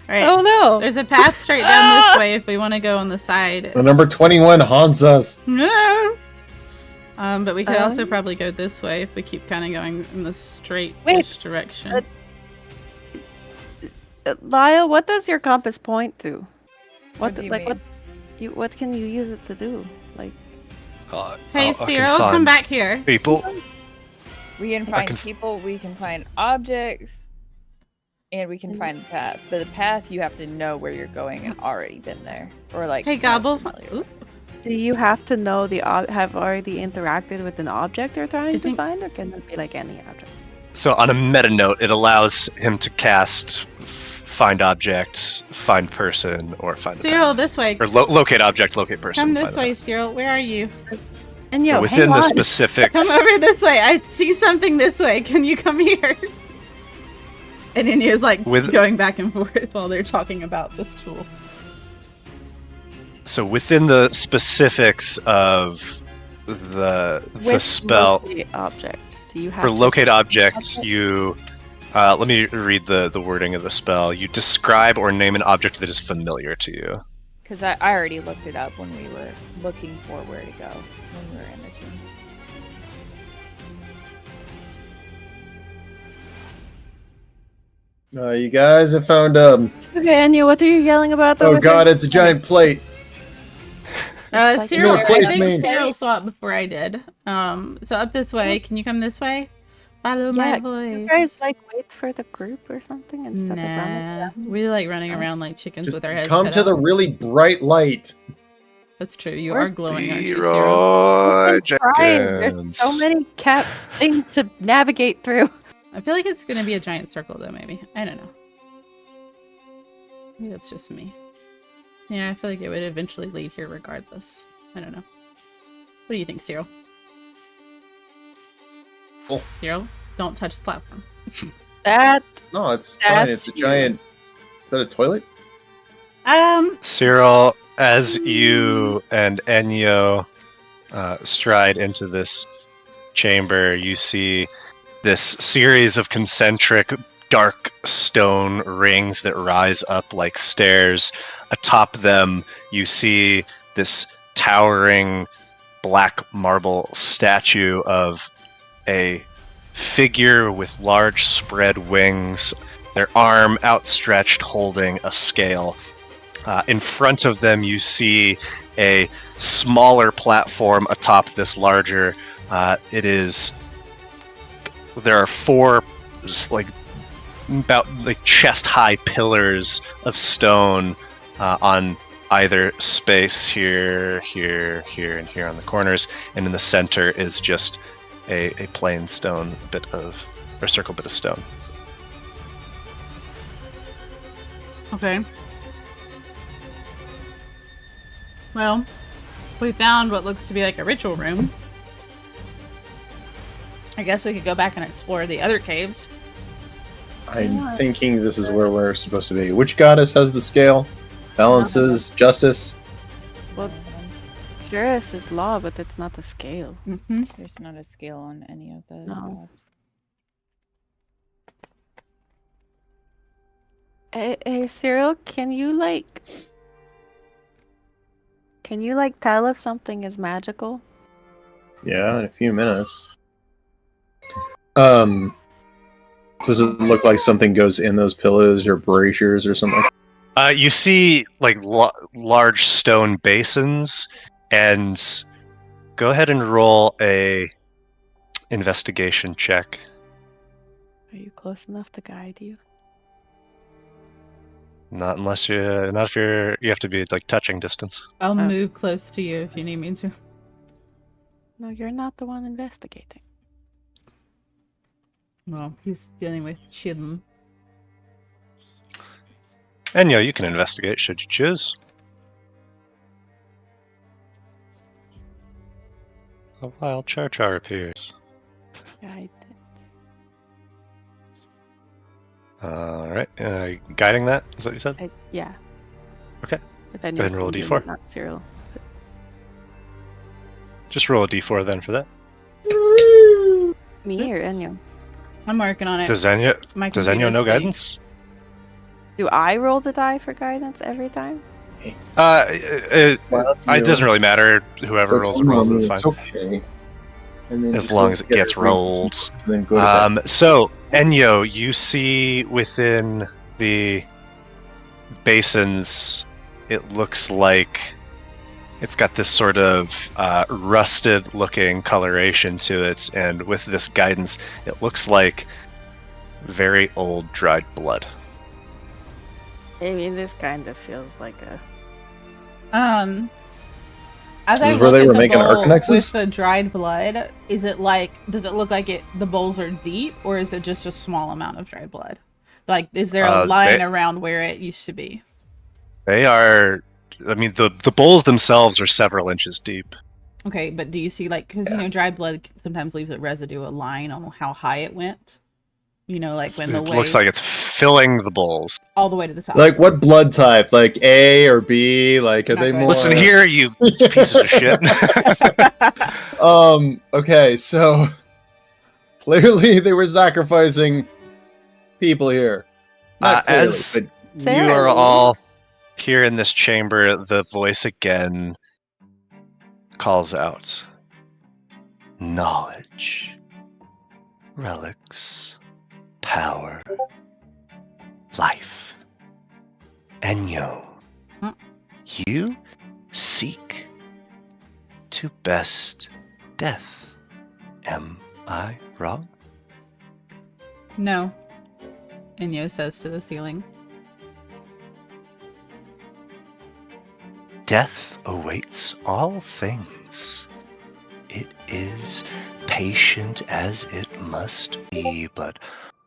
right. Oh no! There's a path straight down this way if we want to go on the side. The number 21 haunts us. No. But we could also Um, probably go this way if we keep kind of going in the straight Wait, direction. Lyle, what does your compass point to? What do you mean? What can you use it to do? Like, Hey, I can Ceral, come find back here. People. We can find can- people, we can find objects, and we can find the path. But the path, you have to know where you're going and already been there. Or like, Hey, not Gobble. familiar with Oop. do you have to know have already interacted with an object you're trying to find, or can it be like any object? So on a meta note, it allows him to cast find object, find person, or find the Cyril, path. this way. Or locate object, locate person. Come find this the way, path. Cyril. Where are you? And But yo, within hang the on. specifics, Come over this way. I see something this way. Can you come here? And Enyo's like going back and forth while they're talking about this tool. so within the specifics of the spell, locate object. Do you have for to- locate objects, you let me read the wording of the spell. You describe or name an object that is familiar to you. Because I already looked it up when we were looking for where to go when we were in the tomb. You guys have found Okay, Enyo, what are you yelling about? Oh over god, there? it's a giant plate. Cyril, You know what I plates think mean. Cyril saw it before I did. So up this way. Can you come this way? Follow my Yeah, voice. you guys like wait for the group or something instead of running. Nah, we like running around like chickens Just with our heads come cut to the off. really bright light. That's true. You We're are glowing, aren't you, Cyril? Leroy Trying. There's Jenkins. so many cat things to navigate through. I feel like it's gonna be a giant circle, though. Maybe I don't know. Maybe that's just me. Yeah, I feel like it would eventually lead here, regardless. I don't know. What do you think, Cyril? Oh. Cyril, don't touch the platform. That No, it's fine. It's a That's giant. Is that a toilet? Cyril, as you and Enyo stride into this chamber, you see this series of concentric dark stone rings that rise up like stairs. Atop them, you see this towering black marble statue of a figure with large spread wings, their arm outstretched holding a scale. In front of them, you see a smaller platform atop this larger. There are four, about chest-high pillars of stone on either space here, here, here, and here on the corners, and in the center is just a plain stone circle bit of stone. Okay. Well, we found what looks to be like a ritual room. I guess we could go back and explore the other caves. I'm thinking this is where we're supposed to be. Which goddess has the scale? Balances justice. well, Juris is law, but it's not a scale. Mm-hmm. There's not a scale on any of the No. gods. Hey, Cyril, can you tell if something is magical? Yeah, in a few minutes. Does it look like something goes in those pillows or braziers or something? You see large stone basins, and go ahead and roll a investigation check. Are you close enough to guide you? Not if you have to be touching distance. I'll move close to you if you need me to. No, you're not the one investigating. Well, he's dealing with Chidden. Enyo, you can investigate should you choose. A wild Char appears. Guide. Alright, guiding that? Is that what you said? Yeah. Okay. If Go ahead and roll a d4. Not Cyril. Just roll a d4 then for that. Me or Oops. Enyo? I'm working on it. Does Enyo My know computer's being- guidance? Do I roll the die for guidance every time? It doesn't really matter. Whoever rolls it, rolls it. It's fine. It's okay. And then As long as it gets rolled. Then go to bed. So, Enyo, you see within the basins, it looks like it's got this sort of rusted-looking coloration to it, and with this guidance, it looks like very old dried blood. I mean, this kind of feels like a... As This I is where look they at were the making bowl Arcanexes? with the dried blood, does it look like the bowls are deep, or is it just a small amount of dried blood? Like, is there a line around where it used to be? They are. I mean, the bowls themselves are several inches deep. Okay, but do you see, like, because, you know, dried blood sometimes leaves a residue, a line on how high it went? You know, like when the It looks like it's filling the bowls. all the way to the top. Like what blood type? Like A or B? Like are Not they good. more? Listen here, you pieces of shit. Okay, so clearly they were sacrificing people here. Not clearly, As but you are all here in this chamber, the voice again calls out. Knowledge. Relics. Power. Life. Enyo. You seek to best death. Am I wrong? No. Enyo says to the ceiling. Death awaits all things. It is patient as it must be, but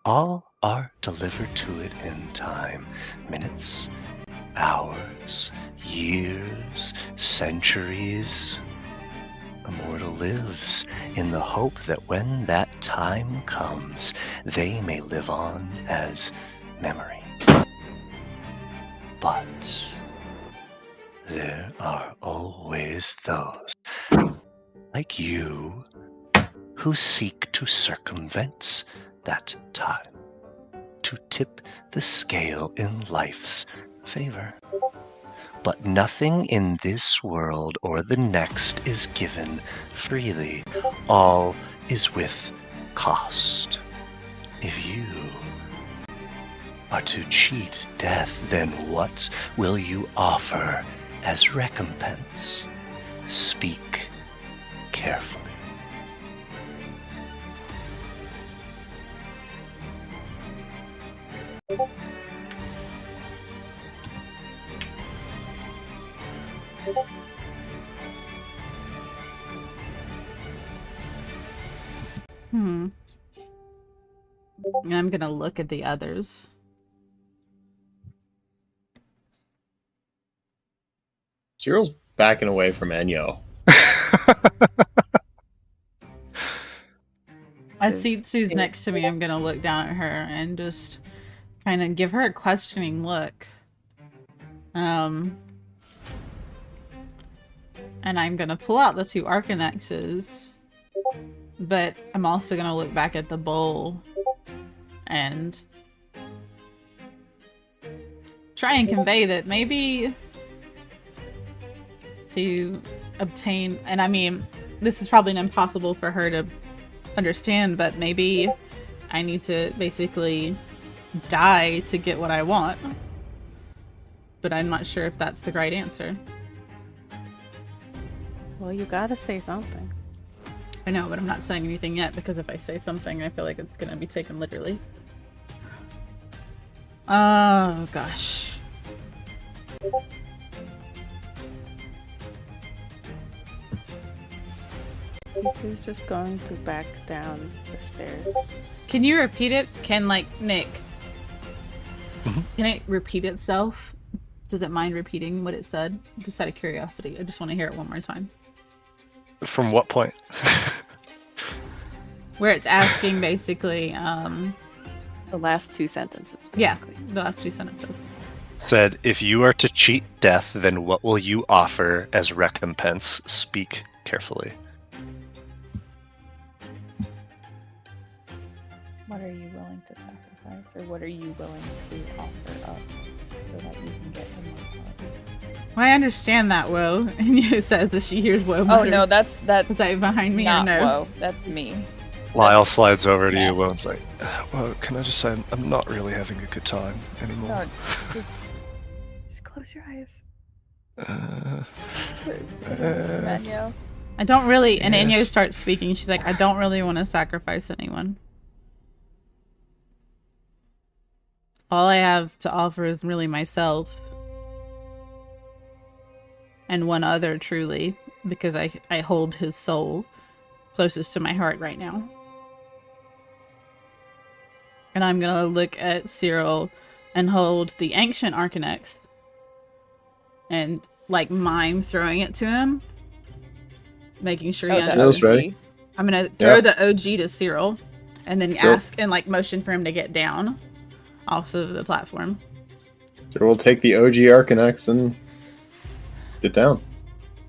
all are delivered to it in time. Minutes, hours, years, centuries. A mortal lives in the hope that when that time comes, they may live on as memory. But there are always those, like you, who seek to circumvent that time, to tip the scale in life's favor. But nothing in this world or the next is given freely. All is with cost. If you are to cheat death, then what will you offer as recompense? Speak carefully. I'm gonna look at the others. Cyril's backing away from Enyo. As Sue's next to me, I'm gonna look down at her and just kind of give her a questioning look. And I'm gonna pull out the 2 Arcanexes, but I'm also gonna look back at the bowl and try and convey that maybe to obtain, and I mean, this is probably impossible for her to understand, but maybe I need to basically die to get what I want. But I'm not sure if that's the right answer. Well, you gotta say something. I know, but I'm not saying anything yet because if I say something, I feel like it's gonna be taken literally. Oh, gosh. He's just going to back down the stairs. Can you repeat it? Nick? Mhm. Can it repeat itself? Does it mind repeating what it said? Just out of curiosity. I just want to hear it one more time. From what point? Where it's asking basically, The last 2 sentences, yeah, basically. the last 2 sentences. Said, if you are to cheat death, then what will you offer as recompense? Speak carefully. What are you willing to sacrifice, or what are you willing to offer up so that you can get immortality? Well, I understand that, Woe. And you said that she hears Woe. Oh no, that's Is that behind me not or no? Woe. That's me. Lyle slides over to Yeah. you. Wone's like, well, can I just say I'm not really having a good time anymore. No, just close your eyes. Enyo. I don't really, and Enyo Yes. starts speaking. She's like, I don't really want to sacrifice anyone. All I have to offer is really myself. And one other, truly, because I hold his soul closest to my heart right now. And I'm gonna look at Ceral and hold the ancient Arcanex and like mime throwing it to him, making sure he Oh, the understands. Ceral's ready. I'm gonna throw Yeah. the OG to Ceral, and then Sure. ask and like motion for him to get down off of the platform. So we'll take the OG Arcanex and get down.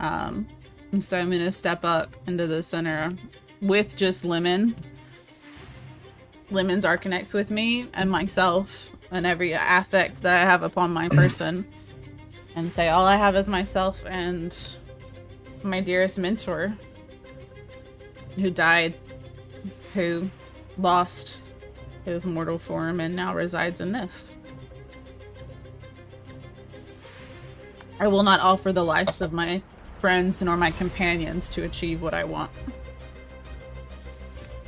And so I'm gonna step up into the center with just Lemon's Arcanex with me and myself and every affect that I have upon my person, and say all I have is myself and my dearest mentor who died, who lost his mortal form and now resides in this. I will not offer the lives of my friends nor my companions to achieve what I want.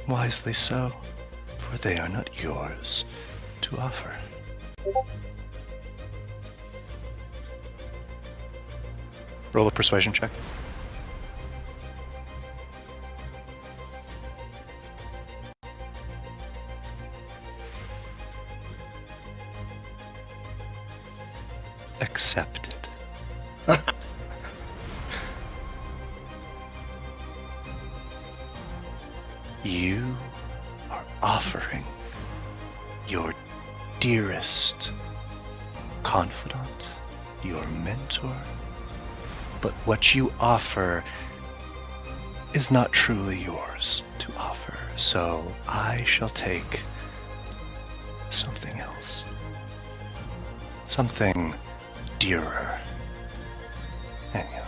Wisely so, for they are not yours to offer. Roll a persuasion check. Accepted. You are offering your dearest confidant, your mentor, but what you offer is not truly yours to offer, so I shall take something else. Something dearer. Enyo.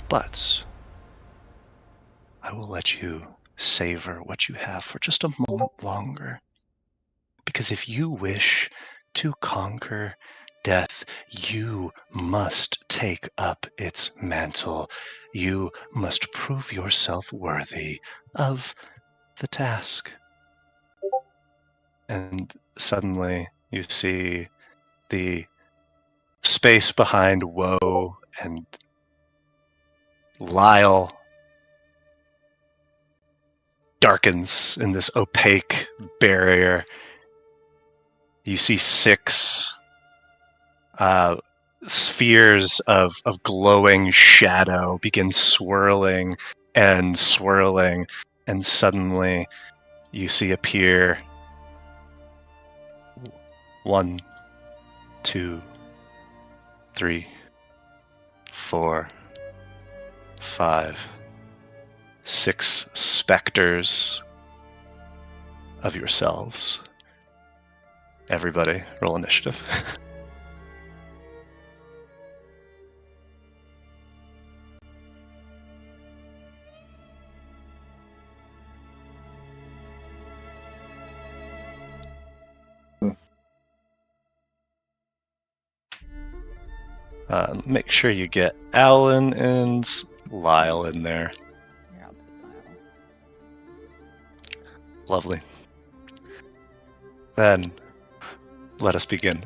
But I will let you savor what you have for just a moment longer. Because if you wish to conquer death, you must take up its mantle. You must prove yourself worthy of the task. And suddenly you see the space behind Woe and Lyle darkens in this opaque barrier. You see 6 spheres of glowing shadow begin swirling, and suddenly you see appear 1, 2, 3, 4, 5, 6 specters of yourselves. Everybody, roll initiative. Make sure you get Alan and Lyle in there. Yeah, I'll take Lyle. Lovely. Then, let us begin.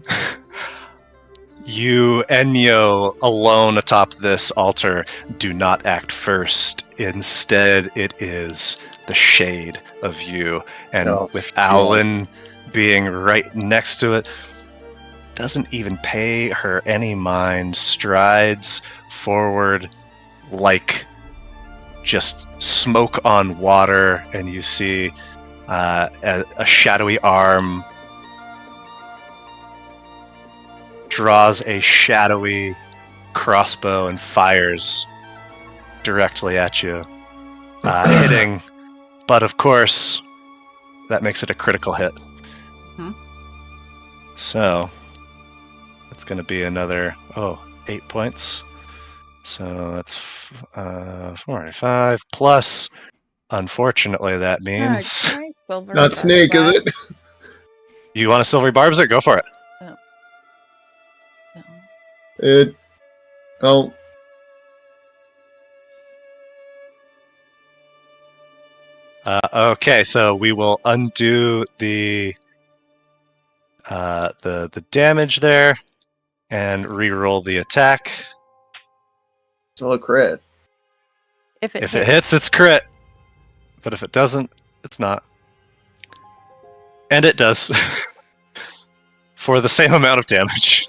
You, Enyo, alone atop this altar, do not act first. Instead, it is the shade of you. And Oh, with shit. Alan being right next to it, doesn't even pay her any mind, strides forward like just smoke on water, and you see a shadowy arm draws a shadowy crossbow and fires directly at you, hitting. But of course, that makes it a critical hit. So it's going to be another 8 points. So that's 45 plus. Unfortunately, that means Can I silver Not barb snake, is that? it? you want a silvery barbs it? Go for it. No. It. Well, Okay, so we will undo the damage there and re-roll the attack. still a crit. If it If it hits, it's crit. But if it doesn't, it's not. And it does. For the same amount of damage.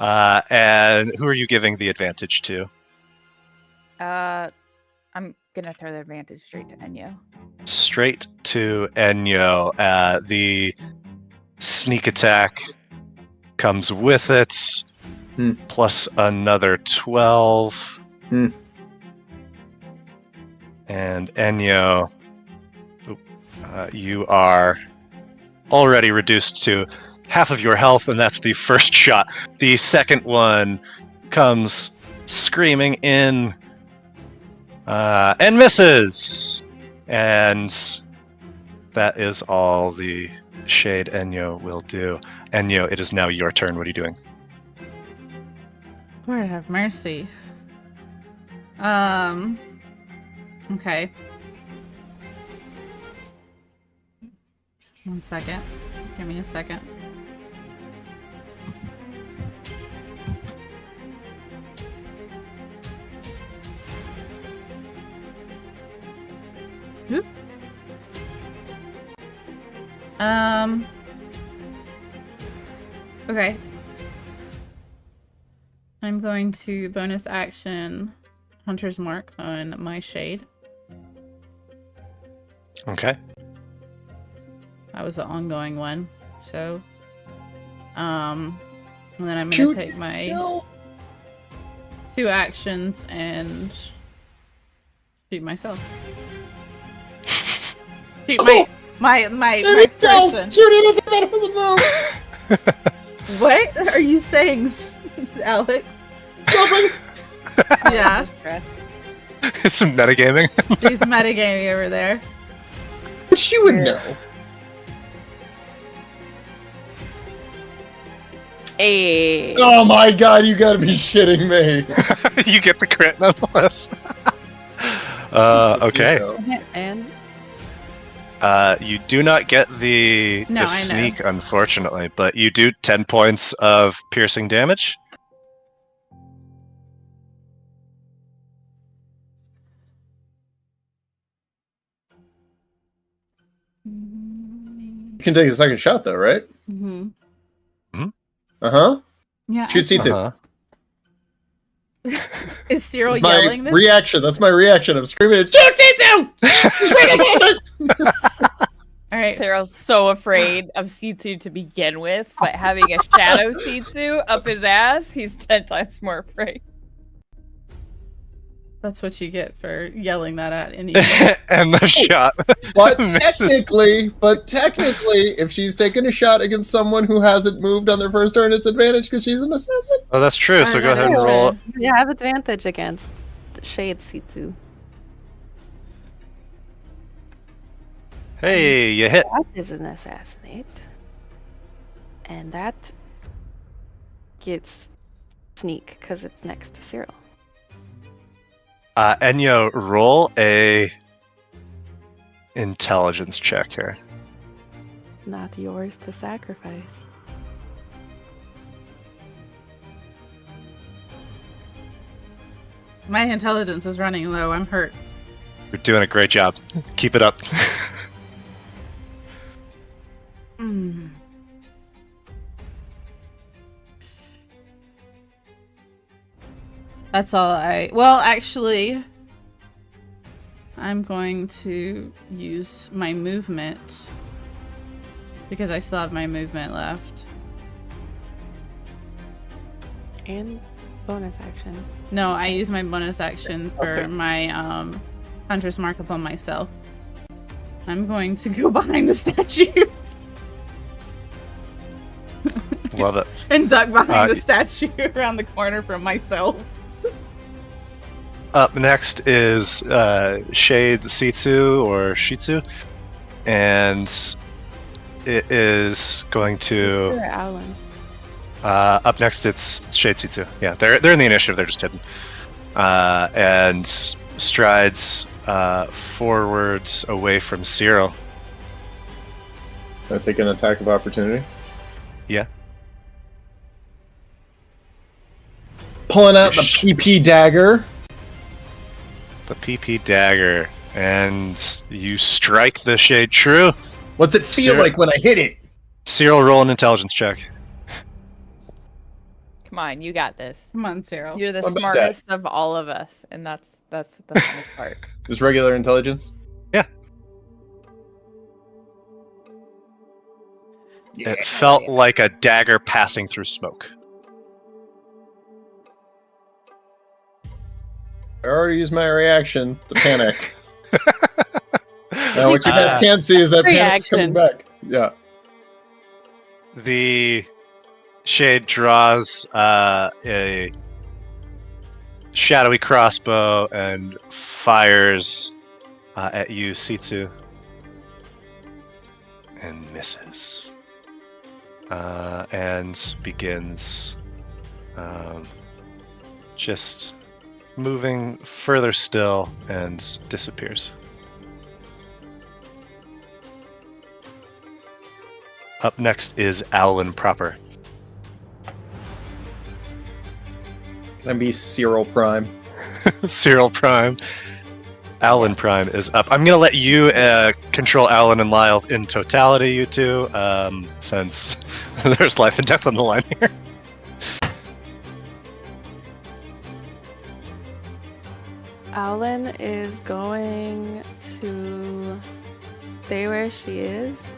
And who are you giving the advantage to? I'm gonna throw the advantage straight to Enyo. Straight to Enyo. The sneak attack comes with it, plus another 12. And Enyo, you are already reduced to half of your health, and that's the first shot. The second one comes screaming in and misses. And that is all the Shade Enyo will do. Enyo, it is now your turn. What are you doing? Lord have mercy. Okay. 1 second. Give me a second. Oop. Okay. I'm going to bonus action Hunter's Mark on my shade. Okay. That was the ongoing one. So, and then I'm gonna take my 2 actions and shoot myself. Shoot my person. Shoot him at the medicine move! What are you saying, Alex? Yeah, Stressed. It's some metagaming. he's metagaming over there. But you would know. Hey. Oh my god, you gotta be shitting me. You get the crit nonetheless. Okay. And You do not get the No, I know. sneak, unfortunately, but you do 10 points of piercing damage. You can take a second shot though, right? Mm-hmm. Uh-huh. Yeah. Shoot C2. Uh-huh. Is Ceral That's my yelling this? reaction. That's my reaction. I'm screaming at shoot C2! All right. Ceral's so afraid of C2 to begin with, but having a shadow C2 up his ass, he's 10 times more afraid. That's what you get for yelling that at any. And the shot But misses. technically, if she's taking a shot against someone who hasn't moved on their first turn, it's advantage because she's an assassin. Oh, that's true. So go that ahead and is roll. true. you have advantage against the Shade C2. Hey, you hit. That is an assassinate. And that gets sneak because it's next to Ceral. Enyo, roll a intelligence check here. Not yours to sacrifice. My intelligence is running low. I'm hurt. You're doing a great job. Keep it up. Mm. That's all I... Well, actually, I'm going to use my movement because I still have my movement left. And bonus action. No, I use my bonus action for Okay. my Hunter's Mark upon myself. I'm going to go behind the statue Love it. and duck behind the y- statue around the corner from myself. Up next is Shade C2 or Shitsu, and it is going to. Or Alan. Up next, it's Shade C2. Yeah, they're in the initiative. They're just hidden, and strides forwards away from Ceral. Can I take an attack of opportunity? Yeah. Pulling out the PP dagger. The PP dagger, and you strike the Shade true. What's it feel Sure. like when I hit it? Ceral, roll an intelligence check. Come on, you got this. Come on, Ceral. You're the What is that? smartest of all of us, and that's the funny part. Just regular intelligence? Yeah. Yeah. It felt like a dagger passing through smoke. I already used my reaction to panic. Now what you guys Uh, can't see is that panic's coming Reaction. back. Yeah. The shade draws a shadowy crossbow and fires at you, Sitsu, and misses. And begins just moving further still and disappears. Up next is Owlin proper. Can I be Ceral Prime? Ceral Prime. Owlin Prime is up. I'm gonna let you control Owlin and Lyle in totality, you two, since there's life and death on the line here. Owlin is going to stay where she is.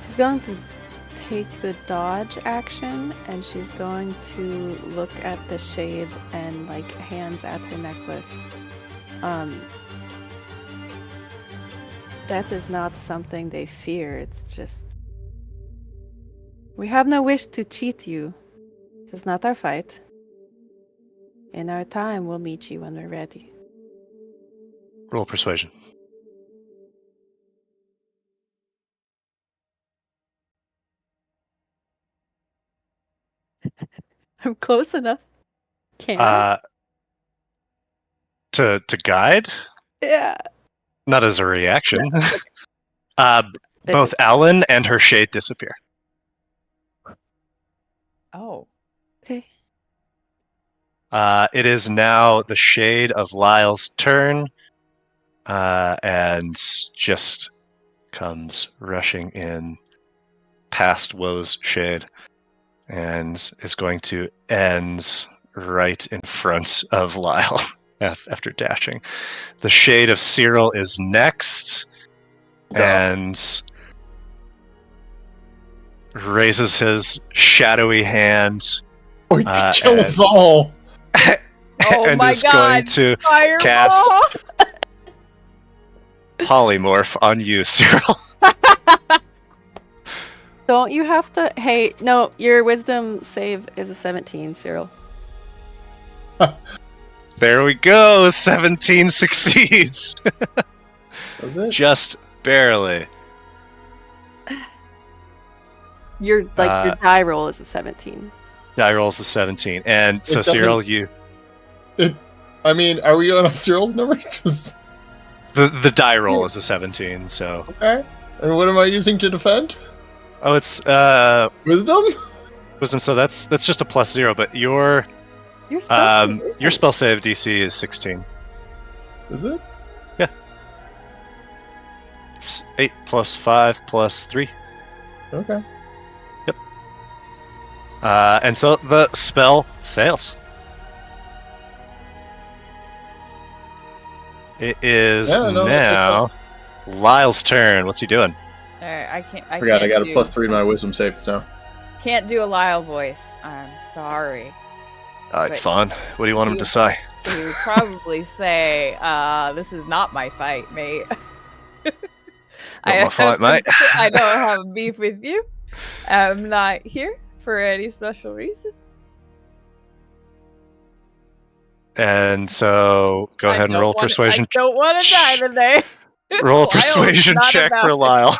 She's going to take the dodge action, and she's going to look at the shade and like hands at her necklace. Death is not something they fear, it's just... We have no wish to cheat you. This is not our fight. In our time, we'll meet you when we're ready. Roll persuasion. I'm close enough. Can I? To guide, Yeah. not as a reaction. Both Owlin and her shade disappear. Oh, Okay. It is now the shade of Lyle's turn, and just comes rushing in past Woe's shade, and is going to end right in front of Lyle after dashing. The shade of Ceral is next, and raises his shadowy hand Or you could kill and- us all! oh and my is going god! to Fireball! cast polymorph on you, Ceral. Don't you have to... Hey, no, your wisdom save is a 17, Cyril. There we go. 17 succeeds. Was it? Just barely. Your die roll is a 17. Die rolls a 17. And so, It doesn't- Ceral, you... I mean, are we on Cyril's number? 'Cause- The die roll is a 17, so... okay. And what am I using to defend? Oh, it's Wisdom? wisdom, so that's just a +0, but your You're supposed to... your spell save DC is 16. Is it? It's 8 + 5 + 3. Okay. And so the spell fails. It is Yeah, no, now Lyle's turn. What's he doing? Alright, I Forgot I can't got a do- +3 to my wisdom saves now. Can't do a Lyle voice. I'm sorry. It's Wait. fine. What do you want him to say? He would probably say, this is not my fight, mate. Not my fight, mate. I don't have a beef with you. I'm not here for any special reason. And so go I ahead and don't roll wanna- persuasion. I don't want to die today. Roll a Lyle's persuasion not check about for it. Lyle.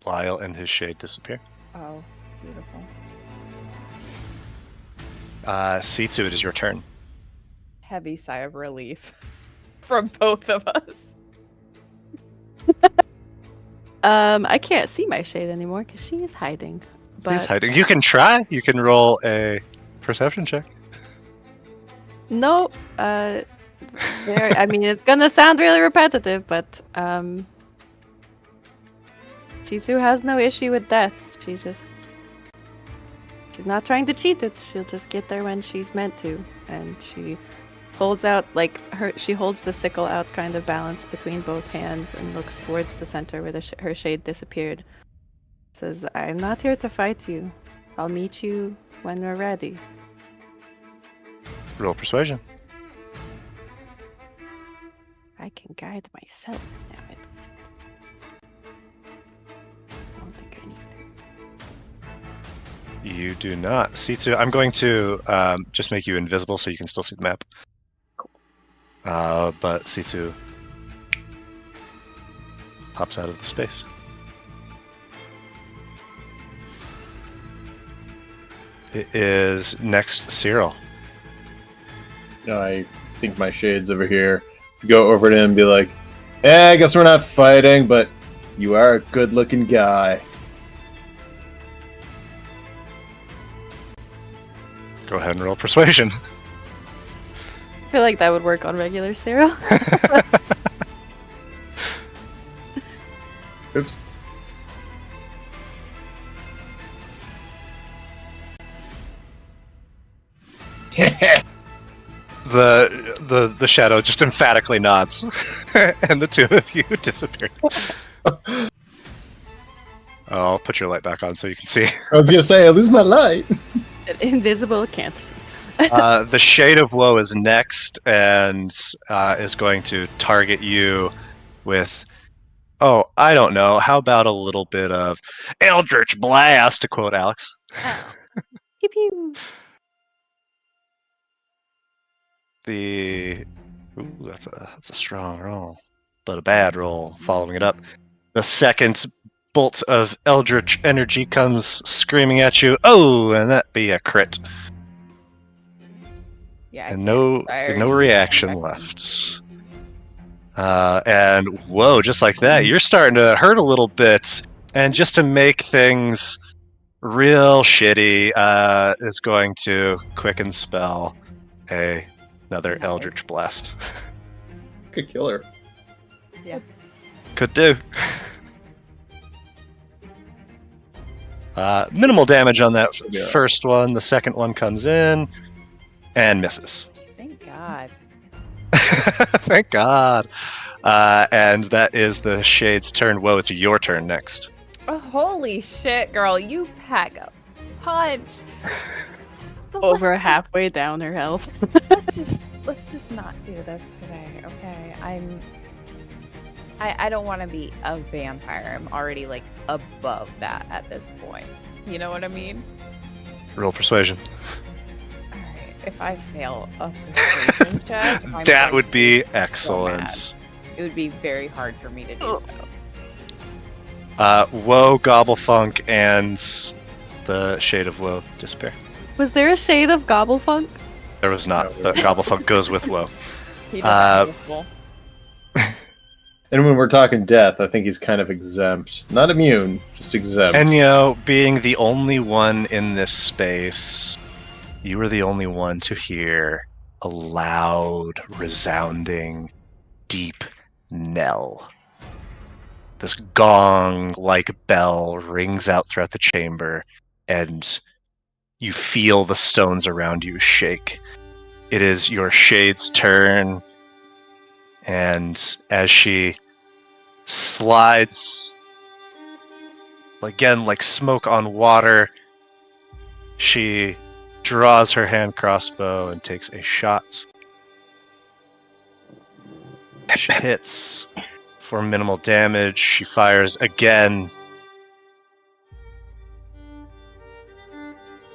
Lyle and his shade disappear. Oh, beautiful. C2, it is your turn. Heavy sigh of relief from both of us. I can't see my shade anymore because she is hiding. But He's hiding. You can try. You can roll a perception check. no, I mean, it's gonna sound really repetitive, but Chizu has no issue with death. She's not trying to cheat it. She'll just get there when she's meant to, and she holds out she holds the sickle out, kind of balanced between both hands, and looks towards the center where her shade disappeared. Says, "I'm not here to fight you. I'll meet you when we're ready." Roll persuasion. I can guide myself now, at least. I don't think I need to. You do not. C2, I'm going to just make you invisible so you can still see the map. Cool. But C2 pops out of the space. It is next Ceral. I think my shade's over here. Go over to him and be like, I guess we're not fighting, but you are a good-looking guy. Go ahead and roll persuasion. I feel like that would work on regular Ceral. Oops. The shadow just emphatically nods, and the two of you disappear. I'll put your light back on so you can see. I was gonna say, I lose my light. Invisible, can't see. The Shade of Woe is next, and is going to target you with, oh, I don't know, how about a little bit of Eldritch Blast, to quote Alex. Pew pew. That's a strong roll, but a bad roll following it up. The second bolt of Eldritch energy comes screaming at you. Oh, and that be a crit. Yeah. And no reaction left. And whoa, just like that, you're starting to hurt a little bit. And just to make things real shitty, is going to quicken spell another Eldritch Blast. Good killer. Could do. Minimal damage on that first one. The second one comes in and misses. Thank God. Thank God. And that is the Shade's turn. Whoa, it's your turn next. Oh, holy shit, girl! You pack a punch. But Over halfway down her health. let's just not do this today, okay? I don't want to be a vampire. I'm already like above that at this point. You know what I mean? Roll persuasion. All right. If I fail a persuasion check, I'm That going would to be so excellent. mad. It would be very hard for me to do so. Woe, Gobblefunk, and the Shade of Woe disappear. Was there a shade of Gobblefunk? There was not, but Gobblefunk goes with Woe. He does beautiful. And when we're talking death, I think he's kind of exempt. Not immune, just exempt. Enyo, being the only one in this space, you were the only one to hear a loud, resounding, deep knell. This gong-like bell rings out throughout the chamber, and you feel the stones around you shake. It is your Shade's turn, and as she slides, again like smoke on water, she draws her hand crossbow and takes a shot. She hits for minimal damage. She fires again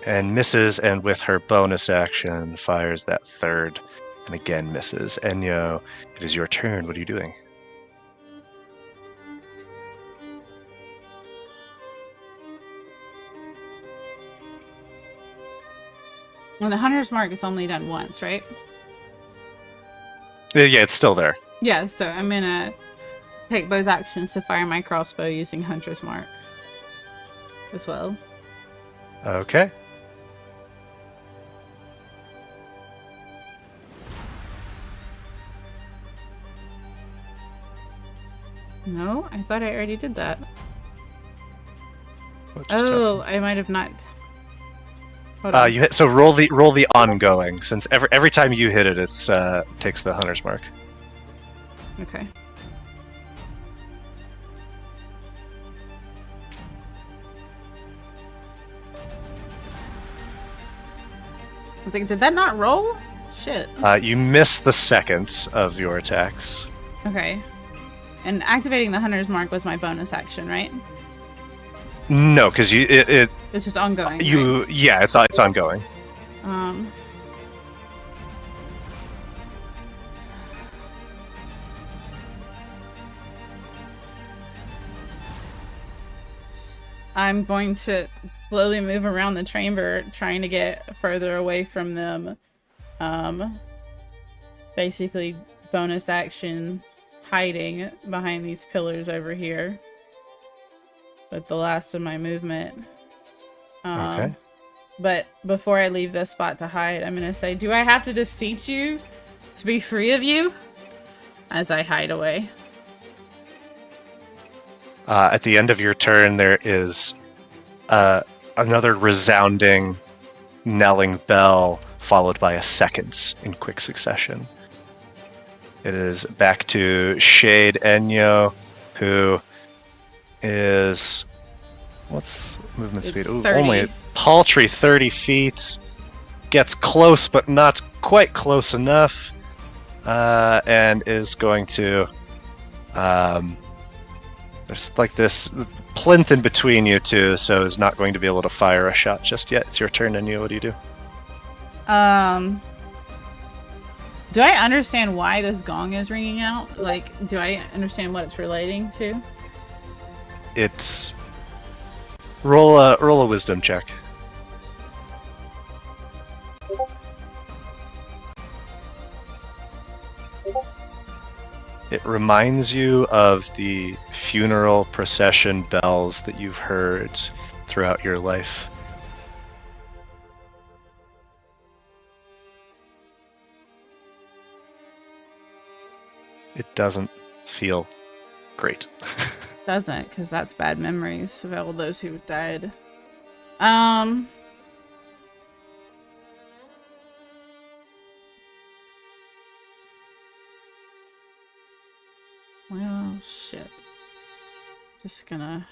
and misses, and with her bonus action fires that third and again misses. Enyo, it is your turn. What are you doing? And the hunter's mark is only done once, right? Yeah, it's still there. Yeah, so I'm gonna take both actions to fire my crossbow using hunter's mark as well. Okay. No, I thought I already did that. What just Oh, I might have not. Hold happened? on. You hit, so roll the ongoing, since every time you hit it, it's takes the hunter's mark. Okay. I think, did that not roll? Shit. You miss the second of your attacks. Okay. And activating the hunter's mark was my bonus action, right? No, because It's just ongoing. you right? yeah, it's ongoing. I'm going to slowly move around the chamber, trying to get further away from them. Basically, bonus action, hiding behind these pillars over here. With the last of my movement. Okay. But before I leave this spot to hide, I'm gonna say, do I have to defeat you to be free of you? As I hide away. At the end of your turn, there is another resounding, knelling bell, followed by a second in quick succession. It is back to Shade Enyo, who is... What's movement It's speed? Ooh, 30. only a paltry 30 feet. Gets close, but not quite close enough. And is going to... there's like this plinth in between you two, so is not going to be able to fire a shot just yet. It's your turn, Enyo. What do you do? Do I understand why this gong is ringing out? Like, do I understand what it's relating to? It's... Roll a wisdom check. It reminds you of the funeral procession bells that you've heard throughout your life. It doesn't feel great. Doesn't, because that's bad memories of all those who died. Well, shit. Just gonna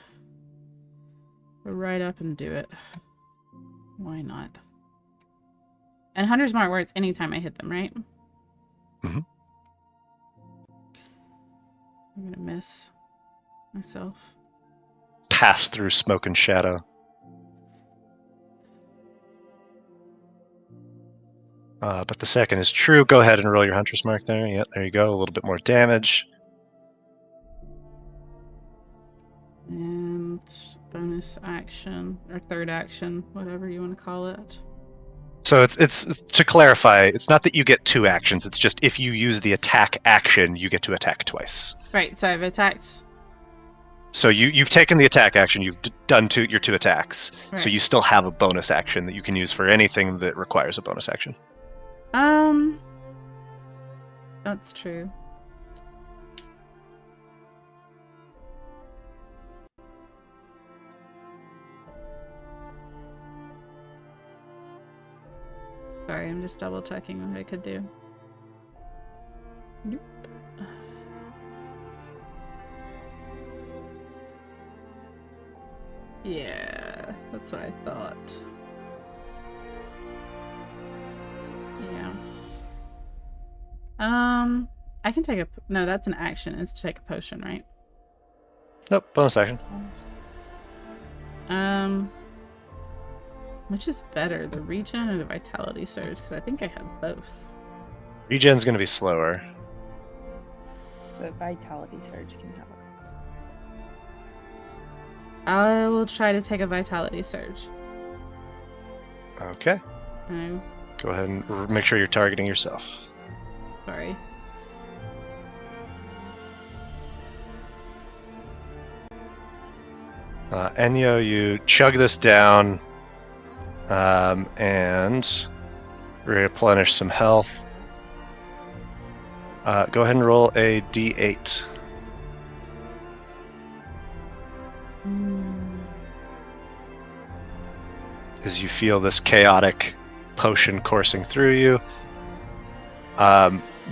go right up and do it. Why not? And Hunter's Mark works anytime I hit them, right? Mhm. I'm gonna miss myself. Pass through smoke and shadow. But the second is true. Go ahead and roll your hunter's mark there. Yep, there you go. A little bit more damage. And bonus action, or third action, whatever you want to call it. So it's to clarify, it's not that you get two actions. It's just if you use the attack action, you get to attack twice. Right, so I've attacked. So you've taken the attack action. You've done your two attacks. Right. So you still have a bonus action that you can use for anything that requires a bonus action. That's true. Sorry, I'm just double checking what I could do. Nope. Yeah, that's what I thought. Yeah. I can take a... No, that's an action. It's to take a potion, right? Nope, bonus action. Which is better, the regen or the vitality surge? Because I think I have both. Regen's going to be slower. The vitality surge can have a cost. I will try to take a vitality surge. Okay. I Go ahead and make sure you're targeting yourself. Sorry. Enyo, you chug this down and replenish some health. Go ahead and roll a d8. As you feel this chaotic potion coursing through you,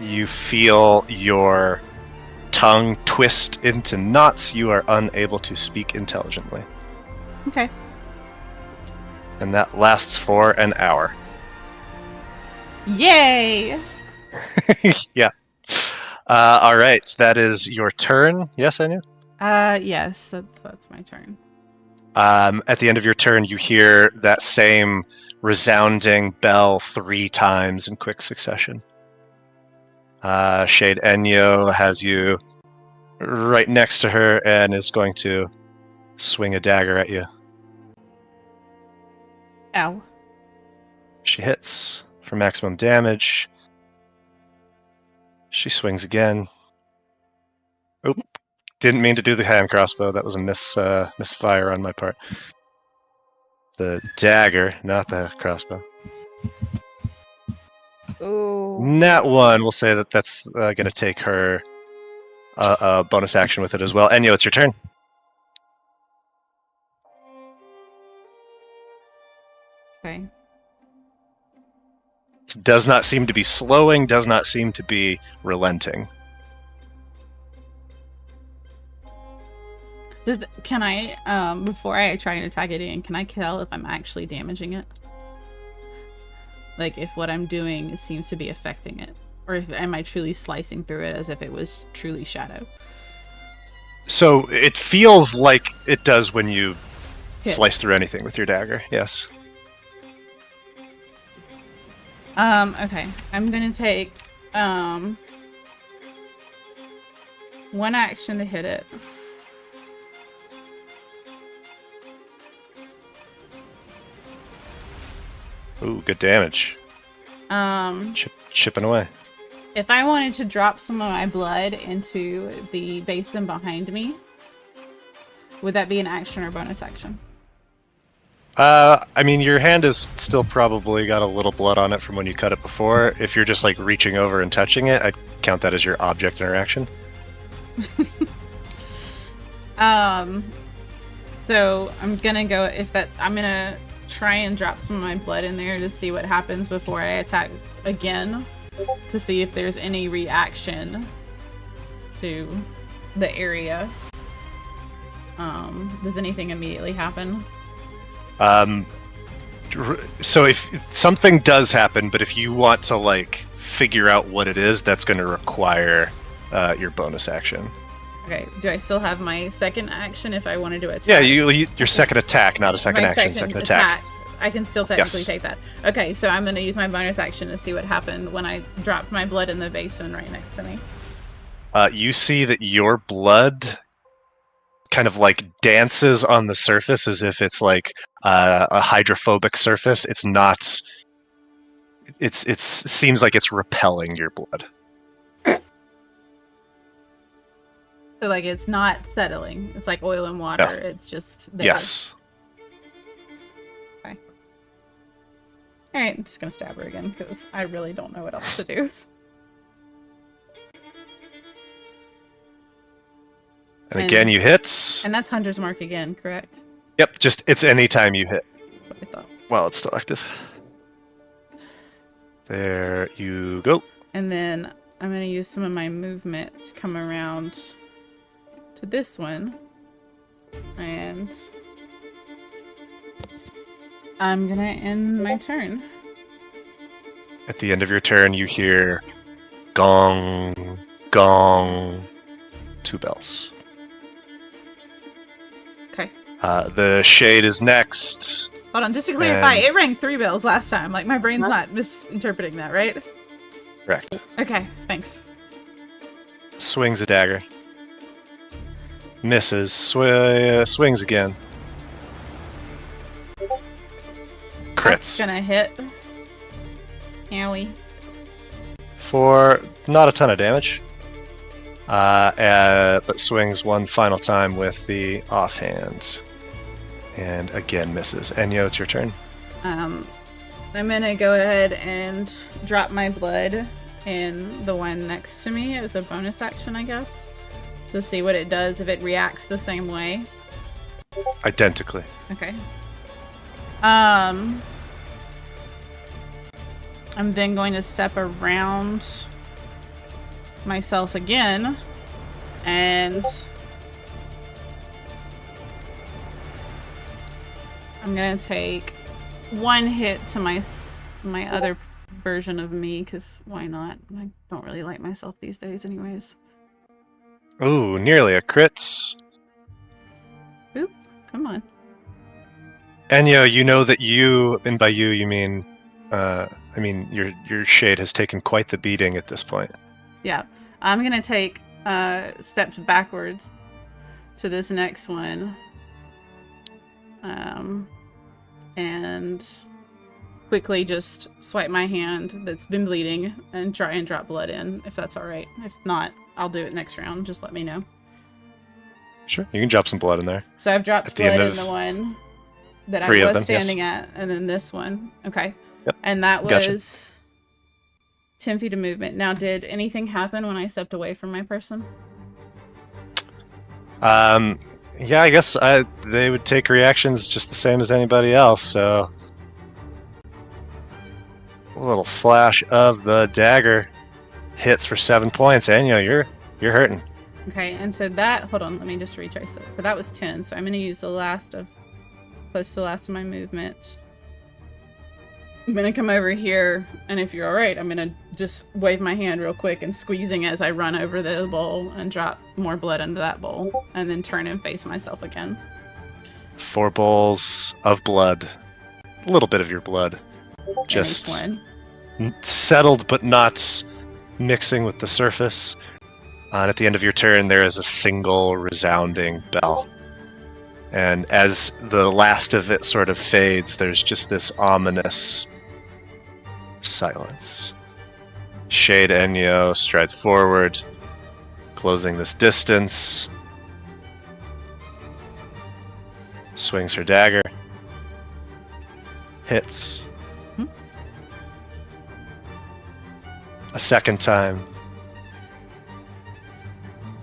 you feel your tongue twist into knots. You are unable to speak intelligently. Okay. And that lasts for an hour. Yay! Yeah. All right, that is your turn. Yes, Enyo? Yes, that's my turn. At the end of your turn, you hear that same resounding bell 3 times in quick succession. Shade Enyo has you right next to her and is going to swing a dagger at you. Ow. She hits for maximum damage. She swings again. Oop. Didn't mean to do the hand crossbow. That was a misfire on my part. The dagger, not the crossbow. Ooh. Nat 1, we'll say that's going to take her a bonus action with it as well. Enyo, it's your turn. Okay. Does not seem to be slowing, does not seem to be relenting. Can I, before I try and attack it in, can I tell if I'm actually damaging it? Like, if what I'm doing seems to be affecting it? Or am I truly slicing through it as if it was truly shadow? So it feels like it does when you Yeah. slice through anything with your dagger, yes. Okay. I'm gonna take, one action to hit it. Ooh, good damage. Chipping away. If I wanted to drop some of my blood into the basin behind me, would that be an action or bonus action? I mean, your hand has still probably got a little blood on it from when you cut it before. If you're just like reaching over and touching it, I'd count that as your object interaction. So I'm gonna go I'm gonna try and drop some of my blood in there to see what happens before I attack again, to see if there's any reaction to the area. Does anything immediately happen? So if something does happen, but if you want to like figure out what it is, that's going to require your bonus action. Okay, do I still have my second action if I wanted to attack? Yeah, your second attack, not a second My action, second attack. I can still technically Yes. take that. Okay, so I'm going to use my bonus action to see what happened when I dropped my blood in the basin right next to me. You see that your blood kind of like dances on the surface as if it's like a hydrophobic surface. It's not. It seems like it's repelling your blood. So like it's not settling. It's like oil and water. No. It's just there. Yes. Alright, I'm just gonna stab her again because I really don't know what else to do. And again, you hit. And that's Hunter's Mark again, correct? Yep, just it's any time you hit. That's what I thought. While it's still active. There you go. And then I'm gonna use some of my movement to come around to this one. And I'm gonna end my turn. At the end of your turn, you hear gong, gong, 2 bells. Okay. The shade is next. Hold on, just to clarify, And- it rang 3 bells last time. Like, my brain's not misinterpreting that, right? Correct. Okay, thanks. Swings a dagger. Misses. Swings again. That's Crits. gonna hit. Owie. For not a ton of damage. But swings one final time with the offhand. And again misses. Enyo, it's your turn. I'm gonna go ahead and drop my blood in the one next to me as a bonus action, I guess. To see what it does, if it reacts the same way. Identically. Okay. I'm then going to step around myself again, and I'm gonna take one hit to my other version of me, because why not? I don't really like myself these days anyways. Ooh, nearly a crit. Oop, come on. Enyo, you know that you, and by you mean, your shade has taken quite the beating at this point. Yeah, I'm gonna take steps backwards to this next one, and quickly just swipe my hand that's been bleeding and try and drop blood in, if that's all right. If not, I'll do it next round. Just let me know. Sure, you can drop some blood in there. So I've dropped At the blood end in of the one that I 3 of was them, standing at, and then this one. Okay. Yep. And that Gotcha. was 10 feet of movement. Now, did anything happen when I stepped away from my person? Yeah, I guess they would take reactions just the same as anybody else, so... A little slash of the dagger hits for 7 points. Enyo, you're hurting. Okay, and so that, hold on, let me just retrace it. So that was 10, so I'm going to use close to the last of my movement. I'm going to come over here, and if you're alright, I'm going to just wave my hand real quick and squeezing as I run over the bowl and drop more blood into that bowl, and then turn and face myself again. 4 bowls of blood. A little bit of your blood. And Just each one. settled but not mixing with the surface. And at the end of your turn, there is a single resounding bell. And as the last of it sort of fades, there's just this ominous silence. Shade Enyo strides forward, closing this distance. Swings her dagger. Hits. A second time.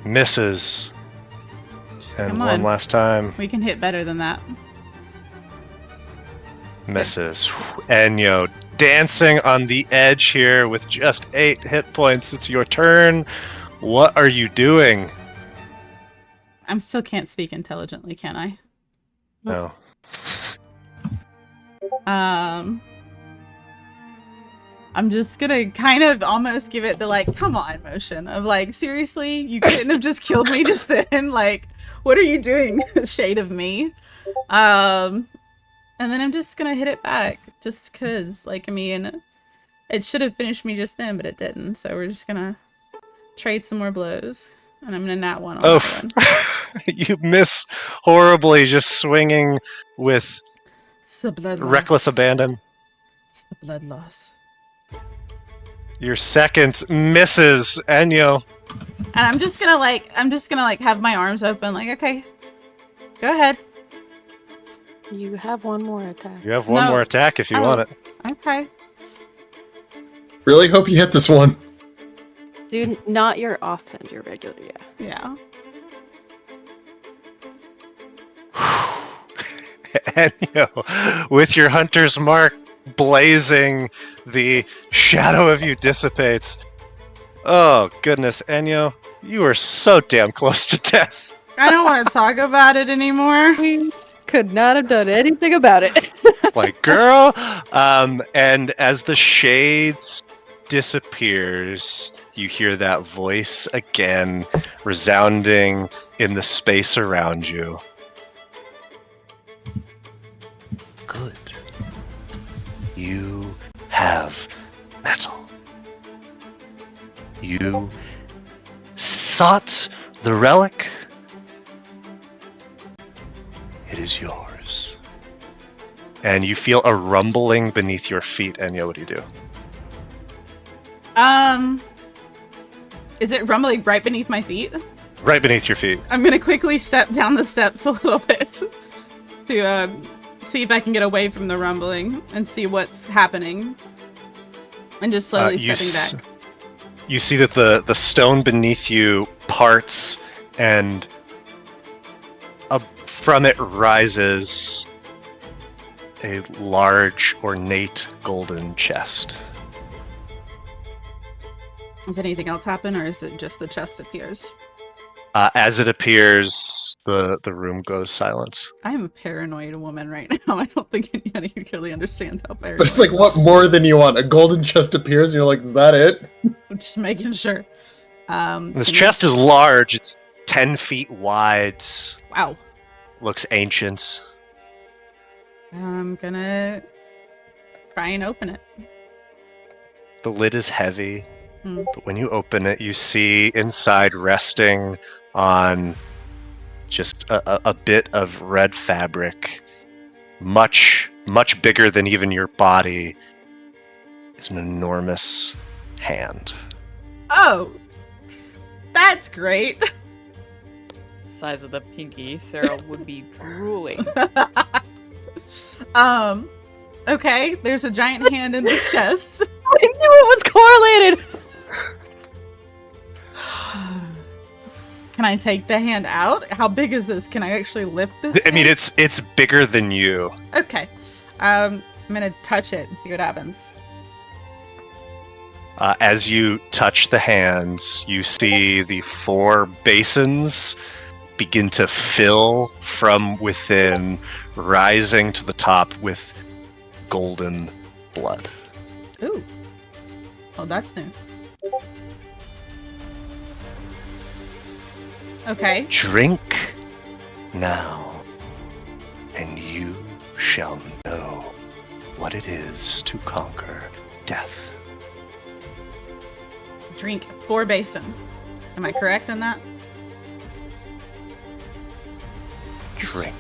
Misses. And Come one on. last time. We can hit better than that. Misses. Enyo dancing on the edge here with just 8 hit points. It's your turn. What are you doing? I still can't speak intelligently, can I? No. I'm just gonna kind of almost give it the like, come on motion of like, seriously, you couldn't have just killed me just then? Like, what are you doing, shade of me? And then I'm just gonna hit it back, just cause, like, I mean, it should have finished me just then, but it didn't. So we're just gonna trade some more blows, and I'm gonna nat one on that one. You miss horribly, just swinging with It's the blood loss. reckless abandon. It's the blood loss. Your second misses, Enyo. And I'm just gonna like have my arms open, like, okay, go ahead. You have one more attack. You have one No. more attack if you Oh. want it. Okay. Really hope you hit this one. Dude, not your offhand, your regular, yeah. Yeah. Enyo, with your hunter's mark blazing, the shadow of you dissipates. Oh, goodness, Enyo, you are so damn close to death. I don't want to talk about it anymore. We could not have done anything about it. Like, girl. And as the shades disappears, you hear that voice again, resounding in the space around you. Good. You have metal. You sought the relic. It is yours. And you feel a rumbling beneath your feet, Enyo. What do you do? Is it rumbling right beneath my feet? Right beneath your feet. I'm gonna quickly step down the steps a little bit to see if I can get away from the rumbling and see what's happening. And just slowly stepping back. You see that the stone beneath you parts, and from it rises a large, ornate golden chest. Does anything else happen, or is it just the chest appears? As it appears, the room goes silent. I'm a paranoid woman right now. I don't think anybody really understands how paranoid. But it's like, what more than you want? A golden chest appears, and you're like, is that it? Just making sure. This chest is large. It's 10 feet wide. Wow. Looks ancient. I'm gonna try and open it. The lid is heavy, but when you open it, you see inside, resting on just a bit of red fabric, much bigger than even your body, is an enormous hand. Oh, that's great. Size of the pinky, Ceral would be drooling. Okay, there's a giant hand in this chest. I knew it was correlated! Can I take the hand out? How big is this? Can I actually lift this? I mean, it's bigger than you. Okay. I'm gonna touch it and see what happens. As you touch the hands, you see the 4 basins begin to fill from within, rising to the top with golden blood. Ooh. Oh, that's new. Okay. Drink now, and you shall know what it is to conquer death. Drink 4 basins. Am I correct in that? Drink.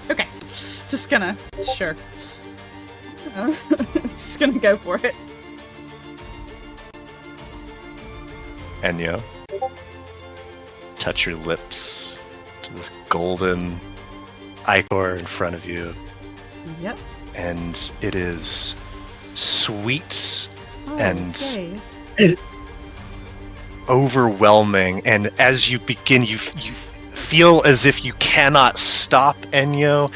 Okay. Just gonna... Sure. Just gonna go for it. Enyo, touch your lips to this golden ichor in front of you, Yep. and it is sweet Oh, and yay. overwhelming. And as you begin, you feel as if you cannot stop, Enyo.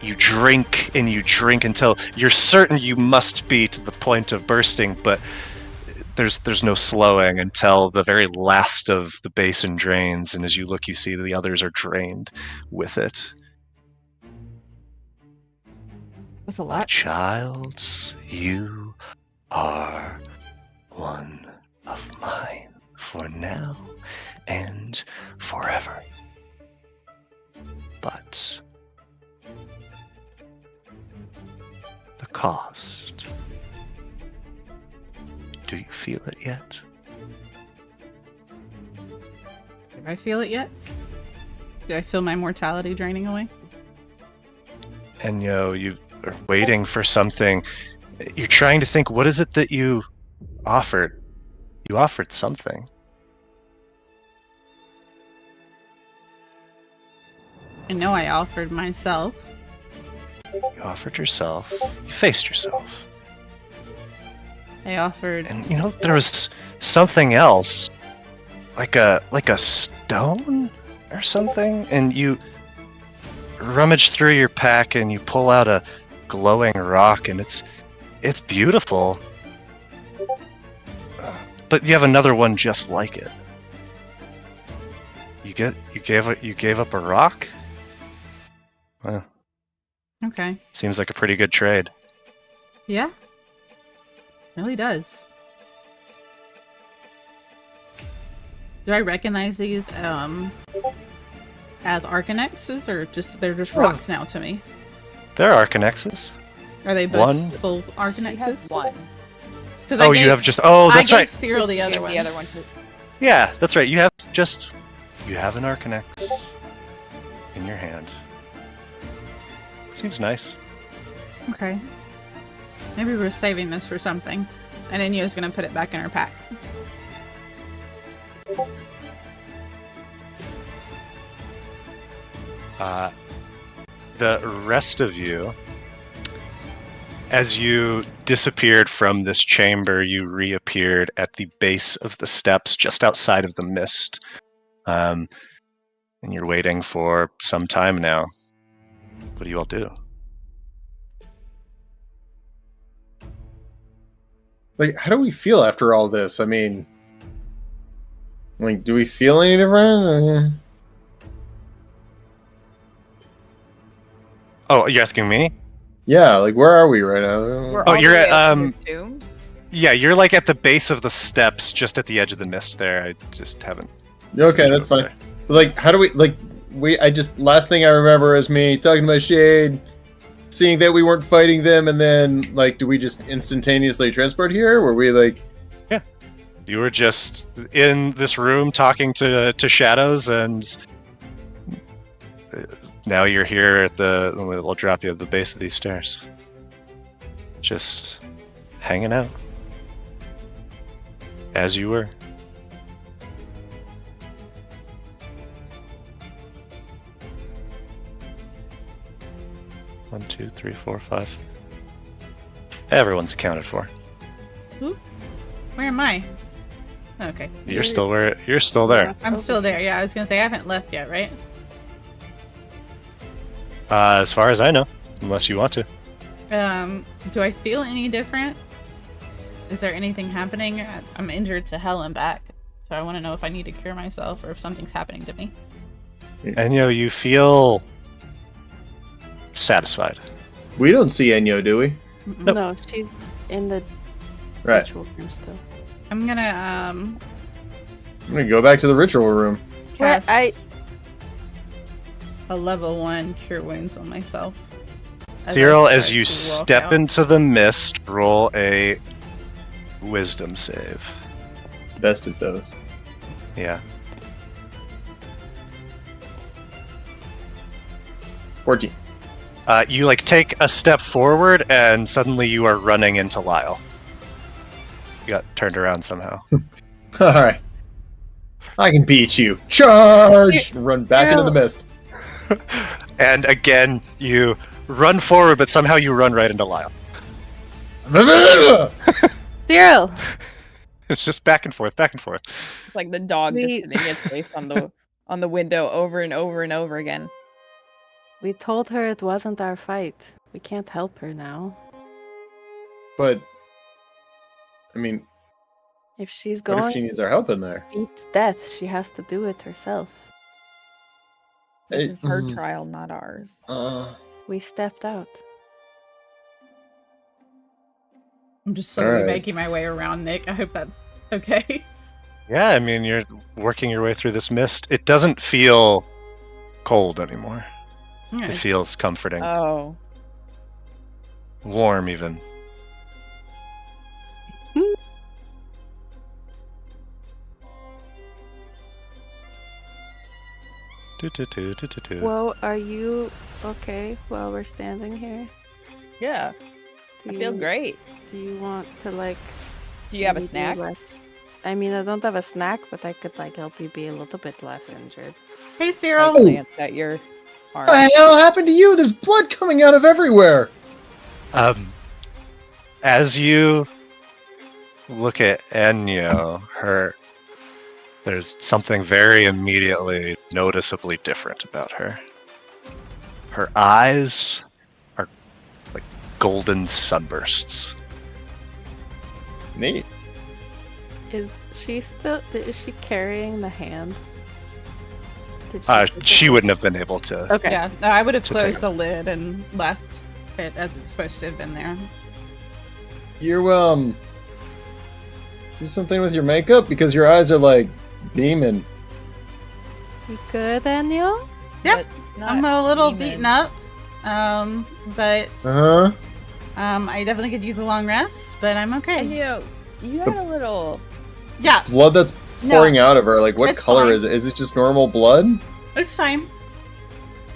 You drink and you drink until you're certain you must be to the point of bursting, but there's no slowing until the very last of the basin drains, and as you look, you see the others are drained with it. That's a lot. Child, you are one of mine for now and forever. But the cost. Do you feel it yet? Do I feel it yet? Do I feel my mortality draining away? Enyo, you are waiting for something. You're trying to think, what is it that you offered? You offered something. I know I offered myself. You offered yourself. You faced yourself. I offered... And you know, there was something else. Like a stone or something? And you rummage through your pack and you pull out a glowing rock, and it's beautiful. But you have another one just like it. You gave up a rock? Well, Okay. seems like a pretty good trade. Yeah. Really does. Do I recognize these as Arcanexes, or they're just rocks now to me? They're Arcanexes. Are they both One. full She Arcanexes? has one. Oh, you have just... Oh, that's I right. gave Ceral the other one. The other one too. Yeah, that's right. You have an Arcanex in your hand. Seems nice. Okay. Maybe we're saving this for something. And Enyo's gonna put it back in her pack. The rest of you, as you disappeared from this chamber, you reappeared at the base of the steps just outside of the mist. And you're waiting for some time now. What do you all do? Like, how do we feel after all this? I mean, like, do we feel any different? Oh, you're asking me? Yeah, like, where are we right now? We're Oh, all the you're way at, up to the tomb? Yeah, you're like at the base of the steps, just at the edge of the mist there. I just haven't... Okay, sent you that's over fine. Like, how do we, like, last thing I remember is me talking to my shade, seeing that we weren't fighting them, and then, like, do we just instantaneously transport here? Were we, like... Yeah. You were just in this room talking to shadows, and now you're here at the... We'll drop you at the base of these stairs. Just hanging out. As you were. One, two, three, four, five. Everyone's accounted for. Where am I? Okay. You're still there. I'm still there. Yeah, I was gonna say I haven't left yet, right? As far as I know, unless you want to. Do I feel any different? Is there anything happening? I'm injured to hell and back, so I want to know if I need to cure myself or if something's happening to me. Enyo, you feel satisfied. We don't see Enyo, do we? Nope. No, she's in the Right. ritual room still. I'm gonna I'm gonna go back to the ritual room. Where cast a level 1 cure wounds on myself. Ceral, I as start you to walk step out. into the mist, roll a wisdom save. Best at those. Yeah. 14. You like take a step forward, and suddenly you are running into Lyle. You got turned around somehow. Alright. I can beat you. Charge! Run back into the mist. And again, you run forward, but somehow you run right into Lyle. Ceral! It's just back and forth, back and forth. It's like the dog just We- sitting its face on the window over and over and over again. We told her it wasn't our fight. We can't help her now. But, I mean, If she's what going if she needs our help in there? to beat death, she has to do it herself. This is her Mm. trial, not ours. We stepped out. I'm just slowly Alright. making my way around Nick. I hope that's okay. Yeah, I mean, you're working your way through this mist. It doesn't feel cold anymore. Yeah. It feels comforting. Oh. Warm, even. Do-do-do-do-do-do. Whoa, are you okay while we're standing here? Yeah. Do I feel you- great. Do you want to like? Do you have a maybe be snack? less- I mean, I don't have a snack, but I could like help you be a little bit less injured. Hey, I Ceral. glance at your arm. What the hell happened to you? There's blood coming out of everywhere. As you look at Enyo, there's something very immediately noticeably different about her. Her eyes are like golden sunbursts. Neat. Is she carrying the hand? Did She wouldn't have been able to. Okay. Yeah, no, I would have To take closed the lid and left it as it's supposed to have been there. You, do something with your makeup? Because your eyes are, like, beaming. You good, Enyo? Yeah, That's not I'm a little demon. beaten up, but Uh-huh. I definitely could use a long rest, but I'm okay. And you had a little. Yeah, Blood that's No, pouring out of her. Like, what it's color fine. is it? Is it just normal blood? it's fine.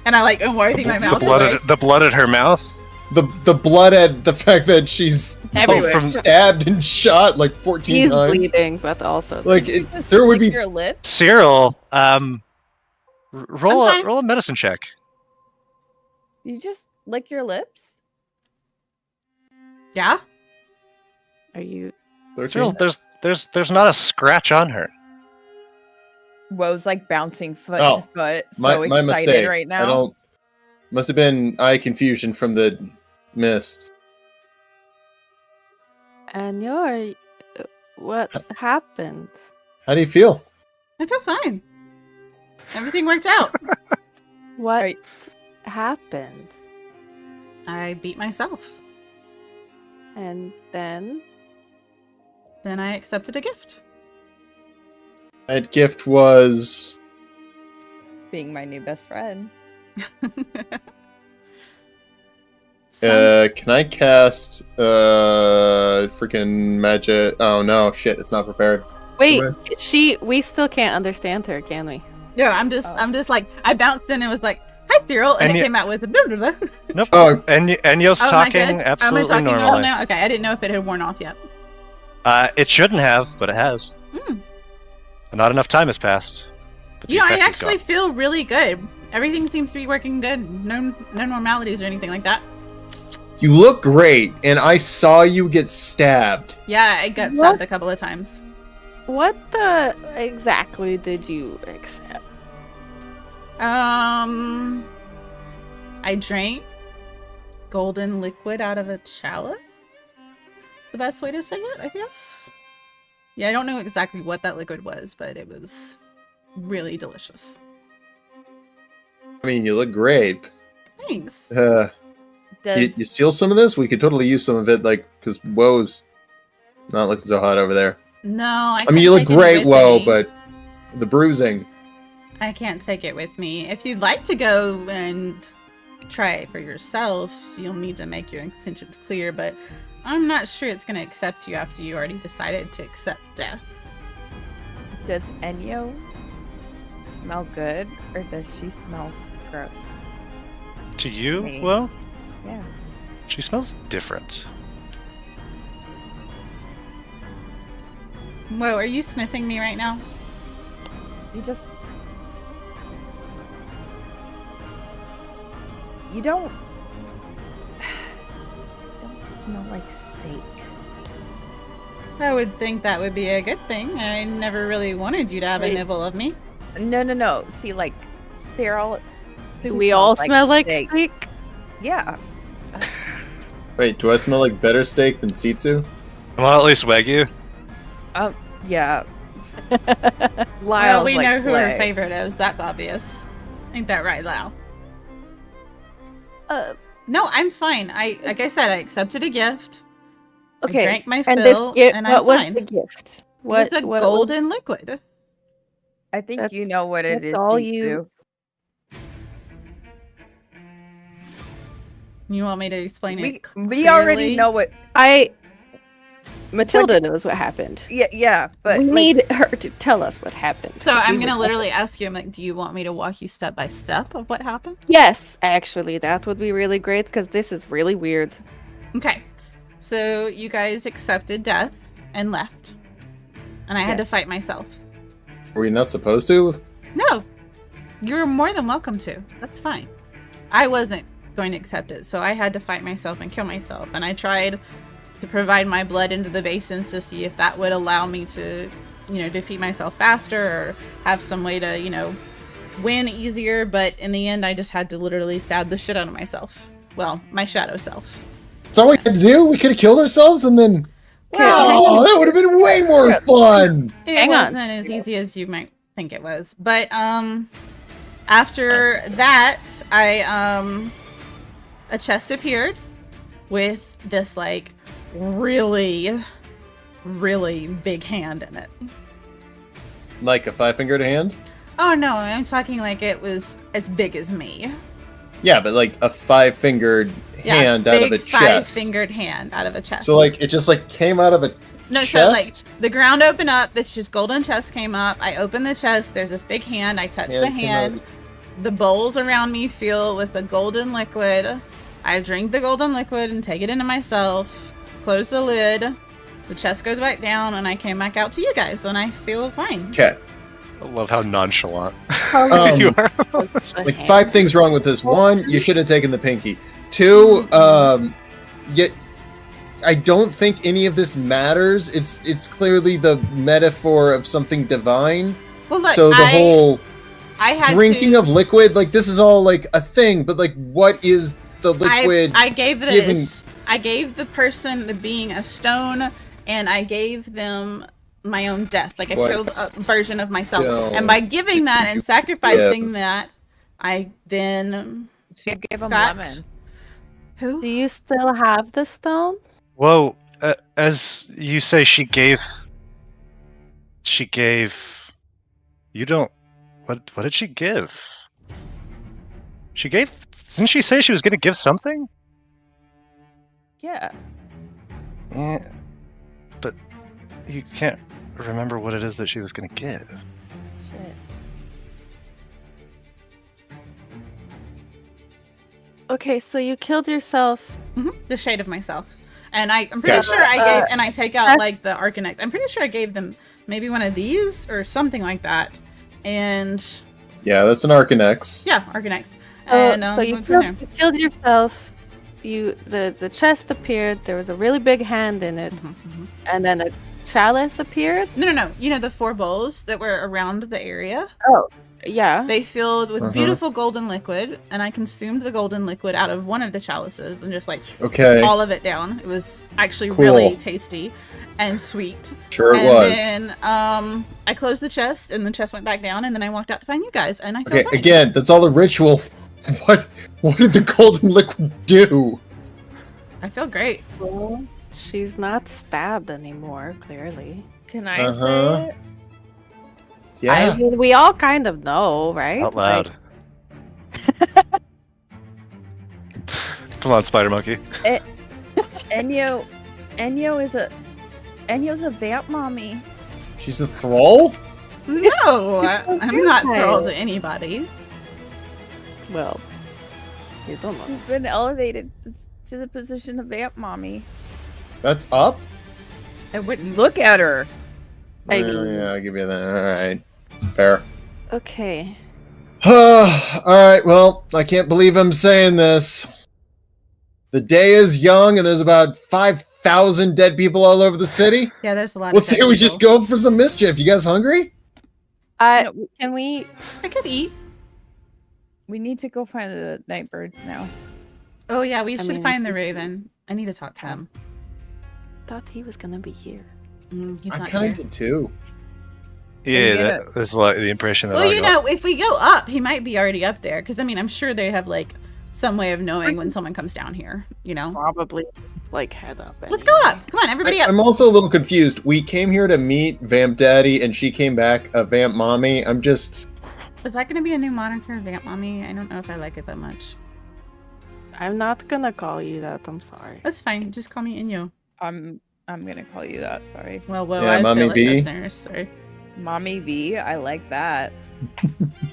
And I like am wiping my mouth. The blood, away. the blood at her mouth. the blood and the fact that she's Everywhere. from- stabbed and shot like 14 He's times. bleeding, but also Like there would be. your lips. Cyril, roll I'm a fine. roll a medicine check. You just lick your lips. Yeah. Are you? 13. Cyril, there's not a scratch on her. Woe's like bouncing foot Oh, to foot, My so excited mistake. right I now. don't. Must have been eye confusion from the mist. And you're. What happened? How do you feel? I feel fine. Everything worked out. What Right. happened? I beat myself. And then Then I accepted a gift. That gift was. Being my new best friend. Can I cast freaking magic? Oh no, shit! It's not prepared. wait, Go we still can't understand her, can we? Yeah, I'm just like, I bounced in and was like, hi, Cyril, and And it you- came out with a blah, blah, blah. Nope. Oh. Enyo's Oh, am I talking good? Am I absolutely talking normal normally. now? Okay, I didn't know if it had worn off yet. It shouldn't have, but it has. Hmm. Not enough time has passed. But the You know, I effect is actually gone. feel really good. Everything seems to be working good. No normalities or anything like that. You look great, and I saw you get stabbed. Yeah, I got What? stabbed a couple of times. What the exactly did you accept? I drank golden liquid out of a chalice. It's the best way to say it, I guess. Yeah, I don't know exactly what that liquid was, but it was really delicious. I mean, you look great. Thanks. You Does steal some of this? We could totally use some of it, like, because Woe's not looking so hot over there. No, I I mean, you look great, Woe, but the bruising. I can't take it with me. If you'd like to go and try it for yourself, you'll need to make your intentions clear, but I'm not sure it's going to accept you after you already decided to accept death. does Enyo smell good or does she smell gross? To you, Me. well, Yeah. she smells different. Whoa, are you sniffing me right now? You just you don't smell like steak. I would think that would be a good thing. I never really wanted you to have a Wait. nibble of me. No. See, like Ceral. Do she we smells all smell like steak. steak? Yeah. Wait, do I smell like better steak than Sitsu? Well, at least Wagyu. Yeah. Well, Lyle's we like know who her leg. favorite is. That's obvious. Ain't that right, Lau? No, I'm fine. Like I said, I accepted a gift. Okay. I drank my And this fill, gift, and what I'm was fine. the gift? It's a what golden was- liquid. I think you That's- know what it that's is. all Sitsu. you- You want me to explain it? We already clearly? know what. Matilda knows what happened. Yeah, but we like, need her to tell us what happened. So 'cause I'm we gonna were- literally ask you. I'm like, do you want me to walk you step by step of what happened? Yes, actually, that would be really great because this is really weird. Okay. So you guys accepted death and left, and I had to Yes. fight myself. Were we not supposed to? No, you're more than welcome to. That's fine. I wasn't going to accept it, so I had to fight myself and kill myself. And I tried to provide my blood into the basins to see if that would allow me to, defeat myself faster or have some way to, win easier. But in the end, I just had to literally stab the shit out of myself. Well, my shadow self. That's all we had to do? We could have killed ourselves and then. Oh, that would have been way more fun! It Hang on. wasn't as easy as you might think it was. But after that, a chest appeared with this like really, really big hand in it. Like a 5-fingered hand? Oh no, I'm talking like it was as big as me. Yeah, but like a 5-fingered hand out of a big chest. 5-fingered hand out of a chest. So like it just like came out of a No, chest? so like the ground opened up, this just golden chest came up. I opened the chest, there's this big hand, I touched the Hand came hand. The bowls around me fill with a golden liquid. I drink the golden liquid and take it into myself, close the lid, the chest goes back down, and I came back out to you guys, and I feel fine. Okay. I love how nonchalant Um, you are. Like 5 things wrong with this. 1, you should have taken the pinky. 2, yet I don't think any of this matters. It's clearly the metaphor of something divine. Well, look, So the whole I had drinking to, of liquid, like this is all like a thing, but like what is the liquid? I gave this. I gave the person the being a stone, and I gave them my own death. Like I What killed a version of myself, stone and by giving that and sacrificing that, I then She gave him got lemon. who? Do you still have the stone? Whoa, as you say, she gave. You don't. What did she give? She gave. Didn't she say she was going to give something? Yeah. Yeah, but you can't remember what it is that she was going to give. Shit. Okay, so you killed yourself. The shade of myself, and I'm pretty Okay. sure I gave, and I take out like the Arcanex. I'm pretty sure I gave them maybe one of these or something like that, and Yeah, that's an Arcanex. yeah, Arcanex. And So you went from there. killed yourself. The chest appeared. There was a really big hand in it, and then a chalice appeared. No. You know the 4 bowls that were around the area? Yeah. They filled with beautiful golden liquid, and I consumed the golden liquid out of one of the chalices and just like Okay. all of it down. It was actually Cool. really tasty and sweet. Sure it and was. then I closed the chest, and the chest went back down, and then I walked out to find you guys, and I felt Okay, fine. again, that's all the ritual. What did the golden liquid do? I feel great. Well, she's not stabbed anymore. Clearly. Can I Uh-huh. say it? Yeah. I mean, we all kind of know, right? Out loud. Come on, Spider Monkey. Enyo's a vamp mommy. She's a thrall? No, I'm not Okay. thrilled to anybody. Well, you don't know. She's been elevated to the position of vamp mommy. That's up? I wouldn't. Look at her. I mean- Yeah, I'll give you that. Alright. Fair. Okay. Alright, well, I can't believe I'm saying this. The day is young and there's about 5,000 dead people all over the city. Yeah, there's a lot. Let's say we just go for some mischief. You guys hungry? Can we? I could eat. We need to go find the Nightbirds now. Oh yeah, we I should mean, find the Raven. I need to talk to him. Thought he was gonna be here. He's I not kind here. of did too. Yeah, that's like the impression that Well, I you got. know, if we go up, he might be already up there. Because I mean, I'm sure they have like some way of knowing when someone comes down here. You know. Probably like head up. Let's go up. Come on, everybody up. I'm also a little confused. We came here to meet Vamp Daddy and she came back a Vamp Mommy. I'm just... Is that going to be a new moniker, Vamp Mommy? I don't know if I like it that much. I'm not gonna call you that. I'm sorry. That's fine. Just call me Enyo. I'm gonna call you that. Sorry, Well, Yeah, I Mommy feel like B. listeners. Sorry. Mommy V. I like that.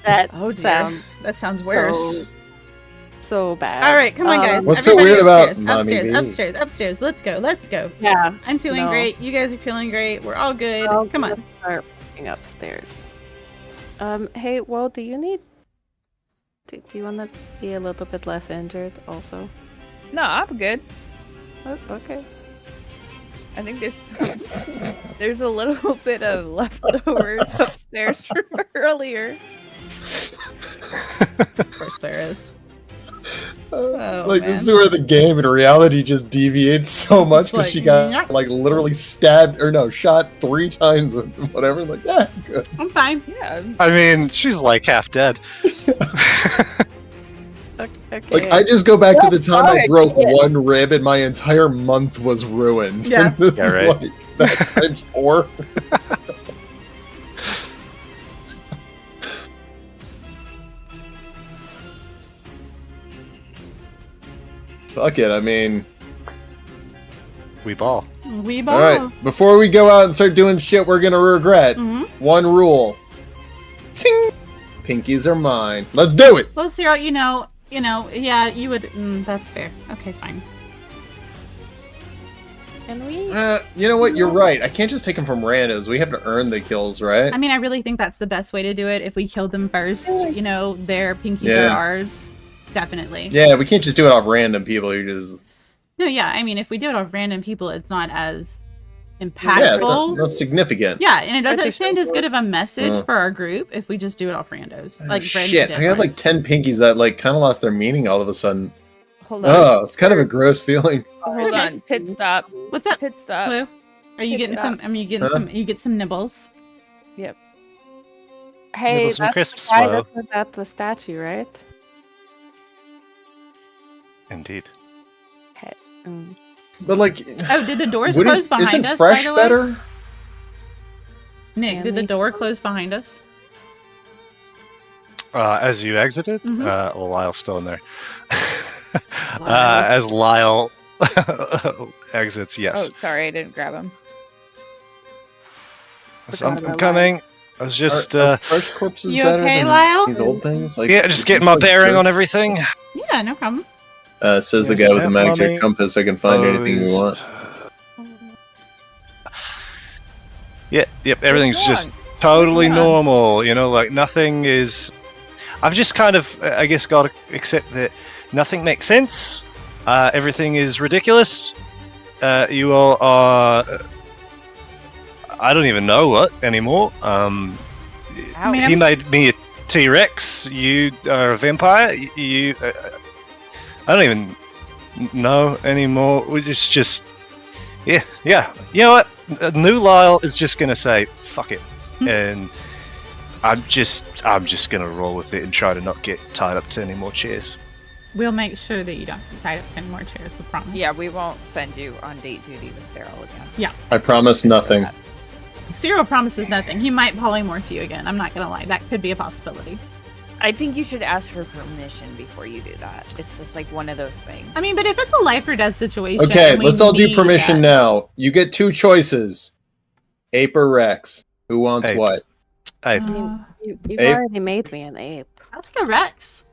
That Oh dear. sounds That sounds worse. so bad. All right, come on, guys. What's so Everybody weird about upstairs, Mommy upstairs, B? upstairs. Let's go. Let's go. Yeah. I'm feeling No. great. You guys are feeling great. We're all good. I'll Come on. Start walking upstairs. Hey, well, do you need? Do you want to be a little bit less injured, also? No, I'm good. Oh, okay. Oh, I think there's a little bit of leftovers upstairs from earlier. Of course there is. Oh, like, this is man. where the game in reality just deviates so It's much just because like, she got, nyah. like, literally stabbed, or no, shot 3 times with whatever. Like, yeah, good. I'm fine. Yeah. I mean, she's like half dead. Okay. Like, I just go back to the time I sorry, broke yeah. 1 rib and my entire month was ruined. Yeah. And this Yeah, is right. like that times 4. Fuck it, I mean... We ball. We ball. Alright, before we go out and start doing shit we're gonna regret, Mhm. one rule. Ting! Pinkies are mine. Let's do it! Well, Ceral, you know, You know, yeah, you would. That's fair. Okay, fine. Can we? You know what? You're right. I can't just take them from randos. We have to earn the kills, right? I mean, I really think that's the best way to do it. If we killed them first, you know, their pinkies Yeah. are ours. Definitely. Yeah, we can't just do it off random people who just. No, yeah. I mean, if we do it off random people, it's not as impactful. Yeah, it's not significant. Yeah, and it doesn't They're send as so good of a message Mm. for our group if we just do it off randos. Like Brandon Shit, did, I got like 10 pinkies that like kind of lost their meaning all of a sudden. Hold on. Oh, it's kind of a gross feeling. Hold Okay. on. Pit stop. What's up, Pit stop. Blue? Are you Pit getting stop. some? I mean, you getting Huh? some? You get some nibbles. Hey, Nibbles and that's crisps, the guy Flo. that was at the statue, right? Indeed. Mm. But like, Oh, did the doors wouldn't- close behind isn't us? fresh by the way? better? Nick, Can did the we- door close behind us? As you exited, Mhm. well, Lyle's still in there. Lyle. As Lyle exits, yes. Oh, sorry, I didn't grab him. So I'm Forgot about coming. I was just, Are fresh corpses You better okay, than Lyle? these old things? Like, yeah, this just getting is my like bearing good. on everything. Yeah, no problem. Says the There's guy a with the lamp, magic mommy. compass. I can find anything we Hose. want. Yep, everything's just wrong? totally What's wrong? normal, you know, like nothing is. I've just kind of, I guess, got to accept that nothing makes sense. Everything is ridiculous. You all are. I don't even know what anymore. I mean, He I'm- made me a T-Rex. You are a vampire. You. I don't even know anymore. It's just. Yeah. You know what? New Lyle is just gonna say fuck it, and I'm just gonna roll with it and try to not get tied up to any more chairs. We'll make sure that you don't get tied up any more chairs. I promise. Yeah, we won't send you on date duty with Ceral again. I promise nothing. Cyril promises nothing. He might polymorph you again. I'm not gonna lie. That could be a possibility. I think you should ask for permission before you do that. It's just like one of those things. I mean, but if it's a life or death situation, Okay, and we let's all do need permission that- now. You get 2 choices. Ape or Rex. Who wants Ape. what? Hey, You've Ape? already made me an ape. I'll take a Rex.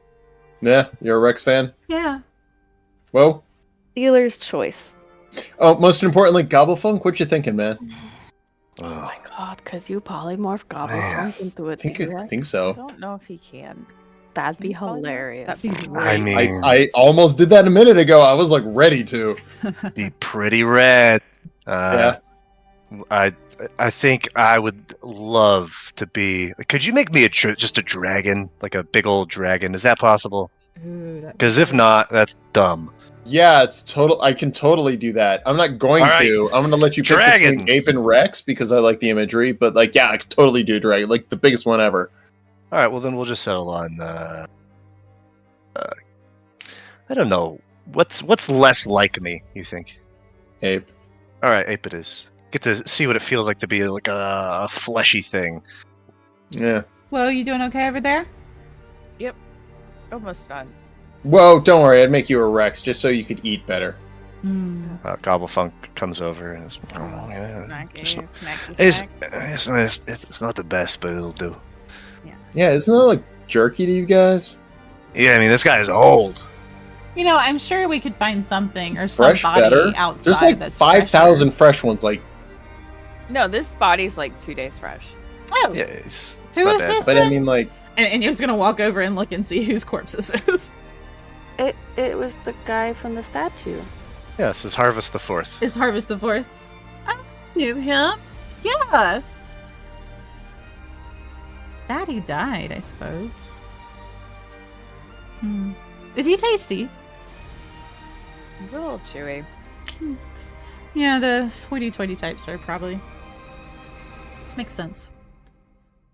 Yeah, you're a Rex fan? Yeah. Whoa. Dealer's choice. Oh, most importantly, Gobblefunk, what you thinking, man? Oh my god, because you polymorph Gobblefunk into a I think T-Rex? I so. don't know if he can. That'd be Polymorph? hilarious. That'd be great. I mean, I almost did that a minute ago. I was like ready to. be pretty rad. Yeah. I think I would love to be. Could you make me just a dragon, like a big old dragon? Is that possible? Ooh, that'd be Because if great. not, that's dumb. Yeah, it's total. I can totally do that. I'm not going All right. to. I'm going to let you pick Dragon. between Ape and Rex because I like the imagery. But like, yeah, I could totally do a dragon, like the biggest one ever. All right, well then we'll just settle on. I don't know. What's less like me? You think? Ape. All right, ape it is. Get to see what it feels like to be like a fleshy thing. Yeah. Well, you doing okay over there? Almost done. Whoa, don't worry. I'd make you a Rex just so you could eat better. Gobblefunk comes over and is, oh, yeah, Snacky, it's, snacky, snack. it's not the best, but it'll do. Yeah, isn't that like jerky to you guys? Yeah, I mean this guy is old. You know, I'm sure we could find something or Fresh somebody better. outside. There's like that's 5,000 fresh ones. Like, No, this body's like 2 days fresh. fresher. Oh, Yeah, it's Who not is bad. this? but I mean, like, and he was gonna walk over and look and see whose corpse this is. It was the guy from the statue. Yeah, this is Harvest the Fourth. It's Harvest the Fourth. I knew him. Yeah. Daddy died, I suppose. Is he tasty? It's a little chewy. Yeah, the sweetie-toity types are probably... Makes sense.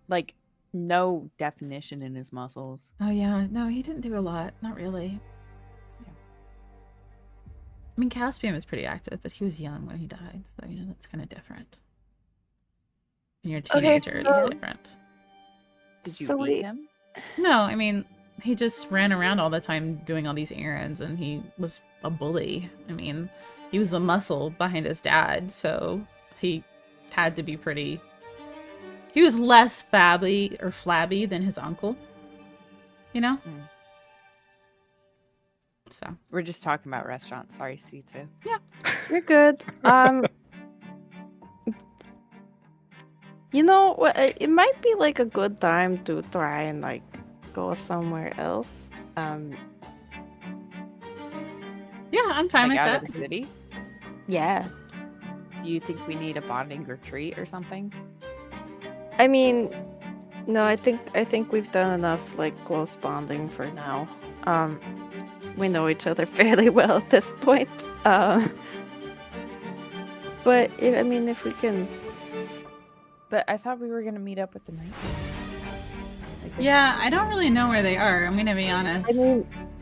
Like, no definition in his muscles. Oh yeah, no, he didn't do a lot. Not really. I mean, Caspian was pretty active, but he was young when he died, so you know that's kind of different. When you're a Okay, teenager, it's so- different. Did you So eat we- him? No, I mean, he just ran around all the time doing all these errands, and he was a bully. I mean, he was the muscle behind his dad, so he had to be pretty... He was less flabby than his uncle, you know? So We're just talking about restaurants. Sorry, C2. You're good. You know, it might be like a good time to try and like go somewhere else. yeah, I'm fine Like with out that. of the city. Yeah. Do you think we need a bonding retreat or something? I mean, no, I think we've done enough like close bonding for now. We know each other fairly well at this point. But if we can, But I thought we were gonna meet up with the Nightbirds. Like, this- Yeah, I don't really know where they are. I'm gonna be honest.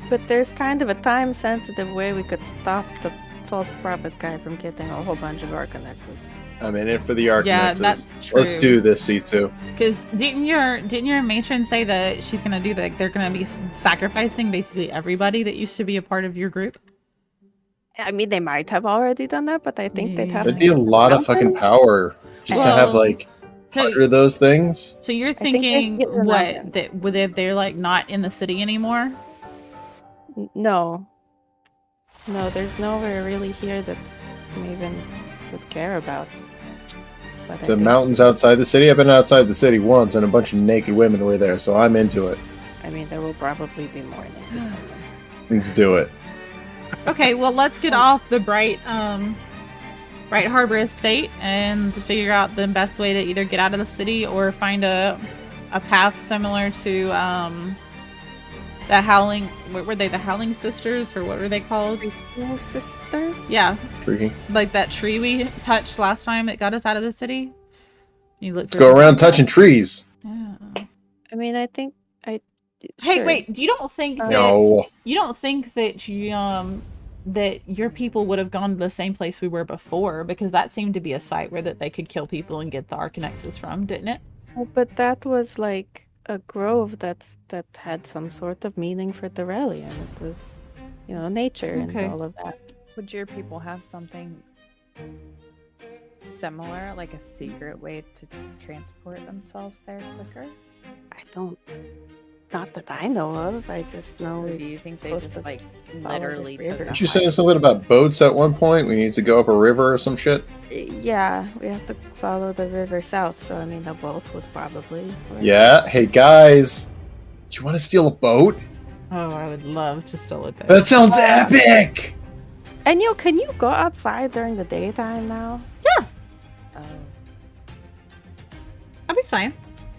but there's kind of a time-sensitive way we could stop the false prophet guy from getting a whole bunch of Arcanexes. I'm in it for the Arcanexes. Yeah, that's true. Let's do this, C2. Because didn't your matron say that she's gonna do they're gonna be sacrificing basically everybody that used to be a part of your group? I mean, they might have already done that, but I think they'd have That'd to be a lot of something. fucking power just to have Well, like So, 100 of those things. so you're think they thinking get them what out. that they're like not in the city anymore? No, there's nowhere really here that Maven would care about. But I The think- mountains outside the city. I've been outside the city once, and a bunch of naked women were there, so I'm into it. I mean, there will probably be more naked. Let's do it. Okay, well let's get off the Bright Harbor Estate and figure out the best way to either get out of the city or find a path similar to the Howling. What were they? The Howling Sisters, or what were they called? Little sisters? Yeah, Freaky. like that tree we touched last time that got us out of the city. You look. Let's go around touching trees. Yeah. I mean, I think I. Hey, sure. wait! You don't think that No. you don't think that that your people would have gone to the same place we were before, because that seemed to be a site where that they could kill people and get the Arcanexes from, didn't it? Oh, but that was like a grove that had some sort of meaning for the rally, and it was, nature Okay. and all of that. Would your people have something similar, like a secret way to transport themselves there quicker? I don't. Not that I know of. I just know. Or do it's you think they supposed just to like follow the literally took river. a Did you say hike? something about boats at one point? We need to go up a river or some shit? Yeah, we have to follow the river south. So I mean, the boat would probably. work. Yeah. Hey, guys. Do you want to steal a boat? Oh, I would love to steal a boat. That sounds epic! And can you go outside during the daytime now? Oh. I'll be fine.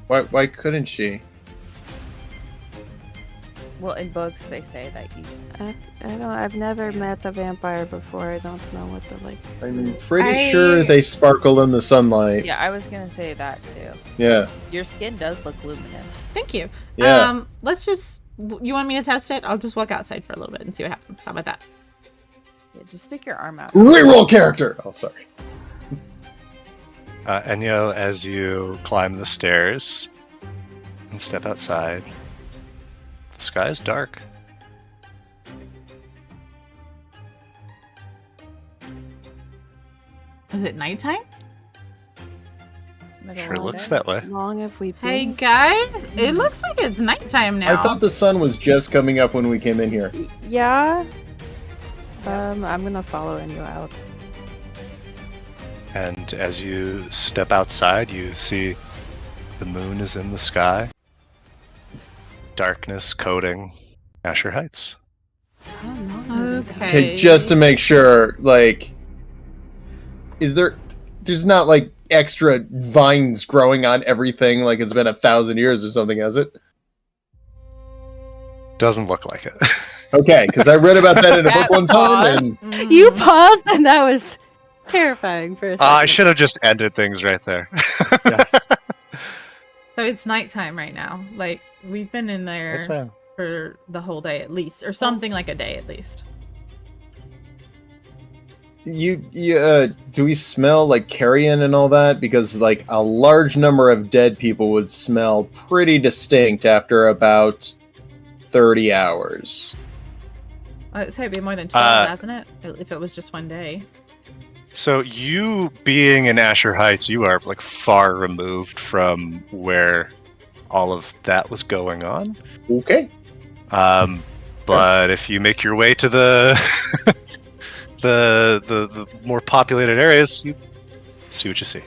Why couldn't she? Well, in books they say that you. I don't. I've never met a vampire before. I don't know what the like. I'm pretty sure they sparkle in the sunlight. Yeah, I was gonna say that too. Yeah. Your skin does look luminous. Thank you. Yeah. Let's just. You want me to test it? I'll just walk outside for a little bit and see what happens. How about that? Yeah, just stick your arm out. Reroll character! Oh, sorry. Enyo, as you climb the stairs and step outside, the sky is dark. Is it nighttime? Sure looks that way. How long have we been? Hey guys, it looks like it's nighttime now. I thought the sun was just coming up when we came in here. Yeah. I'm gonna follow Enyo out. And as you step outside, you see the moon is in the sky. Darkness coating Asher Heights. How long have we been? Okay. Okay, just to make sure, like, there's not like extra vines growing on everything like it's been 1,000 years or something, has it? Doesn't look like it. Okay, because I read about that in a book one time, and You paused, and that was terrifying for a second. I should have just ended things right there. So it's nighttime right now. Like we've been in there for the whole day at least, or something like a day at least. do we smell like carrion and all that? Because like a large number of dead people would smell pretty distinct after about 30 hours. I'd say it'd be more than 12, hasn't it? If it was just one day. So you being in Asher Heights, you are like far removed from where all of that was going on. Okay. But But if you make your way to the the more populated areas, you see what you see.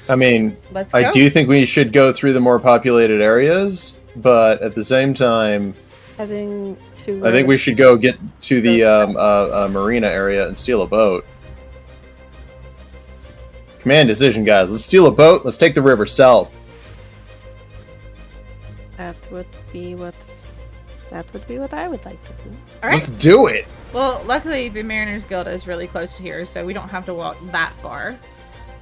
I mean, Let's go. I do think we should go through the more populated areas, but at the same time, Heading to. I think we should go get to the marina area and steal a boat. Command decision, guys. Let's steal a boat. Let's take the river south. That would be what I would like to do. All right. Let's do it. Well, luckily the Mariners Guild is really close to here, so we don't have to walk that far.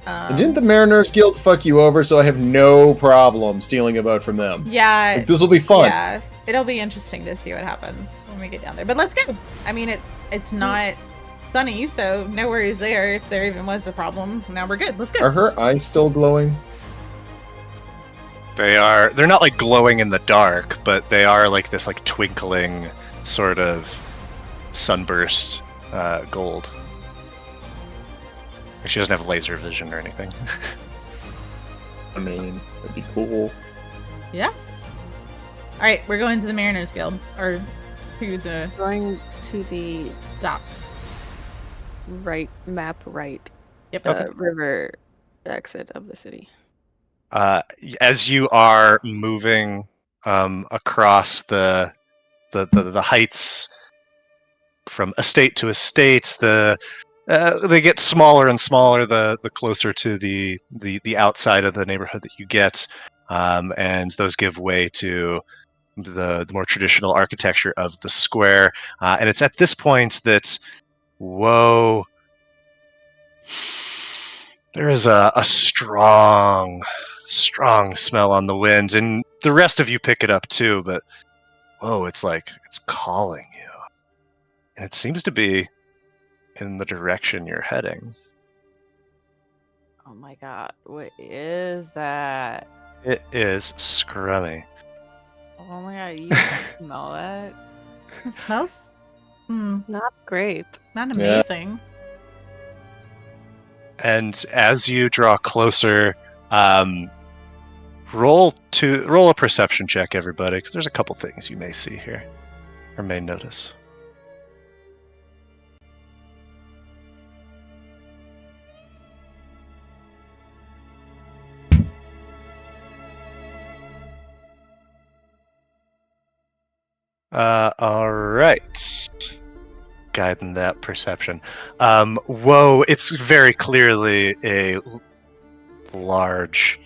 And didn't the Mariners Guild fuck you over? So I have no problem stealing a boat from them. Yeah. Like, this will be fun. Yeah. It'll be interesting to see what happens when we get down there. But let's go. I mean, it's not sunny, so no worries there. If there even was a problem, now we're good. Let's go. Are her eyes still glowing? They're not like glowing in the dark, but they are like this like twinkling sort of sunburst gold. She doesn't have laser vision or anything. I mean, that'd be cool. Yeah. All right, we're going to the Mariners Guild, or to the Going to the docks. right. Yep. River exit of the city. As you are moving across the heights from estate to estate, they get smaller and smaller the closer to the outside of the neighborhood that you get, and those give way to the more traditional architecture of the square. And it's at this point that, whoa, there is a strong smell on the wind, and the rest of you pick it up too, but whoa, it's like it's calling you. And it seems to be in the direction you're heading. Oh my god, what is that? It is scrummy. Oh my god, you can smell that? It smells Not great. not Yeah. amazing. And as you draw closer, roll a perception check, everybody, because there's a couple things you may see here or may notice. All right. Guiding that perception. Whoa, it's very clearly a large.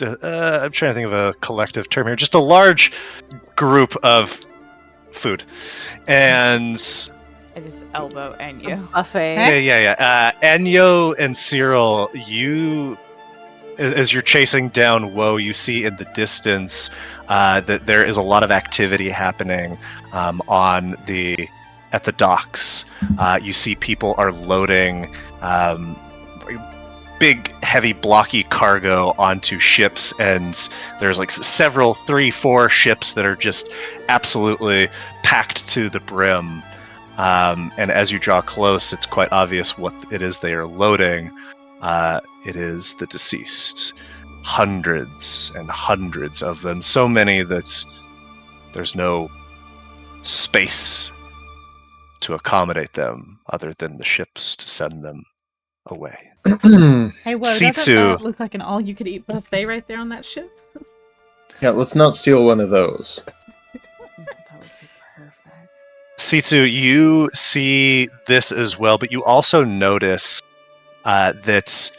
I'm trying to think of a collective term here. Just a large group of food, and I just elbow Enyo. Buffet. yeah. Enyo and Ceral, you, as you're chasing down Woe, you see in the distance that there is a lot of activity happening at the docks. You see people are loading big, heavy, blocky cargo onto ships, and there's like 3-4 ships that are just absolutely packed to the brim. And as you draw close, it's quite obvious what it is they are loading. It is the deceased. Hundreds and hundreds of them. So many that there's no space to accommodate them other than the ships to send them away. Hey, whoa, doesn't Sitsu. that look like an all-you-could-eat buffet right there on that ship? Yeah, let's not steal one of those. That would be perfect. Sitsu, you see this as well, but you also notice that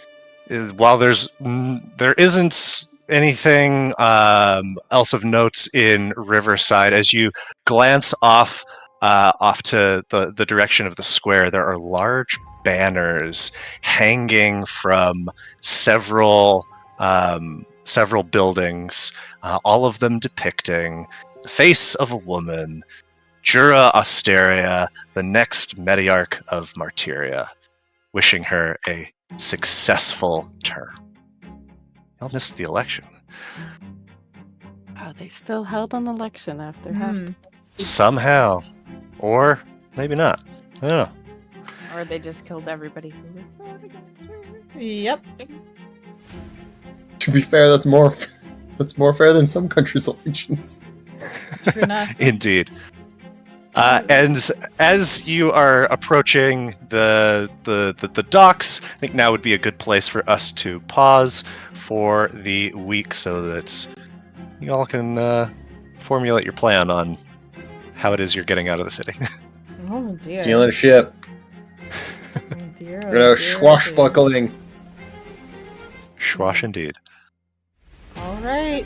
while there isn't anything else of notes in Riverside, as you glance off to the direction of the square, there are large banners hanging from several buildings, all of them depicting the face of a woman, Jura Asteria, the next Mediarch of Martyria, wishing her a successful term. Y'all missed the election. Oh, they still held an election after half. Somehow. Or maybe not. I don't know. Or they just killed everybody who would vote against her. Yep. To be fair, that's more fair than some countries' elections. True enough. Indeed. And as you are approaching the docks, I think now would be a good place for us to pause for the week so that you all can formulate your plan on how it is you're getting out of the city. Oh dear. Stealing a ship. Oh dear. We're gonna swashbuckling. Schwash indeed. All right.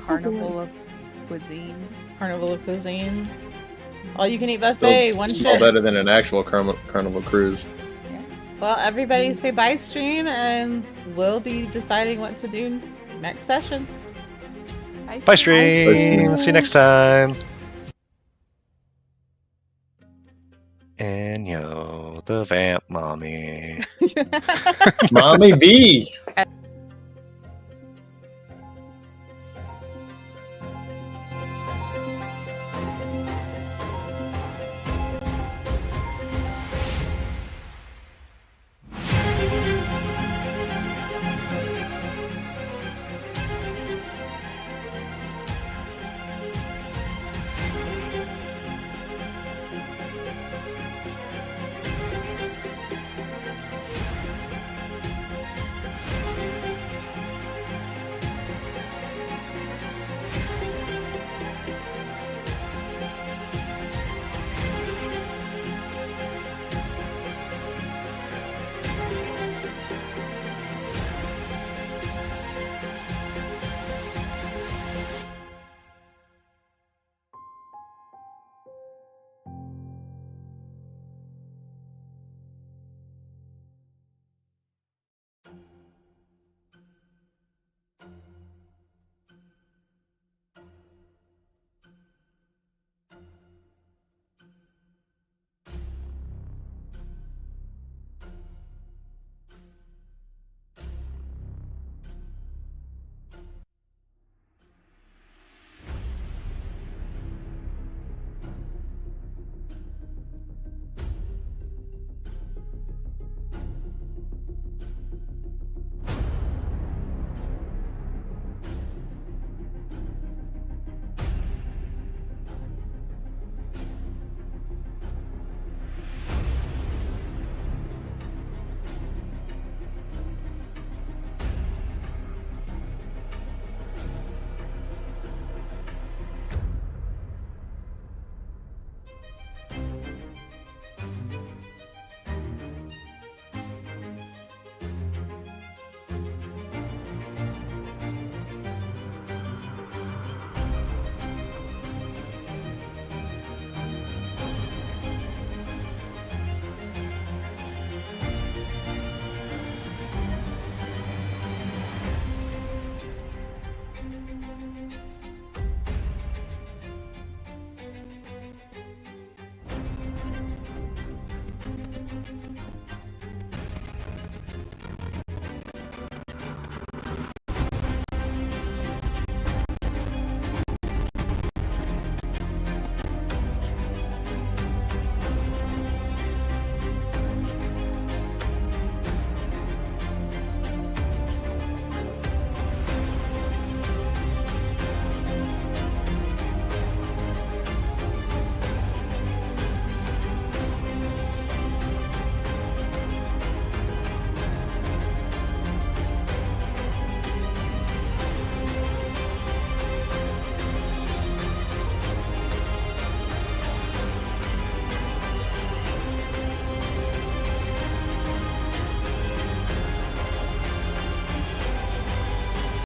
Carnival of cuisine. Carnival of cuisine. All you can eat buffet. One Smell ship. better than an actual carnival cruise. Well, everybody say bye, stream, and we'll be deciding what to do next session. Bye, stream. See you next time. Enyo, the vamp mommy. Mommy V.